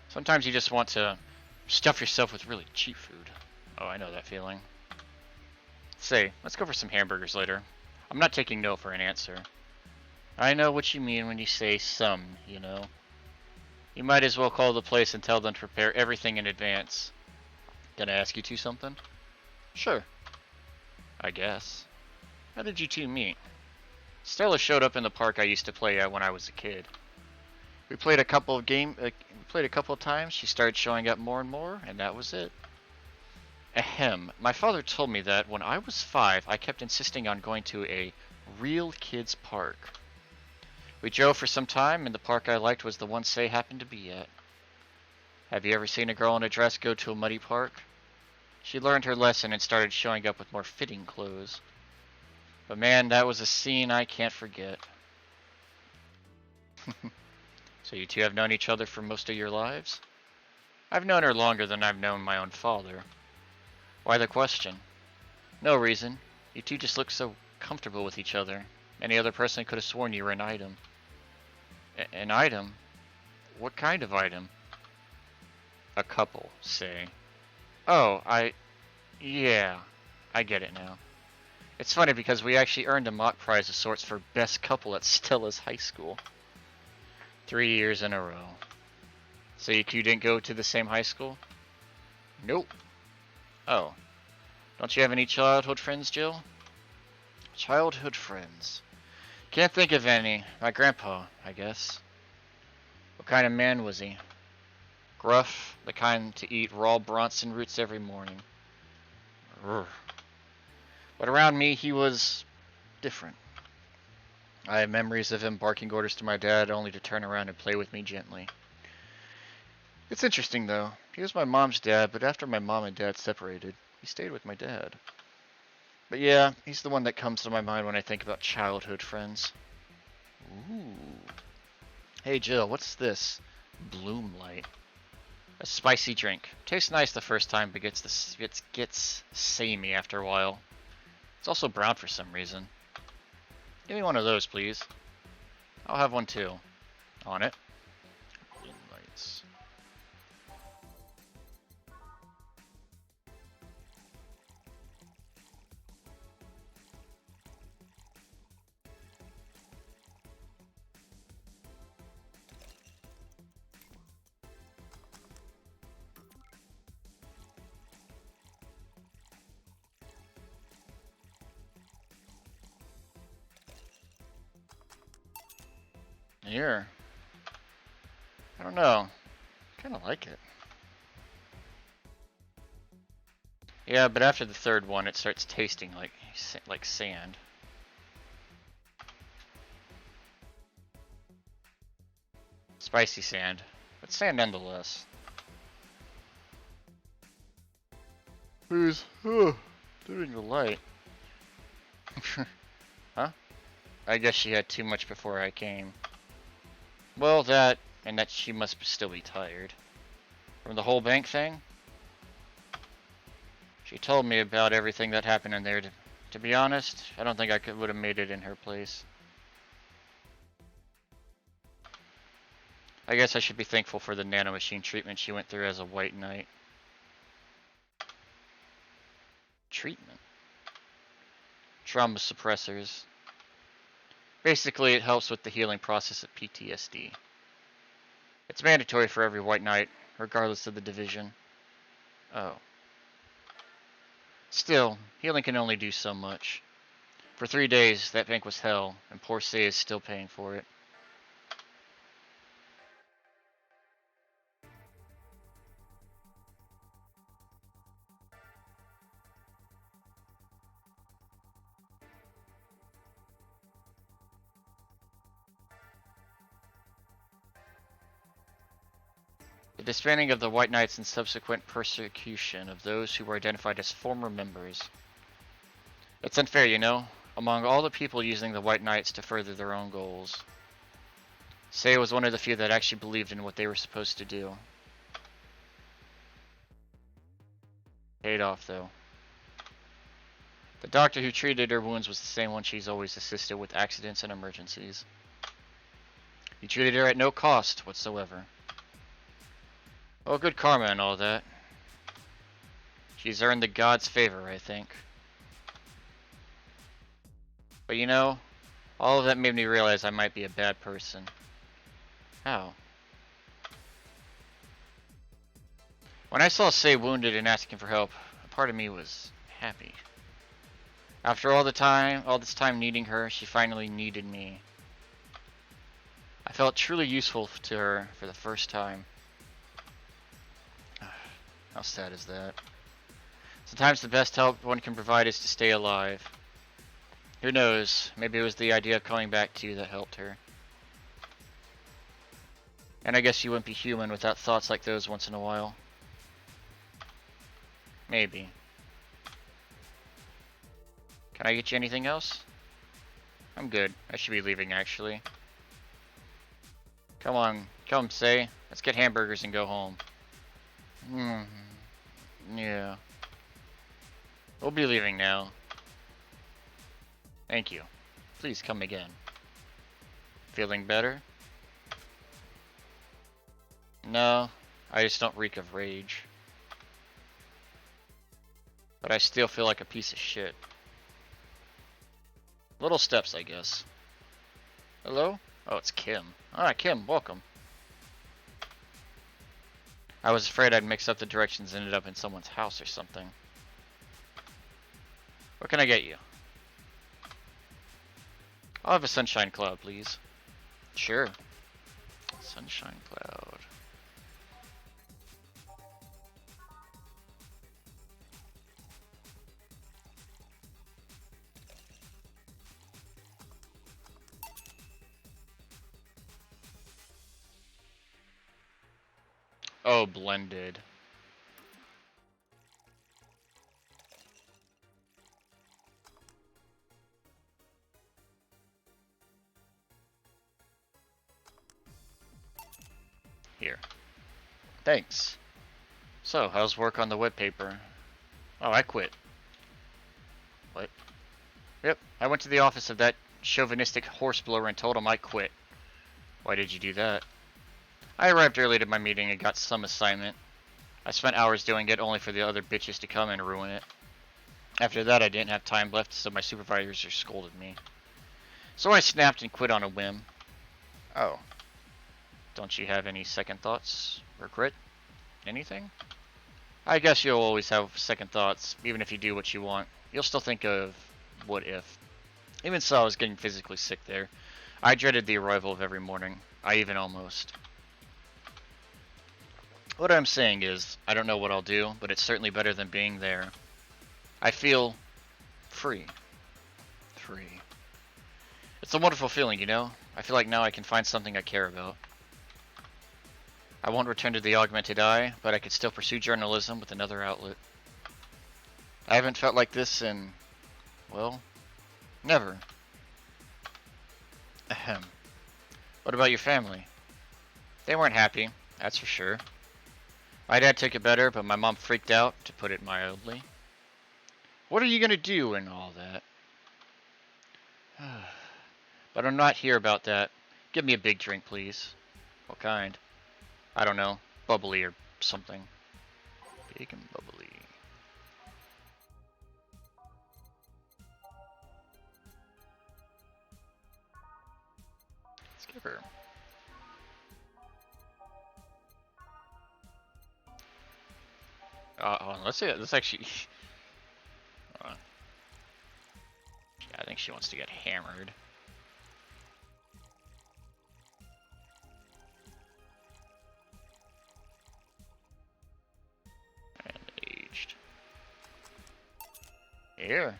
Sometimes you just want to stuff yourself with really cheap food. Oh, I know that feeling. Say, let's go for some hamburgers later. I'm not taking no for an answer. I know what you mean when you say some, you know. You might as well call the place and tell them to prepare everything in advance. Can I ask you two something? Sure. I guess. How did you two meet? Stella showed up in the park I used to play at when I was a kid. We played a couple of times, she started showing up more and more, and that was it. Ahem. My father told me that when I was 5, I kept insisting on going to a real kids park. We drove for some time, and the park I liked was the one Say happened to be at. Have you ever seen a girl in a dress go to a muddy park? She learned her lesson and started showing up with more fitting clothes. But man, that was a scene I can't forget. So you two have known each other for most of your lives? I've known her longer than I've known my own father. Why the question? No reason. You two just look so comfortable with each other. Any other person could have sworn you were an item. An item? What kind of item? A couple, Say. Oh, yeah, I get it now. It's funny because we actually earned a mock prize of sorts for best couple at Stella's high school. 3 years in a row. So you two didn't go to the same high school? Nope. Oh. Don't you have any childhood friends, Jill? Childhood friends. Can't think of any. My grandpa, I guess. What kind of man was he? Gruff, the kind to eat raw Bronson roots every morning. Urgh. But around me, he was different. I have memories of him barking orders to my dad only to turn around and play with me gently. It's interesting, though. He was my mom's dad, but after my mom and dad separated, he stayed with my dad. But yeah, he's the one that comes to my mind when I think about childhood friends. Ooh. Hey Jill, what's this? Bloom Light. A spicy drink. Tastes nice the first time, but gets samey after a while. It's also brown for some reason. Give me one of those, please. I'll have one too. On it. Bloom Lights. Here. I don't know. Kind of like it. Yeah, but after the third one, it starts tasting like sand. Spicy sand, but sand nonetheless. Who's doing the light? Huh? I guess she had too much before I came. Well, that, and that she must still be tired. From the whole bank thing? She told me about everything that happened in there. To be honest, I don't think I would have made it in her place. I guess I should be thankful for the nanomachine treatment she went through as a white knight. Treatment? Trauma suppressors. Basically, it helps with the healing process of PTSD. It's mandatory for every white knight, regardless of the division. Oh. Still, healing can only do so much. For 3 days, that bank was hell, and poor Say is still paying for it. The disbanding of the White Knights and subsequent persecution of those who were identified as former members. It's unfair, you know, among all the people using the White Knights to further their own goals. Say was one of the few that actually believed in what they were supposed to do. Paid off, though. The doctor who treated her wounds was the same one she's always assisted with accidents and emergencies. He treated her at no cost whatsoever. Well, good karma and all that. She's earned the god's favor, I think. But you know, all of that made me realize I might be a bad person. How? When I saw Say wounded and asking for help, a part of me was happy. After all this time needing her, she finally needed me. I felt truly useful to her for the first time. How sad is that? Sometimes the best help one can provide is to stay alive. Who knows, maybe it was the idea of coming back to you that helped her. And I guess you wouldn't be human without thoughts like those once in a while. Maybe. Can I get you anything else? I'm good. I should be leaving, actually. Come on. Come, Say. Let's get hamburgers and go home. Yeah. We'll be leaving now. Thank you. Please come again. Feeling better? No, I just don't reek of rage. But I still feel like a piece of shit. Little steps, I guess. Hello? Oh, it's Kim. Alright, Kim, welcome. I was afraid I'd mix up the directions and ended up in someone's house or something. What can I get you? I'll have a sunshine cloud, please. Sure. Sunshine cloud. Oh, blended. Here. Thanks. So, how's work on the web paper? Oh, I quit. What? Yep, I went to the office of that chauvinistic horseblower and told him I quit. Why did you do that? I arrived early to my meeting and got some assignment. I spent hours doing it only for the other bitches to come and ruin it. After that, I didn't have time left, so my supervisor scolded me. So I snapped and quit on a whim. Oh. Don't you have any second thoughts? Regret? Anything? I guess you'll always have second thoughts, even if you do what you want. You'll still think of what if. Even so, I was getting physically sick there. I dreaded the arrival of every morning. I even almost. What I'm saying is, I don't know what I'll do, but it's certainly better than being there. I feel free. Free. It's a wonderful feeling, you know? I feel like now I can find something I care about. I won't return to the augmented eye, but I could still pursue journalism with another outlet. I haven't felt like this in, well, never. Ahem. What about your family? They weren't happy, that's for sure. My dad took it better, but my mom freaked out, to put it mildly. What are you gonna do and all that? But I'm not here about that. Give me a big drink, please. What kind? I don't know. Bubbly or something. Big and bubbly. Let's give her. Let's see. Let's actually. Yeah, I think she wants to get hammered. And aged. Here.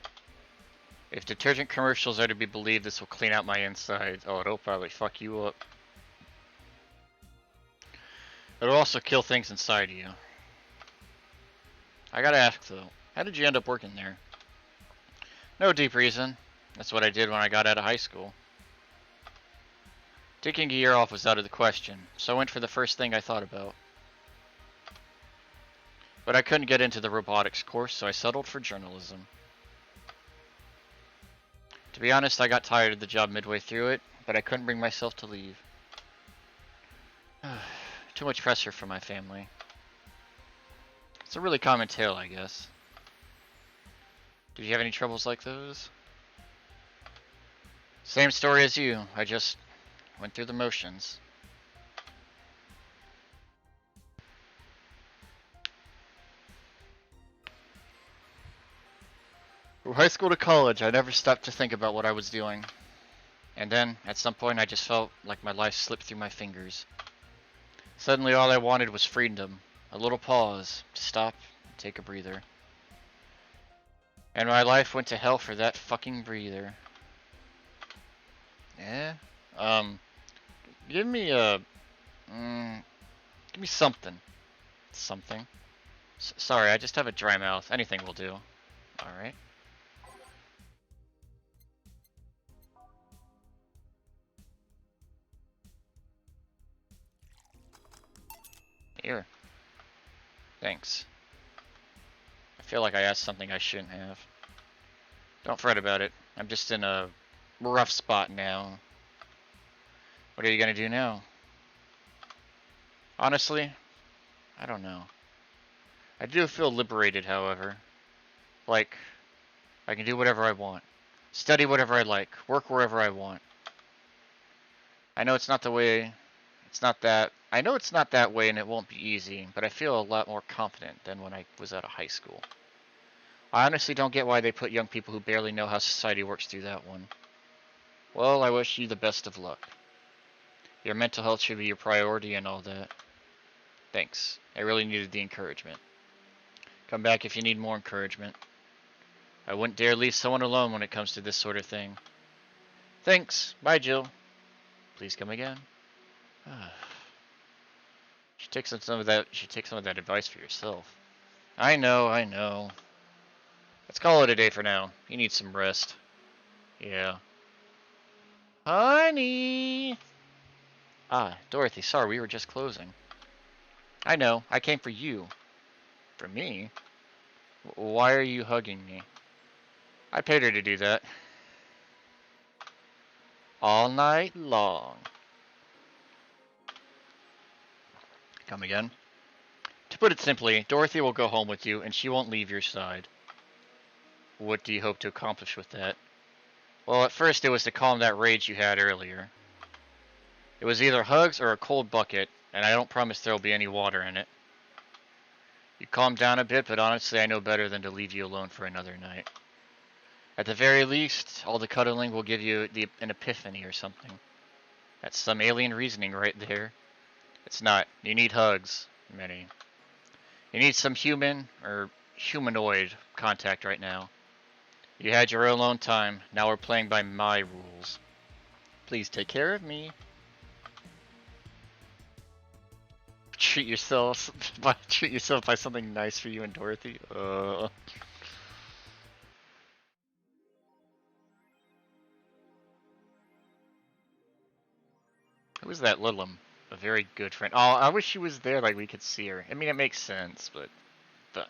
If detergent commercials are to be believed, this will clean out my insides. Oh, it'll probably fuck you up. It'll also kill things inside you. I gotta ask though, how did you end up working there? No deep reason. That's what I did when I got out of high school. Taking a year off was out of the question, so I went for the first thing I thought about. But I couldn't get into the robotics course, so I settled for journalism. To be honest, I got tired of the job midway through it, but I couldn't bring myself to leave. Too much pressure for my family. It's a really common tale, I guess. Did you have any troubles like those? Same story as you. I just went through the motions. From high school to college, I never stopped to think about what I was doing. And then, at some point, I just felt like my life slipped through my fingers. Suddenly, all I wanted was freedom. A little pause, to stop, and take a breather. And my life went to hell for that fucking breather. Yeah? Give me a... give me something. Something. Sorry, I just have a dry mouth. Anything will do. Alright. Here. Thanks. I feel like I asked something I shouldn't have. Don't fret about it. I'm just in a rough spot now. What are you gonna do now? Honestly, I don't know. I do feel liberated, however. Like, I can do whatever I want. Study whatever I like. Work wherever I want. I know it's not the way. It's not that. I know it's not that way and it won't be easy, but I feel a lot more confident than when I was out of high school. I honestly don't get why they put young people who barely know how society works through that one. Well, I wish you the best of luck. Your mental health should be your priority and all that. Thanks. I really needed the encouragement. Come back if you need more encouragement. I wouldn't dare leave someone alone when it comes to this sort of thing. Thanks. Bye, Jill. Please come again. Should take some of that. Should take some of that advice for yourself. I know. I know. Let's call it a day for now. You need some rest. Yeah. Honey. Ah, Dorothy. Sorry, we were just closing. I know. I came for you. For me? Why are you hugging me? I paid her to do that. All night long. Come again? To put it simply, Dorothy will go home with you, and she won't leave your side. What do you hope to accomplish with that? Well, at first it was to calm that rage you had earlier. It was either hugs or a cold bucket, and I don't promise there'll be any water in it. You calmed down a bit, but honestly I know better than to leave you alone for another night. At the very least, all the cuddling will give you an epiphany or something. That's some alien reasoning right there. It's not. You need hugs, Minnie. You need some human, or humanoid, contact right now. You had your alone time, now we're playing by my rules. Please take care of me. Treat yourself by something nice for you and Dorothy. Who was that Lilim? A very good friend. Oh, I wish she was there, like we could see her. I mean, it makes sense, but fuck.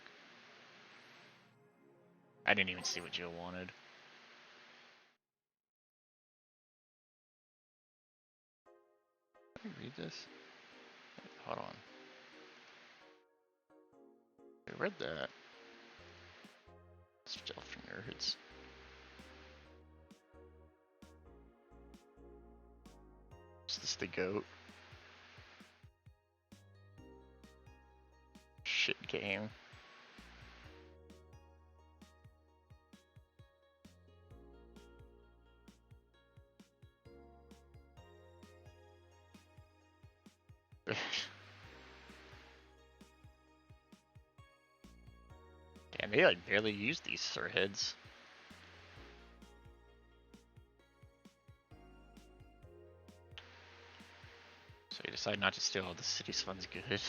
I didn't even see what Jill wanted. Can I read this? Hold on. I read that. It's Jill for nerds. Is this the goat? Shit game. Damn, they like barely use these surheads. So you decide not to steal all the city's funds. Good.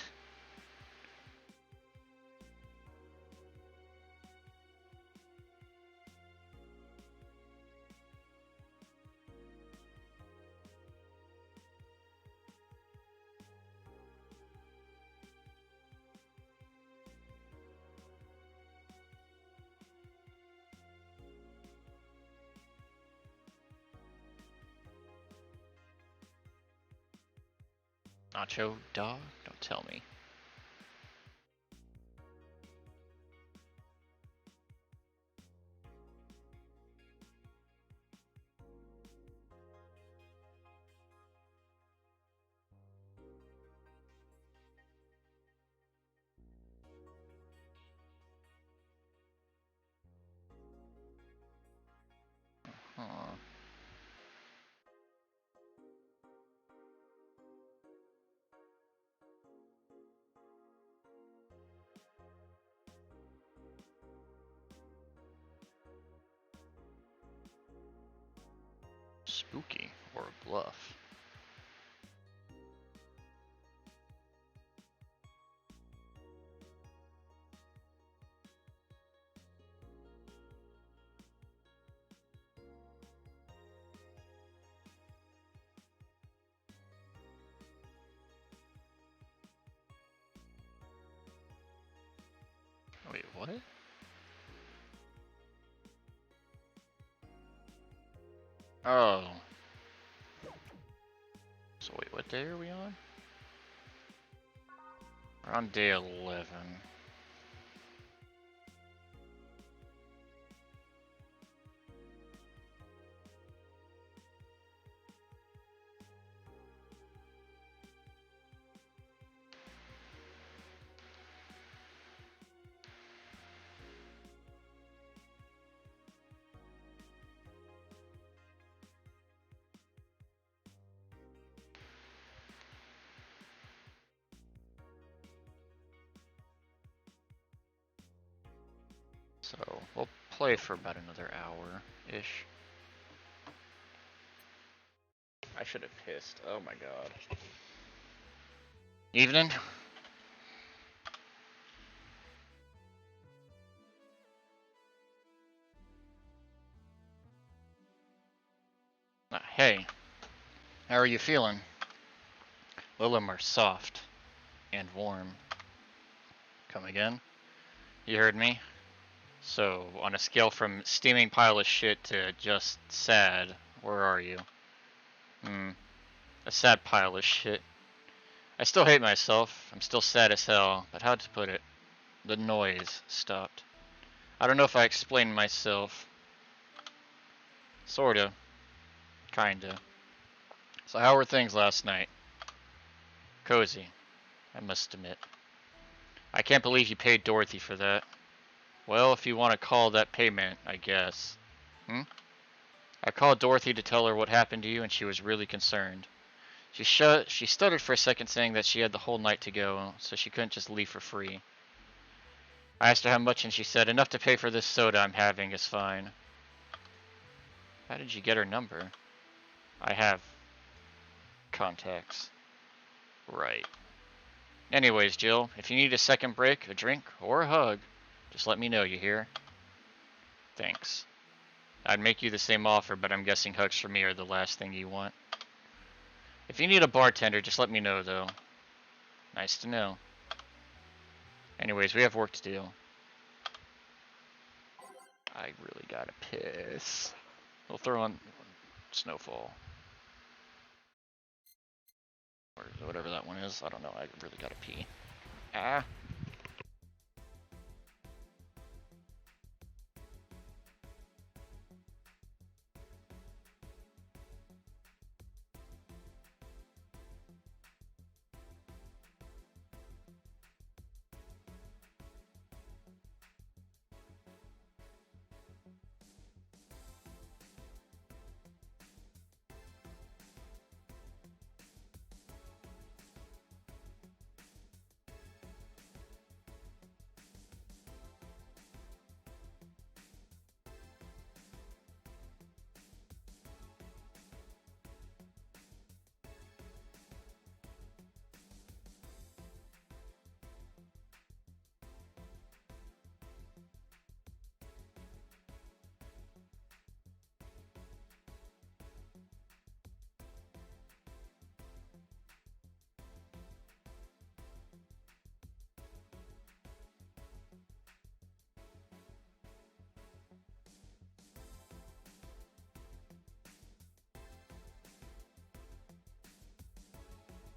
Nacho dog? Don't tell me. Huh. Spooky or a bluff? Wait, what? Oh. So wait, what day are we on? We're on day 11. play for about another hour-ish. I should have pissed. Oh my god. Evening? Hey, how are you feeling? Lillimer, soft and warm. Come again? You heard me? So, on a scale from steaming pile of shit to just sad, where are you? A sad pile of shit. I still hate myself. I'm still sad as hell, but how to put it? The noise stopped. I don't know if I explained myself. Sorta. Kinda. So how were things last night? Cozy, I must admit. I can't believe you paid Dorothy for that. Well, if you want to call that payment, I guess. I called Dorothy to tell her what happened to you, and she was really concerned. She stuttered for a second, saying that she had the whole night to go, so she couldn't just leave for free. I asked her how much, and she said, enough to pay for this soda I'm having is fine. How did you get her number? I have contacts. Right. Anyways, Jill, if you need a second break, a drink, or a hug, just let me know, you hear? Thanks. I'd make you the same offer, but I'm guessing hugs for me are the last thing you want. If you need a bartender, just let me know, though. Nice to know. Anyways, we have work to do. I really gotta piss. We'll throw on Snowfall. Or whatever that one is. I don't know. I really gotta pee. Ah.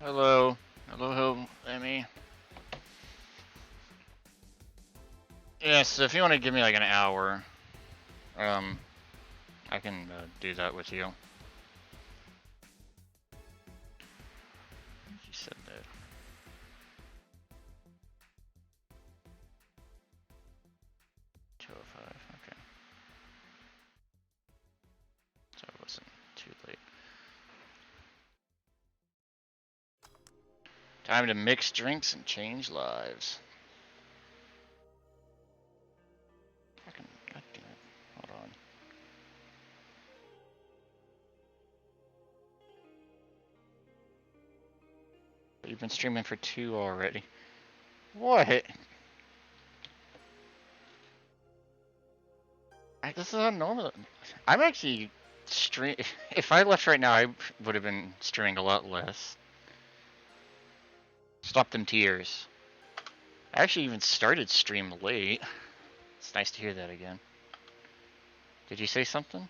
Hello. Hello, Emmy. Yeah, so if you want to give me like an hour, I can do that with you. She said that. Okay. So it wasn't too late. Time to mix drinks and change lives. Fucking goddamn it. Hold on. You've been streaming for 2 already. What? This is not normal. I'm actually if I left right now, I would have been streaming a lot less. Stop them tears. I actually even started stream late. It's nice to hear that again. Did you say something?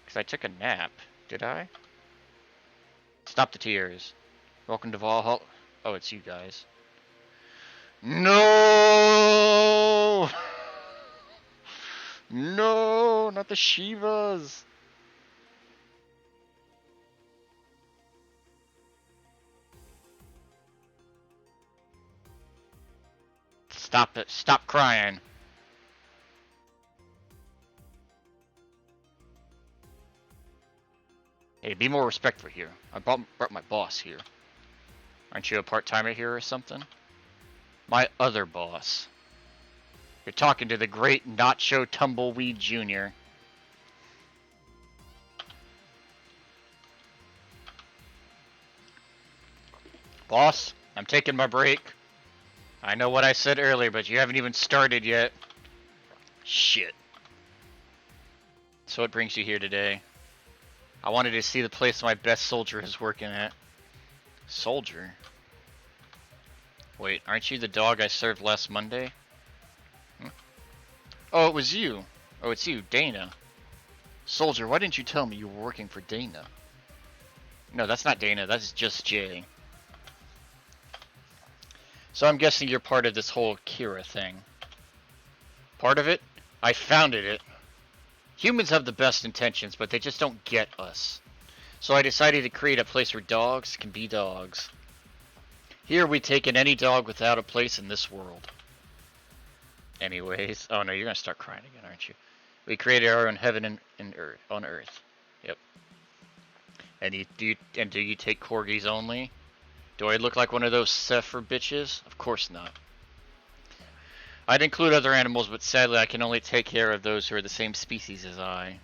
Because I took a nap. Did I? Stop the tears. Welcome to Valhalla. Oh, it's you guys. No! No, not the Shivas. Stop it. Stop crying. Hey, be more respectful here. I brought my boss here. Aren't you a part-timer here or something? My other boss. You're talking to the great Nacho Tumbleweed Jr. Boss, I'm taking my break. I know what I said earlier, but you haven't even started yet. Shit. So what brings you here today? I wanted to see the place my best soldier is working at. Soldier? Wait, aren't you the dog I served last Monday? Oh, it was you. Oh, it's you, Dana. Soldier, why didn't you tell me you were working for Dana? No, that's not Dana, that's just Jay. So I'm guessing you're part of this whole Kira thing. Part of it? I founded it. Humans have the best intentions, but they just don't get us. So I decided to create a place where dogs can be dogs. Here we take in any dog without a place in this world. Anyways, oh no, you're gonna start crying again, aren't you? We created our own heaven and earth on Earth. Yep. And do you take corgis only? Do I look like one of those Sepher bitches? Of course not. I'd include other animals, but sadly I can only take care of those who are the same species as I.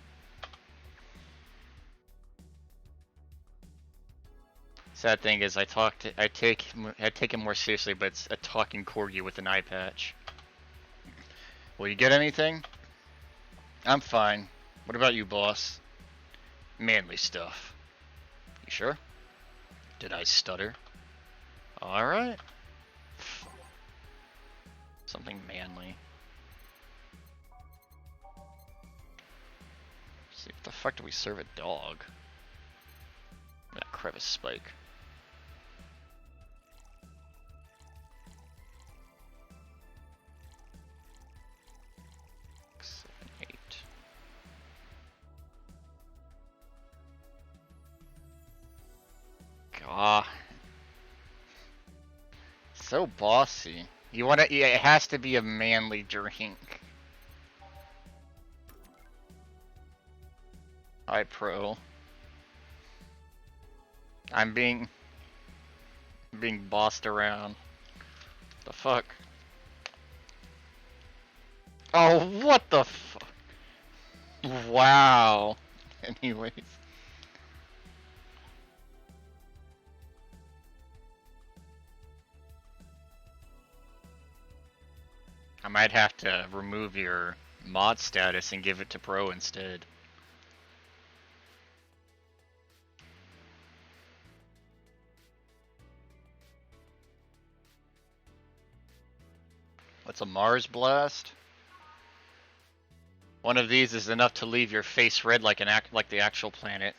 Sad thing is, I take him more seriously, but it's a talking corgi with an eye patch. Will you get anything? I'm fine. What about you, boss? Manly stuff. You sure? Did I stutter? Alright. Something manly. Let's see, what the fuck do we serve a dog? That crevice spike. 7, 8. God. So bossy. You wanna? Yeah, it has to be a manly drink. Hi, pro. I'm being bossed around. The fuck? Oh, what the fuck? Wow. Anyways. I might have to remove your mod status and give it to pro instead. What's a Mars blast? One of these is enough to leave your face red like the actual planet.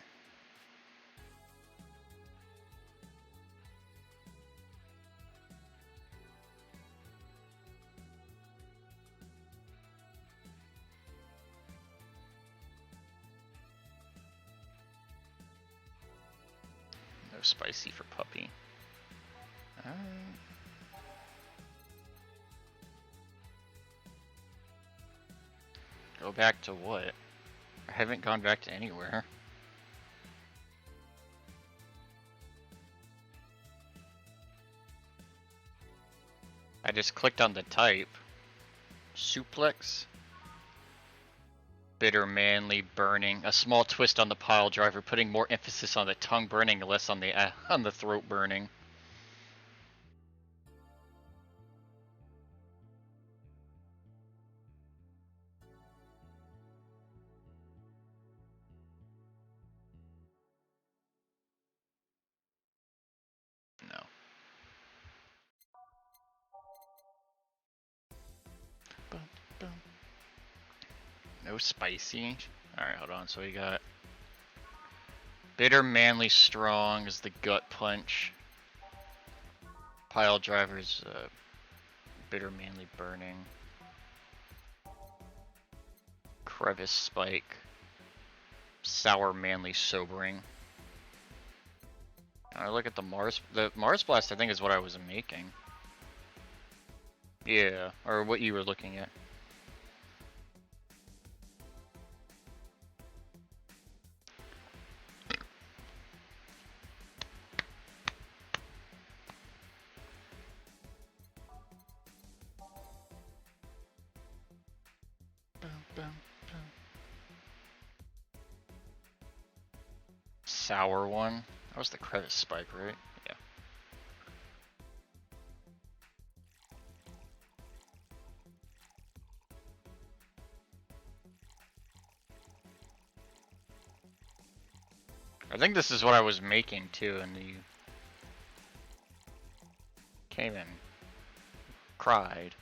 No spicy for puppy. Go back to what? I haven't gone back to anywhere. I just clicked on the type. Suplex? Bitter, manly, burning. A small twist on the pile driver, putting more emphasis on the tongue burning, less on the throat burning. No. No spicy. Alright, hold on. So we got bitter, manly, strong is the gut punch. Pile driver's bitter, manly, burning. Crevice spike. Sour, manly, sobering. I look at the Mars blast. I think is what I was making. Yeah, or what you were looking at. Sour one. That was the credit spike, right? Yeah. I think this is what I was making too, and you came and cried.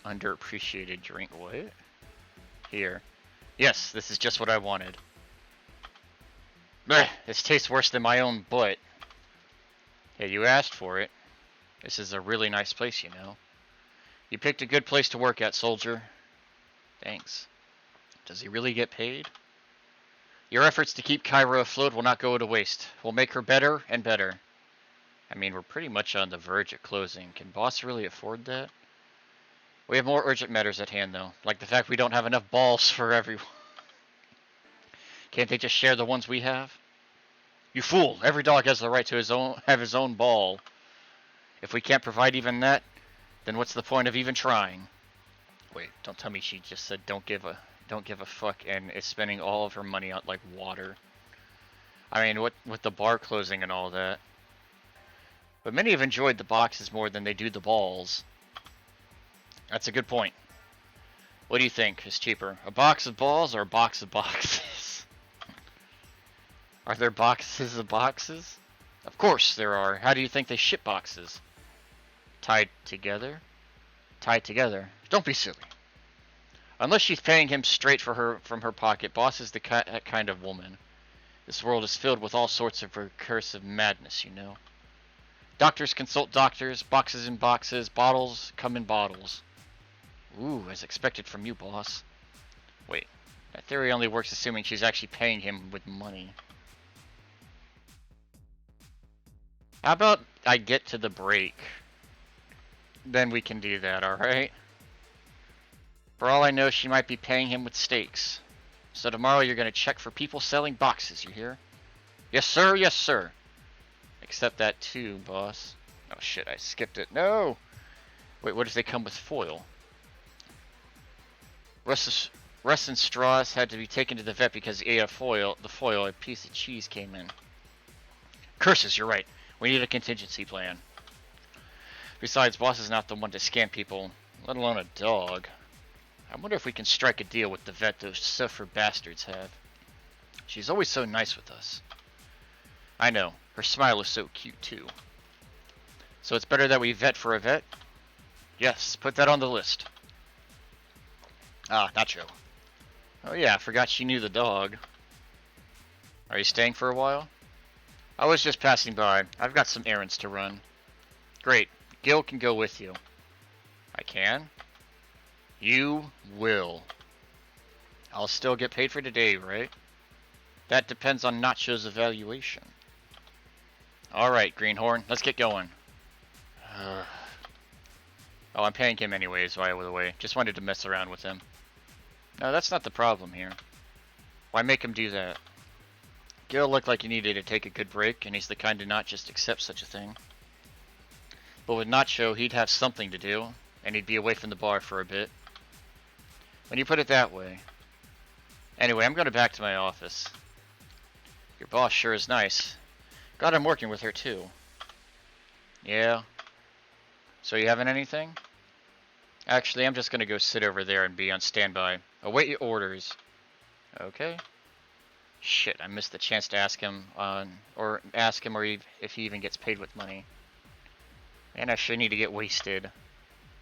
Underappreciated drink. What? Here. Yes, this is just what I wanted. Blech, this tastes worse than my own butt. Hey, you asked for it. This is a really nice place, you know. You picked a good place to work at, soldier. Thanks. Does he really get paid? Your efforts to keep Kyra afloat will not go to waste. We'll make her better and better. I mean, we're pretty much on the verge of closing. Can boss really afford that? We have more urgent matters at hand, though. Like the fact we don't have enough balls for everyone. Can't they just share the ones we have? You fool! Every dog has the right to have his own ball. If we can't provide even that, then what's the point of even trying? Wait, don't tell me she just said don't give a fuck and is spending all of her money on like water. I mean, what with the bar closing and all that. But many have enjoyed the boxes more than they do the balls. That's a good point. What do you think is cheaper? A box of balls or a box of boxes? Are there boxes of boxes? Of course there are. How do you think they ship boxes? Tied together? Tied together. Don't be silly. Unless she's paying him straight from her pocket, boss is the kind of woman. This world is filled with all sorts of recursive madness, you know. Doctors consult doctors, boxes in boxes, bottles come in bottles. Ooh, as expected from you, boss. Wait, that theory only works assuming she's actually paying him with money. How about I get to the break? Then we can do that, alright? For all I know, she might be paying him with steaks. So tomorrow you're gonna check for people selling boxes, you hear? Yes, sir, yes, sir. Except that too, boss. Oh shit, I skipped it. No! Wait, what if they come with foil? Russ and Strauss had to be taken to the vet because he ate a piece of cheese came in. Curses, you're right. We need a contingency plan. Besides, boss is not the one to scam people, let alone a dog. I wonder if we can strike a deal with the vet those suffer bastards have. She's always so nice with us. I know. Her smile is so cute, too. So it's better that we vet for a vet? Yes, put that on the list. Ah, Nacho. Oh yeah, I forgot she knew the dog. Are you staying for a while? I was just passing by. I've got some errands to run. Great. Gil can go with you. I can? You will. I'll still get paid for today, right? That depends on Nacho's evaluation. Alright, Greenhorn, let's get going. Oh, I'm paying him anyways, by the way. Just wanted to mess around with him. No, that's not the problem here. Why make him do that? Gil looked like he needed to take a good break, and he's the kind to not just accept such a thing. But with Nacho, he'd have something to do, and he'd be away from the bar for a bit. When you put it that way. Anyway, I'm going back to my office. Your boss sure is nice. God, I'm working with her too. Yeah. So you having anything? Actually, I'm just going to go sit over there and be on standby. Await your orders. Okay. Shit, I missed the chance to ask him if he even gets paid with money. And I sure need to get wasted.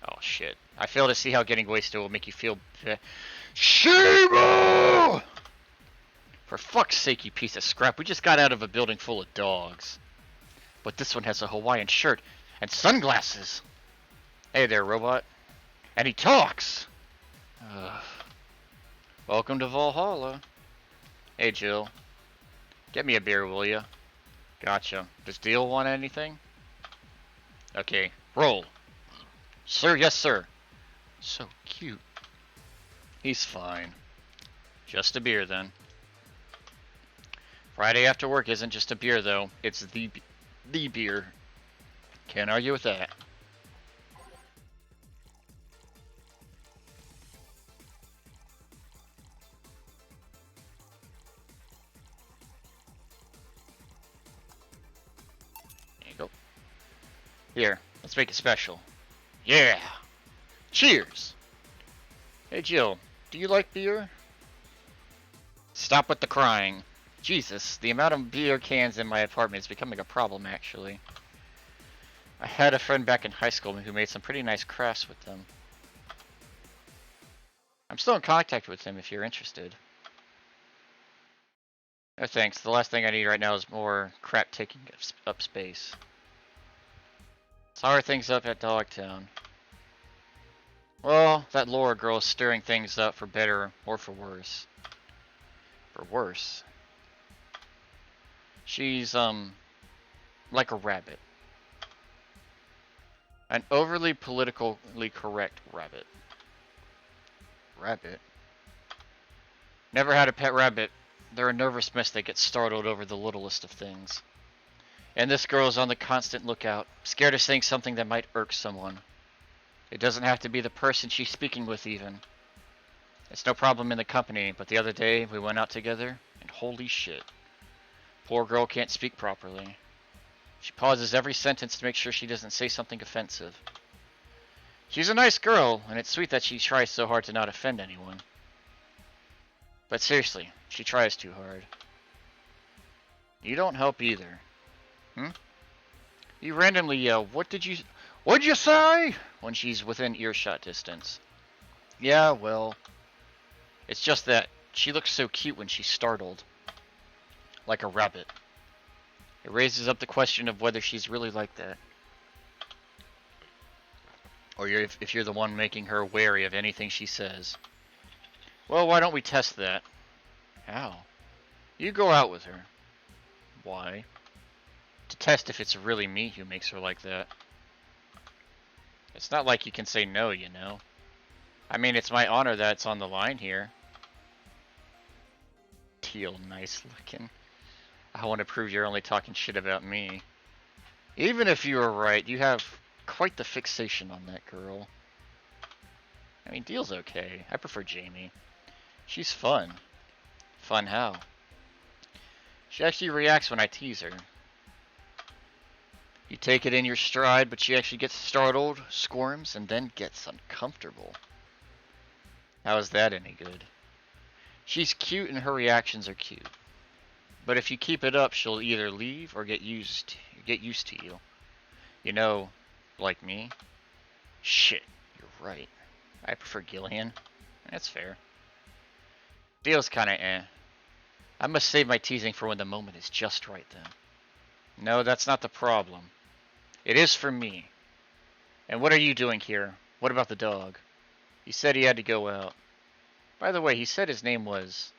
Oh shit. I fail to see how getting wasted will make you feel Shimo! For fuck's sake, you piece of scrap. We just got out of a building full of dogs. But this one has a Hawaiian shirt and sunglasses. Hey there, robot. And he talks! Welcome to Valhalla. Hey, Jill. Get me a beer, will ya? Gotcha. Does Deal want anything? Okay, roll. Sir, yes, sir. So cute. He's fine. Just a beer, then. Friday after work isn't just a beer, though. It's the beer. Can't argue with that. There you go. Here, let's make it special. Yeah! Cheers! Hey Jill, do you like beer? Stop with the crying. Jesus, the amount of beer cans in my apartment is becoming a problem, actually. I had a friend back in high school who made some pretty nice crafts with them. I'm still in contact with him if you're interested. No thanks, the last thing I need right now is more crap taking up space. So how are things up at Dogtown? Well, that Laura girl is stirring things up for better or for worse. For worse. She's, like a rabbit. An overly politically correct rabbit. Rabbit? Never had a pet rabbit. They're a nervous mess that gets startled over the littlest of things. And this girl is on the constant lookout, scared of saying something that might irk someone. It doesn't have to be the person she's speaking with even. It's no problem in the company, but the other day we went out together, and holy shit. Poor girl can't speak properly. She pauses every sentence to make sure she doesn't say something offensive. She's a nice girl, and it's sweet that she tries so hard to not offend anyone. But seriously, she tries too hard. You don't help either. You randomly yell, what'd you say? When she's within earshot distance. Yeah, well, it's just that she looks so cute when she's startled. Like a rabbit. It raises up the question of whether she's really like that. Or if you're the one making her wary of anything she says. Well, why don't we test that? How? You go out with her. Why? To test if it's really me who makes her like that. It's not like you can say no, you know. I mean, it's my honor that's on the line here. Teal, nice looking. I want to prove you're only talking shit about me. Even if you were right, you have quite the fixation on that girl. I mean, Teal's okay. I prefer Jamie. She's fun. Fun how? She actually reacts when I tease her. You take it in your stride, but she actually gets startled, squirms, and then gets uncomfortable. How is that any good? She's cute and her reactions are cute. But if you keep it up, she'll either leave or get used to you. You know, like me. Shit, you're right. I prefer Gillian. That's fair. Deal's kinda eh. I must save my teasing for when the moment is just right then. No, that's not the problem. It is for me. And what are you doing here? What about the dog? He said he had to go out. By the way, he said his name was...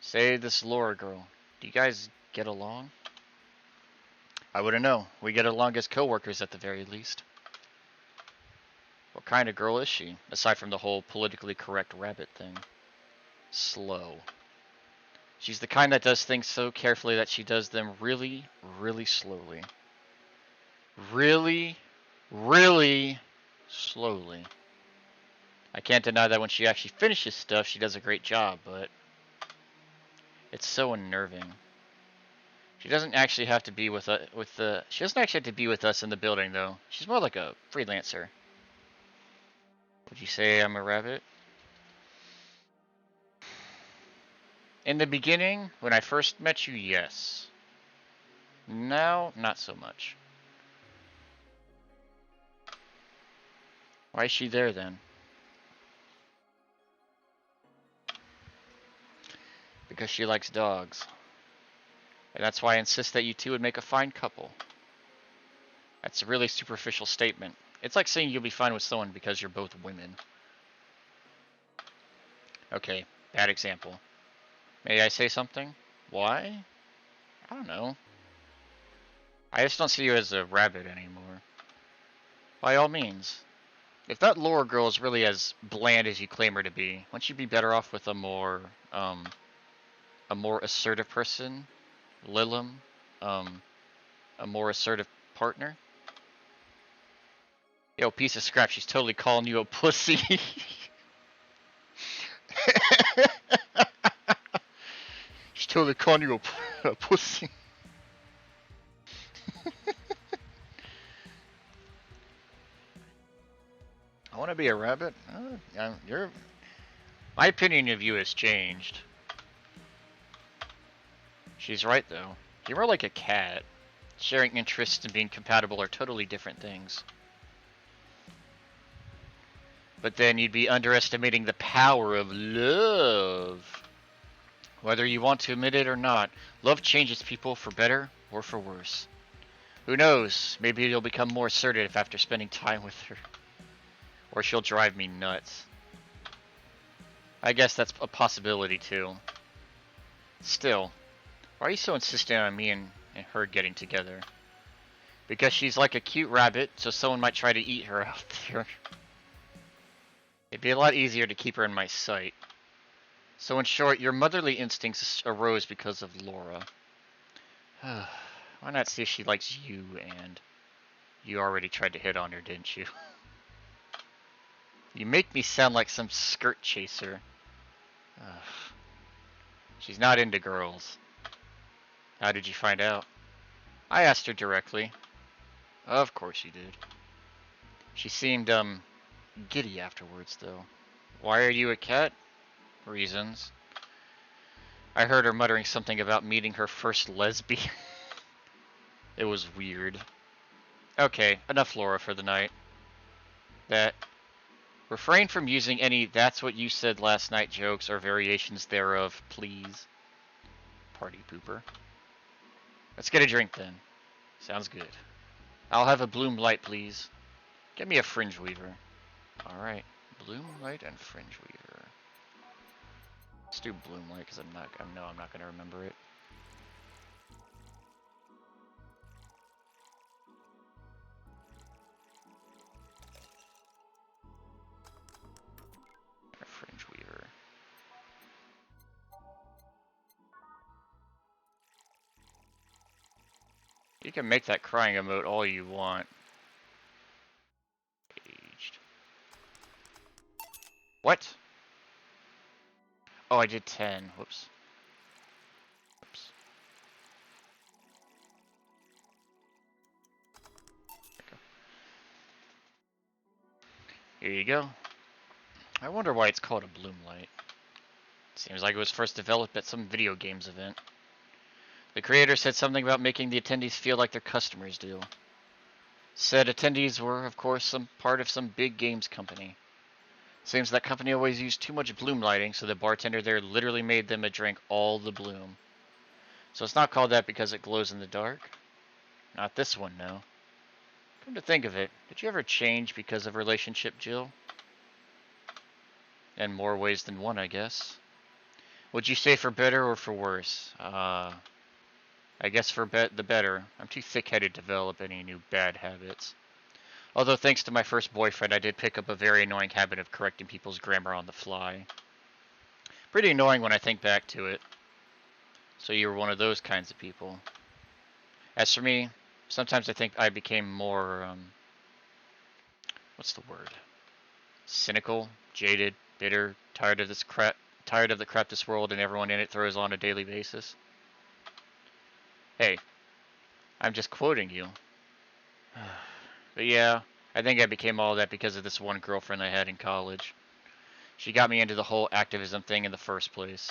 Say, this Laura girl. Do you guys get along? I wouldn't know. We get along as co-workers at the very least. What kind of girl is she, aside from the whole politically correct rabbit thing? Slow. She's the kind that does things so carefully that she does them really, really slowly. Really, really slowly. I can't deny that when she actually finishes stuff, she does a great job, but it's so unnerving. She doesn't actually have to be she doesn't actually have to be with us in the building though. She's more like a freelancer. Would you say I'm a rabbit? In the beginning, when I first met you, yes. Now, not so much. Why is she there then? Because she likes dogs. And that's why I insist that you two would make a fine couple. That's a really superficial statement. It's like saying you'll be fine with someone because you're both women. Okay, bad example. May I say something? Why? I don't know. I just don't see you as a rabbit anymore. By all means. If that Laura girl is really as bland as you claim her to be, wouldn't you be better off with a more assertive person? Lilim, a more assertive partner. Yo, piece of scrap, she's totally calling you a pussy. She's totally calling you a pussy. I want to be a rabbit. My opinion of you has changed. She's right, though. You're more like a cat. Sharing interests and being compatible are totally different things. But then you'd be underestimating the power of love. Whether you want to admit it or not, love changes people for better or for worse. Who knows? Maybe you'll become more assertive after spending time with her. Or she'll drive me nuts. I guess that's a possibility, too. Still, why are you so insistent on me and her getting together? Because she's like a cute rabbit, so someone might try to eat her out there. It'd be a lot easier to keep her in my sight. So in short, your motherly instincts arose because of Laura. Why not see if she likes you, and you already tried to hit on her, didn't you? You make me sound like some skirt chaser. She's not into girls. How did you find out? I asked her directly. Of course you did. She seemed, giddy afterwards, though. Why are you a cat? Reasons. I heard her muttering something about meeting her first lesbian. It was weird. Okay, enough Laura for the night. Refrain from using any "that's what you said last night" jokes or variations thereof, please. Party pooper. Let's get a drink then. Sounds good. I'll have a Bloom Light, please. Get me a Fringe Weaver. Alright. Bloom Light and Fringe Weaver. Let's do Bloom Light because I'm not going to remember it. Fringe Weaver. You can make that crying emote all you want. Aged. What? Oh, I did 10. Whoops. Whoops. Here you go. I wonder why it's called a Bloom Light. Seems like it was first developed at some video games event. The creator said something about making the attendees feel like their customers do. Said attendees were, of course, some part of some big games company. Seems that company always used too much bloom lighting, so the bartender there literally made them a drink all the bloom. So it's not called that because it glows in the dark? Not this one, no. Come to think of it, did you ever change because of relationship, Jill? In more ways than one, I guess. Would you say for better or for worse? I guess for the better. I'm too thick-headed to develop any new bad habits. Although thanks to my first boyfriend, I did pick up a very annoying habit of correcting people's grammar on the fly. Pretty annoying when I think back to it. So you were one of those kinds of people. As for me, sometimes I think I became more, what's the word? Cynical, jaded, bitter, tired of the crap this world and everyone in it throws on a daily basis. Hey, I'm just quoting you. But yeah, I think I became all that because of this one girlfriend I had in college. She got me into the whole activism thing in the first place.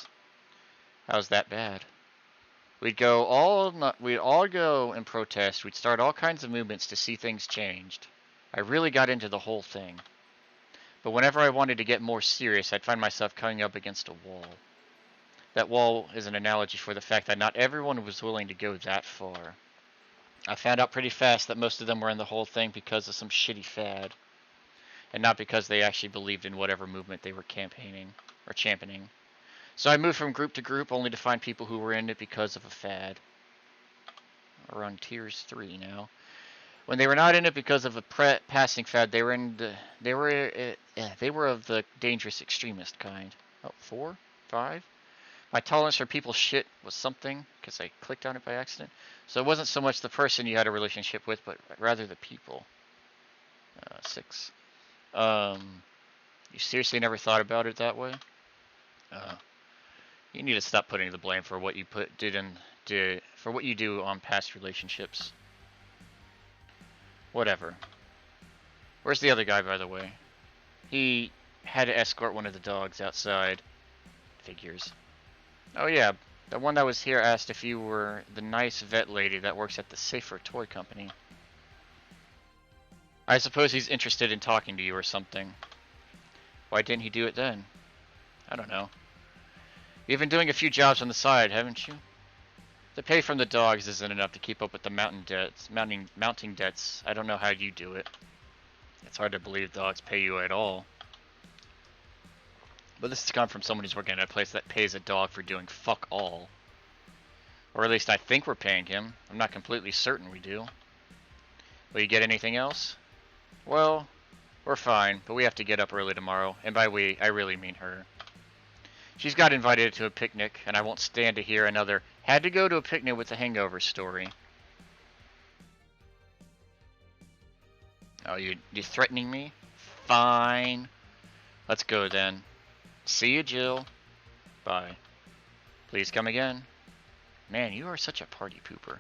How's that bad? We'd all go and protest. We'd start all kinds of movements to see things changed. I really got into the whole thing. But whenever I wanted to get more serious, I'd find myself coming up against a wall. That wall is an analogy for the fact that not everyone was willing to go that far. I found out pretty fast that most of them were in the whole thing because of some shitty fad, and not because they actually believed in whatever movement they were campaigning or championing. So I moved from group to group only to find people who were in it because of a fad. We're on tiers 3 now. When they were not in it because of a passing fad, they were of the dangerous extremist kind. Oh, 4? 5? My tolerance for people's shit was something, because I clicked on it by accident. So it wasn't so much the person you had a relationship with, but rather the people. 6. You seriously never thought about it that way? Uh, you need to stop putting the blame for what you for what you do on past relationships. Whatever. Where's the other guy, by the way? He had to escort one of the dogs outside. Figures. Oh yeah, the one that was here asked if you were the nice vet lady that works at the Safer Toy Company. I suppose he's interested in talking to you or something. Why didn't he do it then? I don't know. You've been doing a few jobs on the side, haven't you? The pay from the dogs isn't enough to keep up with the mounting debts. I don't know how you do it. It's hard to believe dogs pay you at all. But this has come from someone who's working at a place that pays a dog for doing fuck all. Or at least I think we're paying him. I'm not completely certain we do. Will you get anything else? Well, we're fine, but we have to get up early tomorrow. And by we, I really mean her. She's got invited to a picnic, and I won't stand to hear another "had to go to a picnic with a hangover" story. Oh, you threatening me? Fine. Let's go then. See you, Jill. Bye. Please come again. Man, you are such a party pooper.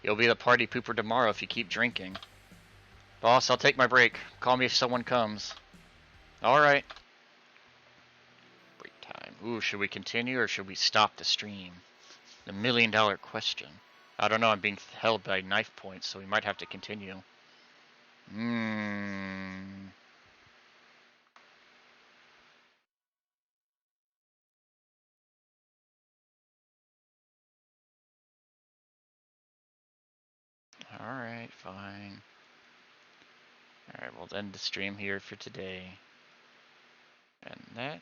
You'll be the party pooper tomorrow if you keep drinking. Boss, I'll take my break. Call me if someone comes. Alright. Break time. Ooh, should we continue or should we stop the stream? The $1,000,000 question. I don't know, I'm being held by knife points, so we might have to continue. Alright, fine. Alright, we'll end the stream here for today. And that